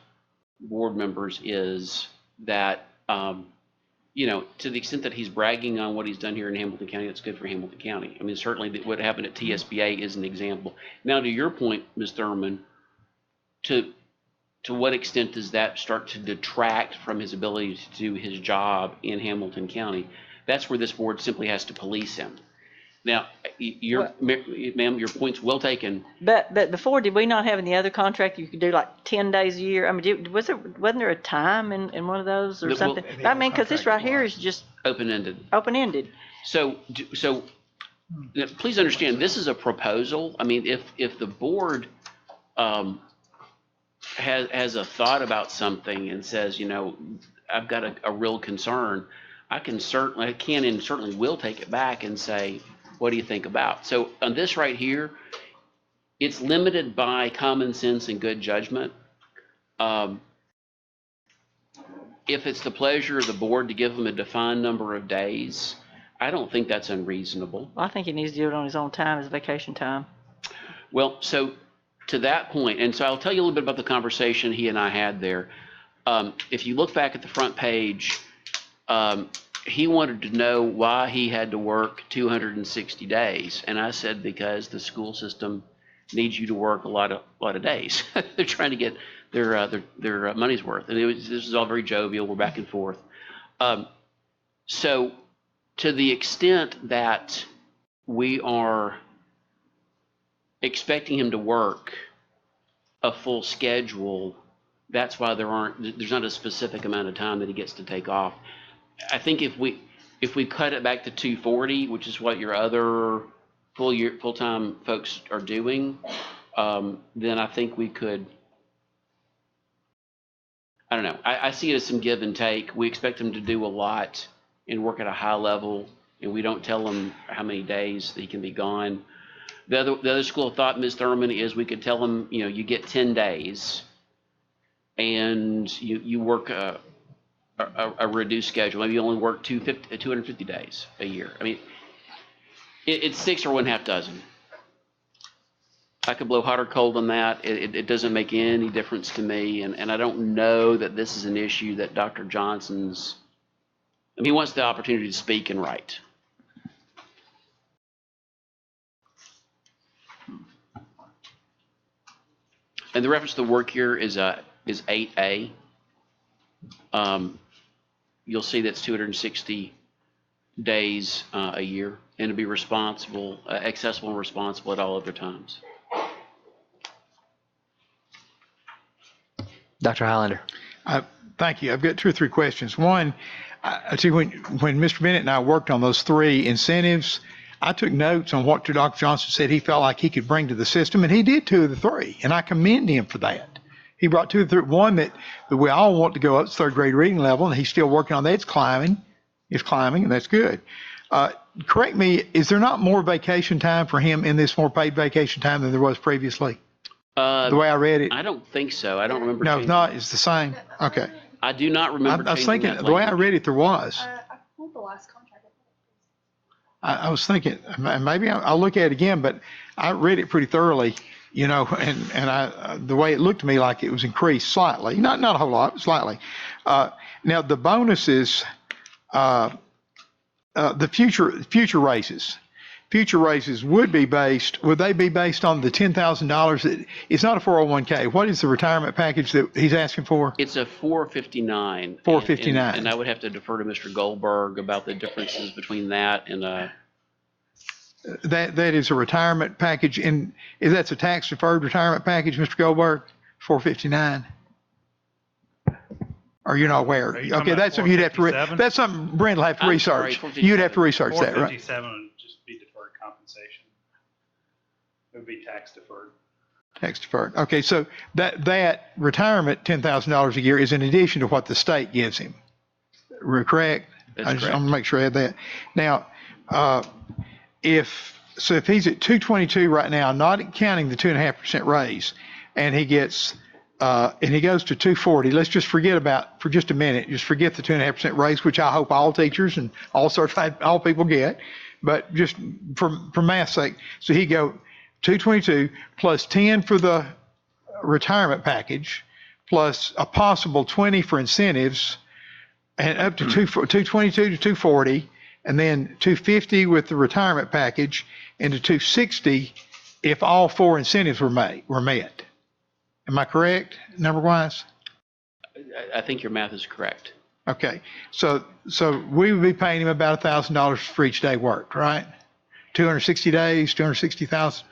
board members is that to the extent that he's bragging on what he's done here in Hamilton County, that's good for Hamilton County. I mean, certainly what happened at TSBA is an example. Now, to your point, Ms. Thurman, to what extent does that start to detract from his ability to do his job in Hamilton County? That's where this board simply has to police him. Now, ma'am, your point's well taken. But before, did we not have in the other contract you could do like 10 days a year? I mean, wasn't there a time in one of those or something? I mean, because this right here is just open-ended. Open-ended. So please understand, this is a proposal. I mean, if the board has a thought about something and says, I've got a real concern, I can and certainly will take it back and say, what do you think about? So on this right here, it's limited by common sense and good judgment. If it's the pleasure of the board to give him a defined number of days, I don't think that's unreasonable. I think he needs to do it on his own time, his vacation time. Well, so to that point, and so I'll tell you a little bit about the conversation he and I had there. If you look back at the front page, he wanted to know why he had to work 260 days. And I said, because the school system needs you to work a lot of days. They're trying to get their money's worth. And this is all very jovial. We're back and forth. So to the extent that we are expecting him to work a full schedule, that's why there's not a specific amount of time that he gets to take off. I think if we cut it back to 240, which is what your other full-time folks are doing, then I think we could. I don't know. I see it as some give and take. We expect them to do a lot and work at a high level, and we don't tell them how many days he can be gone. The other school of thought, Ms. Thurman, is we could tell them, you get 10 days, and you work a reduced schedule. Maybe you only work 250 days a year. I mean, it's 6 or 1/2 dozen. I could blow hot or cold on that. It doesn't make any difference to me. And I don't know that this is an issue that Dr. Johnson's, he wants the opportunity to speak and write. And the reference to the work here is 8A. You'll see that's 260 days a year, and to be responsible, accessible and responsible at all other times. Dr. Highlander. Thank you. I've got 2 or 3 questions. One, I see when Mr. Bennett and I worked on those 3 incentives, I took notes on what Dr. Johnson said he felt like he could bring to the system, and he did 2 of the 3, and I commend him for that. He brought two or three, one that we all want to go up to third grade reading level, and he's still working on that. It's climbing, and that's good. Correct me, is there not more vacation time for him in this, more paid vacation time than there was previously? The way I read it? I don't think so. I don't remember. No, it's changing not. it. It's the same. Okay. I do not remember. I was changing thinking, that the way I language. read it, there was. I pulled the last contract. I was thinking, maybe I'll look at it again, but I read it pretty thoroughly, and the way it looked to me like it was increased slightly, not a whole lot, slightly. Now the bonuses, the future raises would they be based on the $10,000 that, it's not a 401k. What is the retirement package that he's asking for? It's a 459. 459. And I would have to defer to Mr. Goldberg about the differences between that and That is a retirement package, and that's a tax deferred retirement package, Mr. Goldberg, 459. Are you not aware? Are you talking Okay, about that's something you'd have to, 457? that's something Brent will have to I'm sorry, research. You'd have to research that, right? 457 would just be deferred compensation. It would be tax deferred. Tax deferred. Okay, so that retirement, $10,000 a year, is in addition to what the state gives him. Correct? That's I'm correct. going to make sure I have that. Now, if he's at 222 right now, not counting the 2.5% raise, and he gets, and he goes to 240, let's just forget for just a minute, just forget the 2.5% raise, which I hope all teachers and all certified, all people get, but just for math's sake, so he go 222 plus 10 for the retirement package, plus a possible 20 for incentives, and up to 222 to 240, and then 250 with the retirement package, and to 260 if all four incentives were met. Am I correct, number-wise? I think your math is correct. Okay, so we would be paying him about $1,000 for each day worked, right? 260 days, $260,000.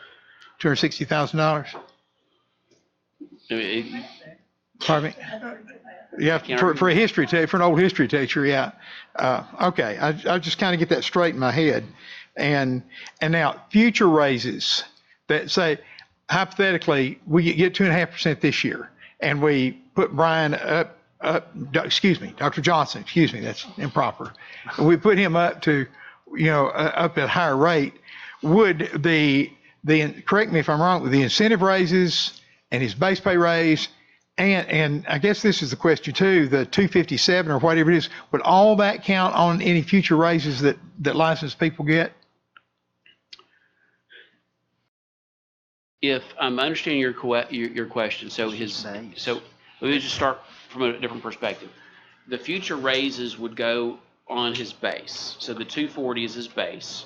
Pardon me? Yeah, for a history teacher, for an old history teacher, yeah. Okay, I just kind of get that straight in my head. And now future raises that say, hypothetically, we get 2.5% this year, and we put Brian up, Dr. Johnson, that's improper. We put him up to, up at a higher rate. Would correct me if I'm wrong, with the incentive raises and his base pay raise, and I guess this is the question too, the 257 or whatever it is, would all that count on any future raises that licensed people get? If I'm understanding your question, so let me just start from a different perspective. The future raises would go on his base. So the 240 is his base.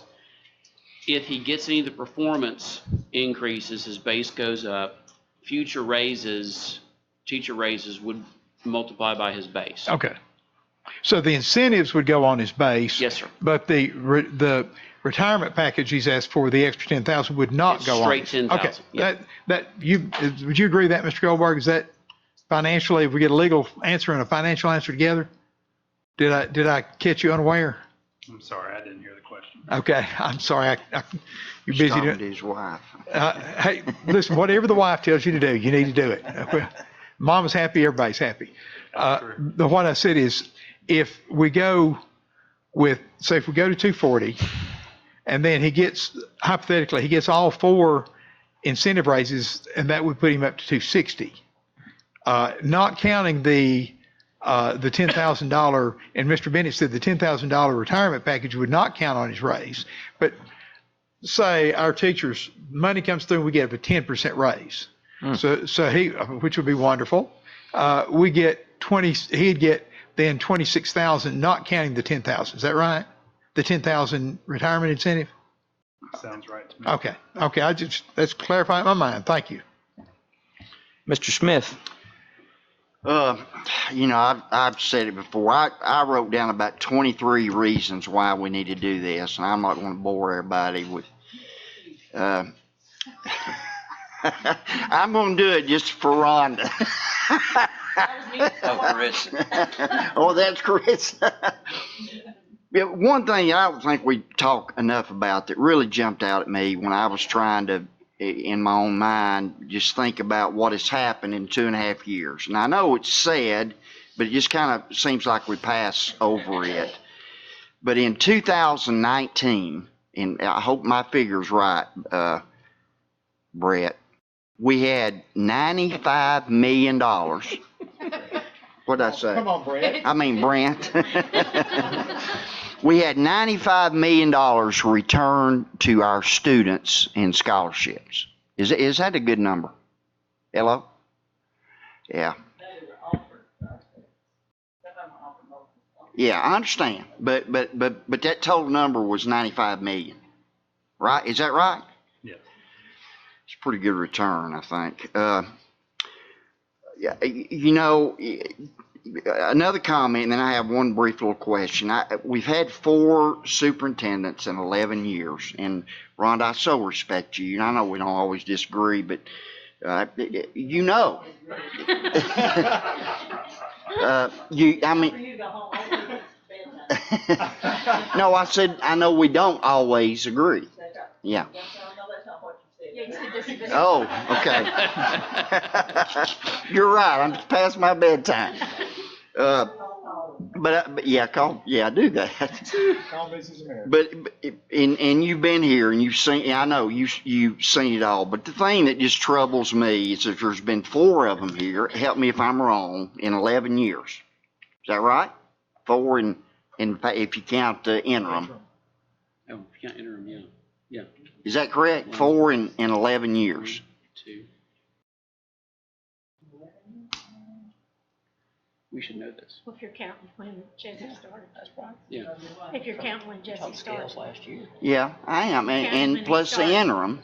If he gets any of the performance increases, his base goes up. Future raises, teacher raises would multiply by his base. Okay. So the incentives would go on his base. Yes, sir. But the retirement package he's asked for, the extra 10,000, would not It's go straight on. 10,000. Okay. Yeah. Would you agree with that, Mr. Goldberg? Is that financially, if we get a legal answer and a financial answer together? Did I catch you unaware? I'm sorry, I didn't hear the question. Okay, I'm sorry. You're busy Talking doing. to his wife. Hey, listen, whatever the wife tells you to do, you need to do it. Mama's happy, everybody's happy. What I said is, if we go to 240, and then hypothetically, he gets all four incentive raises, and that would put him up to 260. Not counting the $10,000, and Mr. Bennett said the $10,000 retirement package would not count on his raise. But say our teachers, money comes through, and we get a 10% raise. So which would be wonderful. He'd get then 26,000, not counting the 10,000. Is that right? The 10,000 retirement incentive? Sounds right to me. Okay. That's clarifying my mind. Thank you. Mr. Smith. I've said it before. I wrote down about 23 reasons why we need to do this, and I'm not going to bore everybody with. I'm going to do it just for Rhonda. Oh, that's Chris. One thing I don't think we talk enough about that really jumped out at me when I was trying to in my own mind, just think about what has happened in 2.5 years. And I know it's sad, but it just kind of seems like we pass over it. But in 2019, and I hope my figure's right, Brett, we had $95 million. What did I say? Come on, Brett. I mean, Brent. We had $95 million returned to our students in scholarships. Is that a good number? Hello? Yeah. Yeah, I understand, but that total number was 95 million, right? Is that right? Yes. It's a pretty good return, I think. Yeah, you know, another comment, and then I have one brief little question. We've had 4 superintendents in 11 years, and Rhonda, I so respect you, and I know we don't always disagree, but you know. No, I said, I know we don't always agree. Yeah. Oh, okay. You're right. I'm past my bedtime. But yeah, I do that. But and you've been here and you've seen. I know you've seen it all. But the thing that just troubles me is that there's been 4 of them here. Help me if I'm wrong. In 11 years, is that right? 4 in if you count the interim. Oh, if you can't enter them, yeah. Is that correct? 4 in 11 years. 2. We should know this. Well, if you're counting when Jesse started. That's right. Yeah. If you're counting when Jesse started. last year. Yeah, I am, and plus the interim.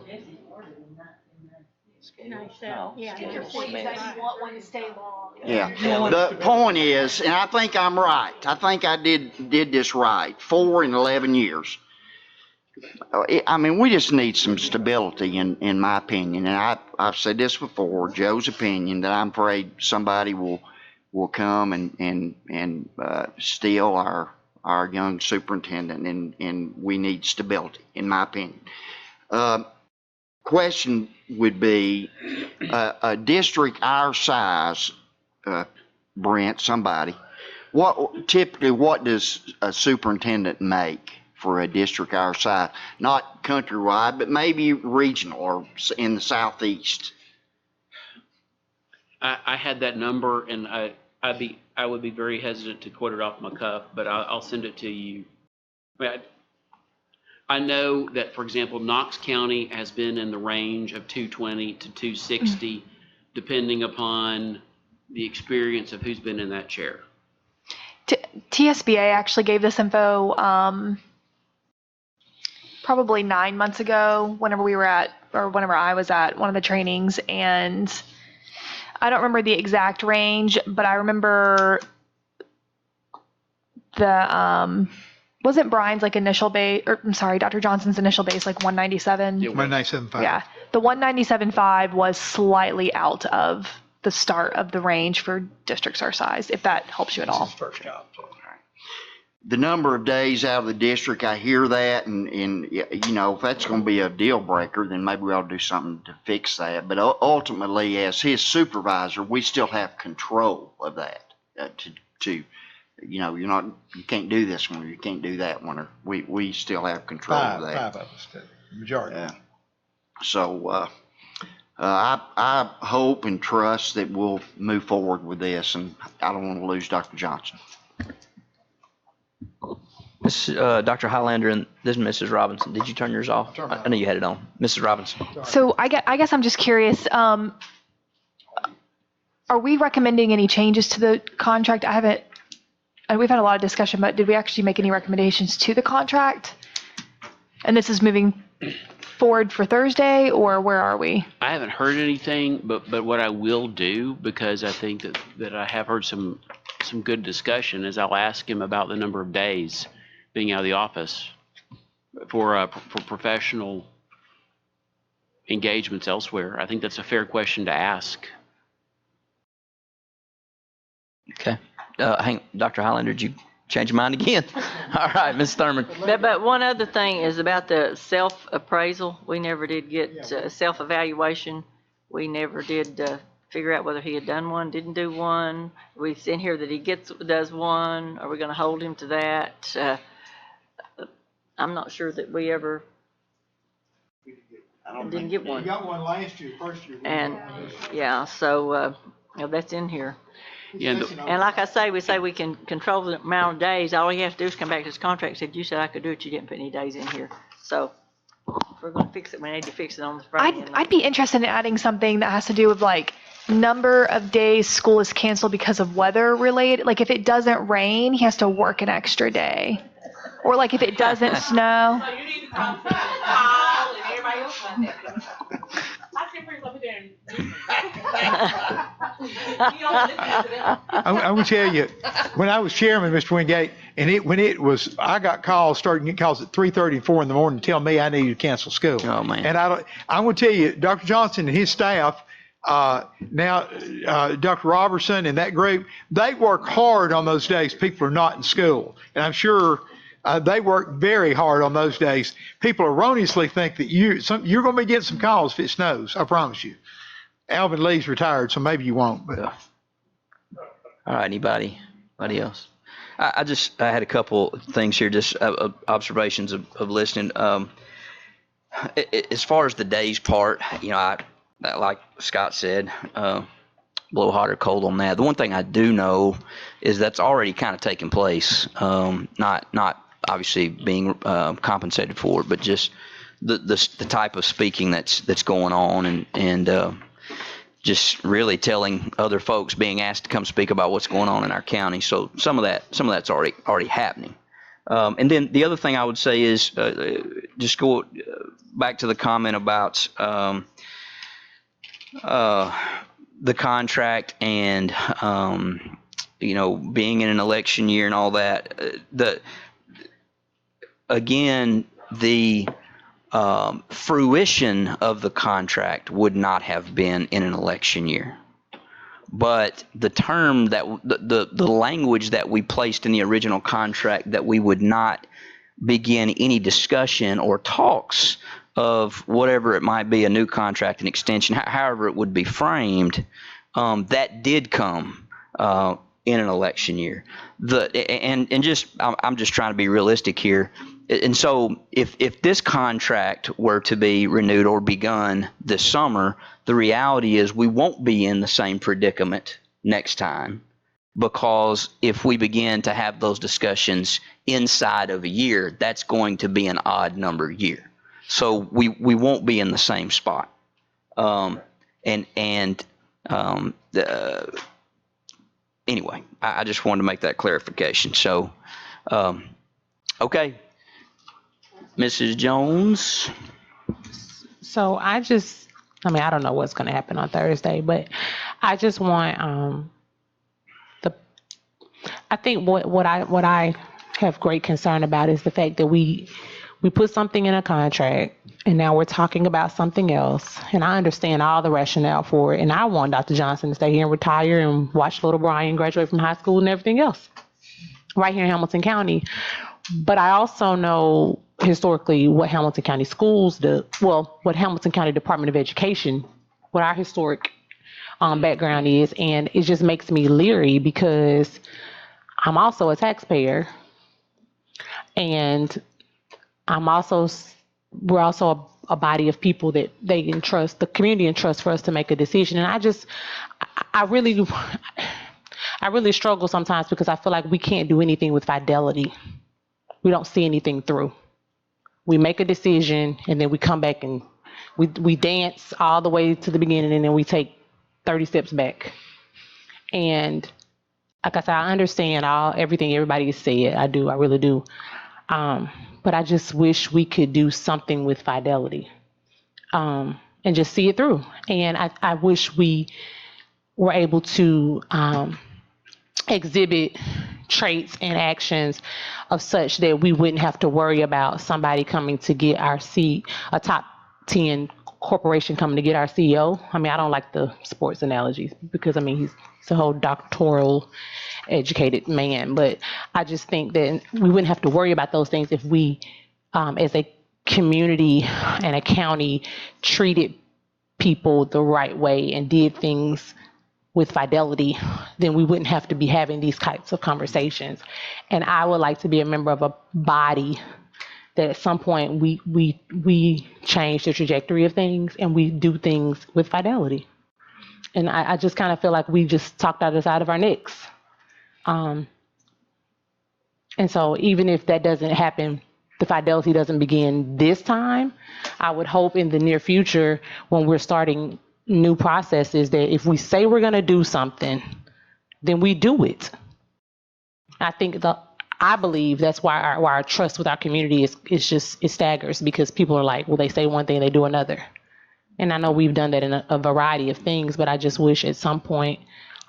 No, so, yeah. If you're Point is that you want one to stay long. Yeah. The point is, and I think I'm right. I think I did this right. 4 in 11 years. I mean, we just need some stability, in my opinion. And I've said this before, Joe's opinion, that I'm afraid somebody will come and steal our young superintendent, and we need stability, in my opinion. Question would be, a district our size, Brent, somebody, what does a superintendent make for a district our size? Not countrywide, but maybe regional or in the southeast. I had that number, and I would be very hesitant to quote it off my cuff, but I'll send it to you. I know that, for example, Knox County has been in the range of 220 to 260, depending upon the experience of who's been in that chair. TSBA actually gave this info probably 9 months ago, whenever I was at one of the trainings, and I don't remember the exact range, but I remember the wasn't Brian's like initial base, or I'm sorry, Dr. Johnson's initial base like 197? 197.5. Yeah, the 197.5 was slightly out of the start of the range for districts our size, if that helps you at all. First job. The number of days out of the district, I hear that, and you know, if that's going to be a deal breaker, then maybe we ought to do something to fix that. But ultimately, as his supervisor, we still have control of that. You know, you can't do this one, or you can't do that one, or we still have control of that. 5 of us, the majority. Yeah. So I hope and trust that we'll move forward with this, and I don't want to lose Dr. Johnson. Dr. Highlander and this is Mrs. Robinson. Did you turn yours off? I know you had it on. Mrs. Robinson. So I guess I'm just curious, are we recommending any changes to the contract? We've had a lot of discussion, but did we actually make any recommendations to the contract? And this is moving forward for Thursday, or where are we? I haven't heard anything, but what I will do, because I think that I have heard some good discussion, is I'll ask him about the number of days being out of the office for professional engagements elsewhere. I think that's a fair question to ask. Okay. Dr. Highlander, did you change your mind again. All right, Ms. Thurman. But one other thing is about the self-appraisal. We never did get self-evaluation. We never did figure out whether he had done one, didn't do one. We've seen here that he does one. Are we going to hold him to that? I'm not sure that we ever didn't get one. We got one last year, first year. And, yeah, so that's in here. Yeah, And like I say, we can control the amount of days. All you have to do is come back to this contract and say, you said I could do it, you didn't put any days in here. So if we're gonna fix it, we need to fix it on the spring. I'd be interested in adding something that has to do with like number of days school is canceled because of weather related. Like if it doesn't rain, he has to work an extra day. Or like if it doesn't snow. So you need to come to Kyle and everybody else like that. I can bring up there and I will tell you, when I was chairman, Mr. Wingate, and I got calls, starting getting calls at 3:30 and 4 in the morning to tell me I needed to cancel school. Oh, man. And I'm going to tell you, Dr. Johnson and his staff, now Dr. Robertson and that group, they work hard on those days people are not in school. And I'm sure they work very hard on those days. People erroneously think that you're going to be getting some calls if it snows. I promise you. Alvin Lee's retired, so maybe you won't. But All right, anybody else? I had a couple things here, just observations of listening. As far as the days part, I like Scott said, blow hot or cold on that. The one thing I do know is that's already kind of taken place. Not obviously being compensated for, but just the type of speaking that's going on, and just really telling other folks, being asked to come speak about what's going on in our county. So some of that's already happening. And then the other thing I would say is just go back to the comment about the contract and being in an election year and all that. The fruition of the contract would not have been in an election year, but the term that the language that we placed in the original contract, that we would not begin any discussion or talks of whatever it might be, a new contract, an extension, however it would be framed, that did come in an election year. I'm just trying to be realistic here. And so if this contract were to be renewed or begun this summer, the reality is we won't be in the same predicament next time, because if we begin to have those discussions inside of a year, that's going to be an odd number year. So we won't be in the same spot. Anyway, I just wanted to make that clarification. So, okay. Mrs. Jones. So I don't know what's going to happen on Thursday, but I just want I think what I have great concern about is the fact that we put something in a contract and now we're talking about something else. And I understand all the rationale for it. And I want Dr. Johnson to stay here and retire and watch little Brian graduate from high school and everything else right here in Hamilton County. But I also know historically what Hamilton County schools do, what Hamilton County Department of Education, what our historic background is. And it just makes me leery because I'm also a taxpayer, and we're also a body of people that they entrust, the community entrusts for us to make a decision. And I really struggle sometimes because I feel like we can't do anything with fidelity. We don't see anything through. We make a decision and then we come back and we dance all the way to the beginning and then we take 30 steps back. And like I said, I understand everything everybody has said. I do, I really do. But I just wish we could do something with fidelity and just see it through. And I wish we were able to exhibit traits and actions of such that we wouldn't have to worry about somebody coming to get our seat, a top 10 corporation coming to get our CEO. I mean, I don't like the sports analogies because, I mean, he's a whole doctoral educated man, but I just think that we wouldn't have to worry about those things if we, as a community and a county, treated people the right way and did things with fidelity. Then we wouldn't have to be having these types of conversations. And I would like to be a member of a body that at some point we change the trajectory of things and we do things with fidelity. And I just kind of feel like we just talked out of the side of our necks. And so even if that doesn't happen, the fidelity doesn't begin this time, I would hope in the near future when we're starting new processes that if we say we're going to do something, then we do it. I believe that's why our trust with our community is staggers, because people are like, well, they say one thing, they do another. And I know we've done that in a variety of things, but I just wish at some point,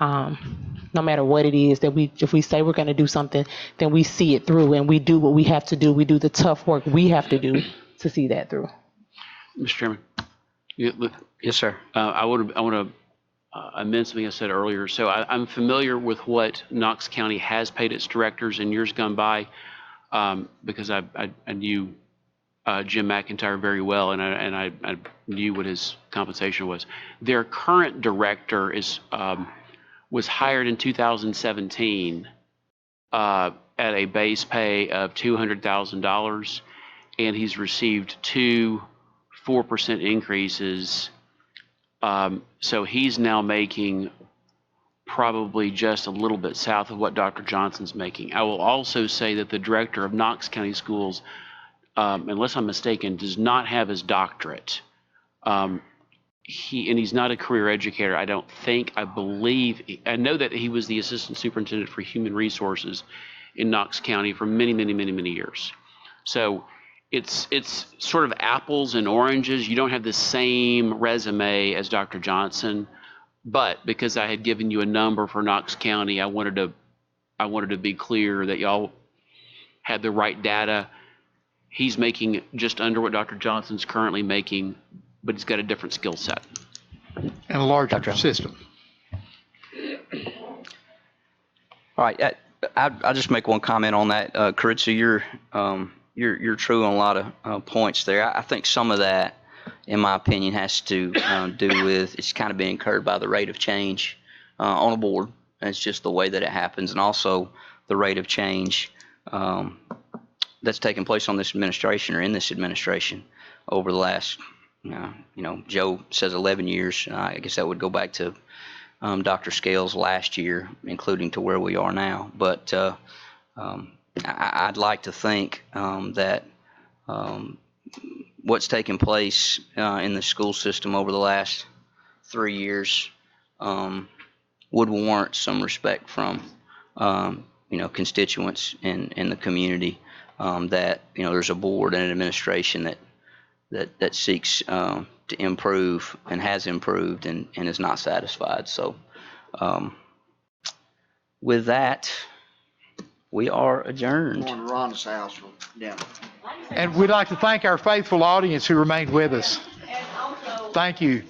no matter what it is, that if we say we're going to do something, then we see it through and we do what we have to do. We do the tough work we have to do to see that through. Mr. Chairman. Yes, sir. I want to amend something I said earlier. So I'm familiar with what Knox County has paid its directors in years gone by, because I knew Jim McIntyre very well, and I knew what his compensation was. Their current director was hired in 2017 at a base pay of $200,000, and he's received 2 4% increases. So he's now making probably just a little bit south of what Dr. Johnson's making. I will also say that the director of Knox County Schools, unless I'm mistaken, does not have his doctorate. He's not a career educator, I don't think. I know that he was the assistant superintendent for human resources in Knox County for many, many, many, many years. So it's sort of apples and oranges. You don't have the same resume as Dr. Johnson, but because I had given you a number for Knox County, I wanted to be clear that y'all had the right data. He's making just under what Dr. Johnson's currently making, but he's got a different skill set. And a larger system. All right, I'll just make one comment on that. Caritza, you're true on a lot of points there. I think some of that, in my opinion, has to do with it's kind of being incurred by the rate of change on a board. It's just the way that it happens, and also the rate of change that's taken place on this administration or in this administration over the last, Joe says 11 years. I guess that would go back to Dr. Scales last year, including to where we are now. But I'd like to think that what's taken place in the school system over the last 3 years would warrant some respect from constituents in the community, that there's a board and an administration that seeks to improve and has improved and is not satisfied. So with that, we are adjourned. Going to Rhonda's house for dinner. And we'd like to thank our faithful audience who remained with us. Thank you.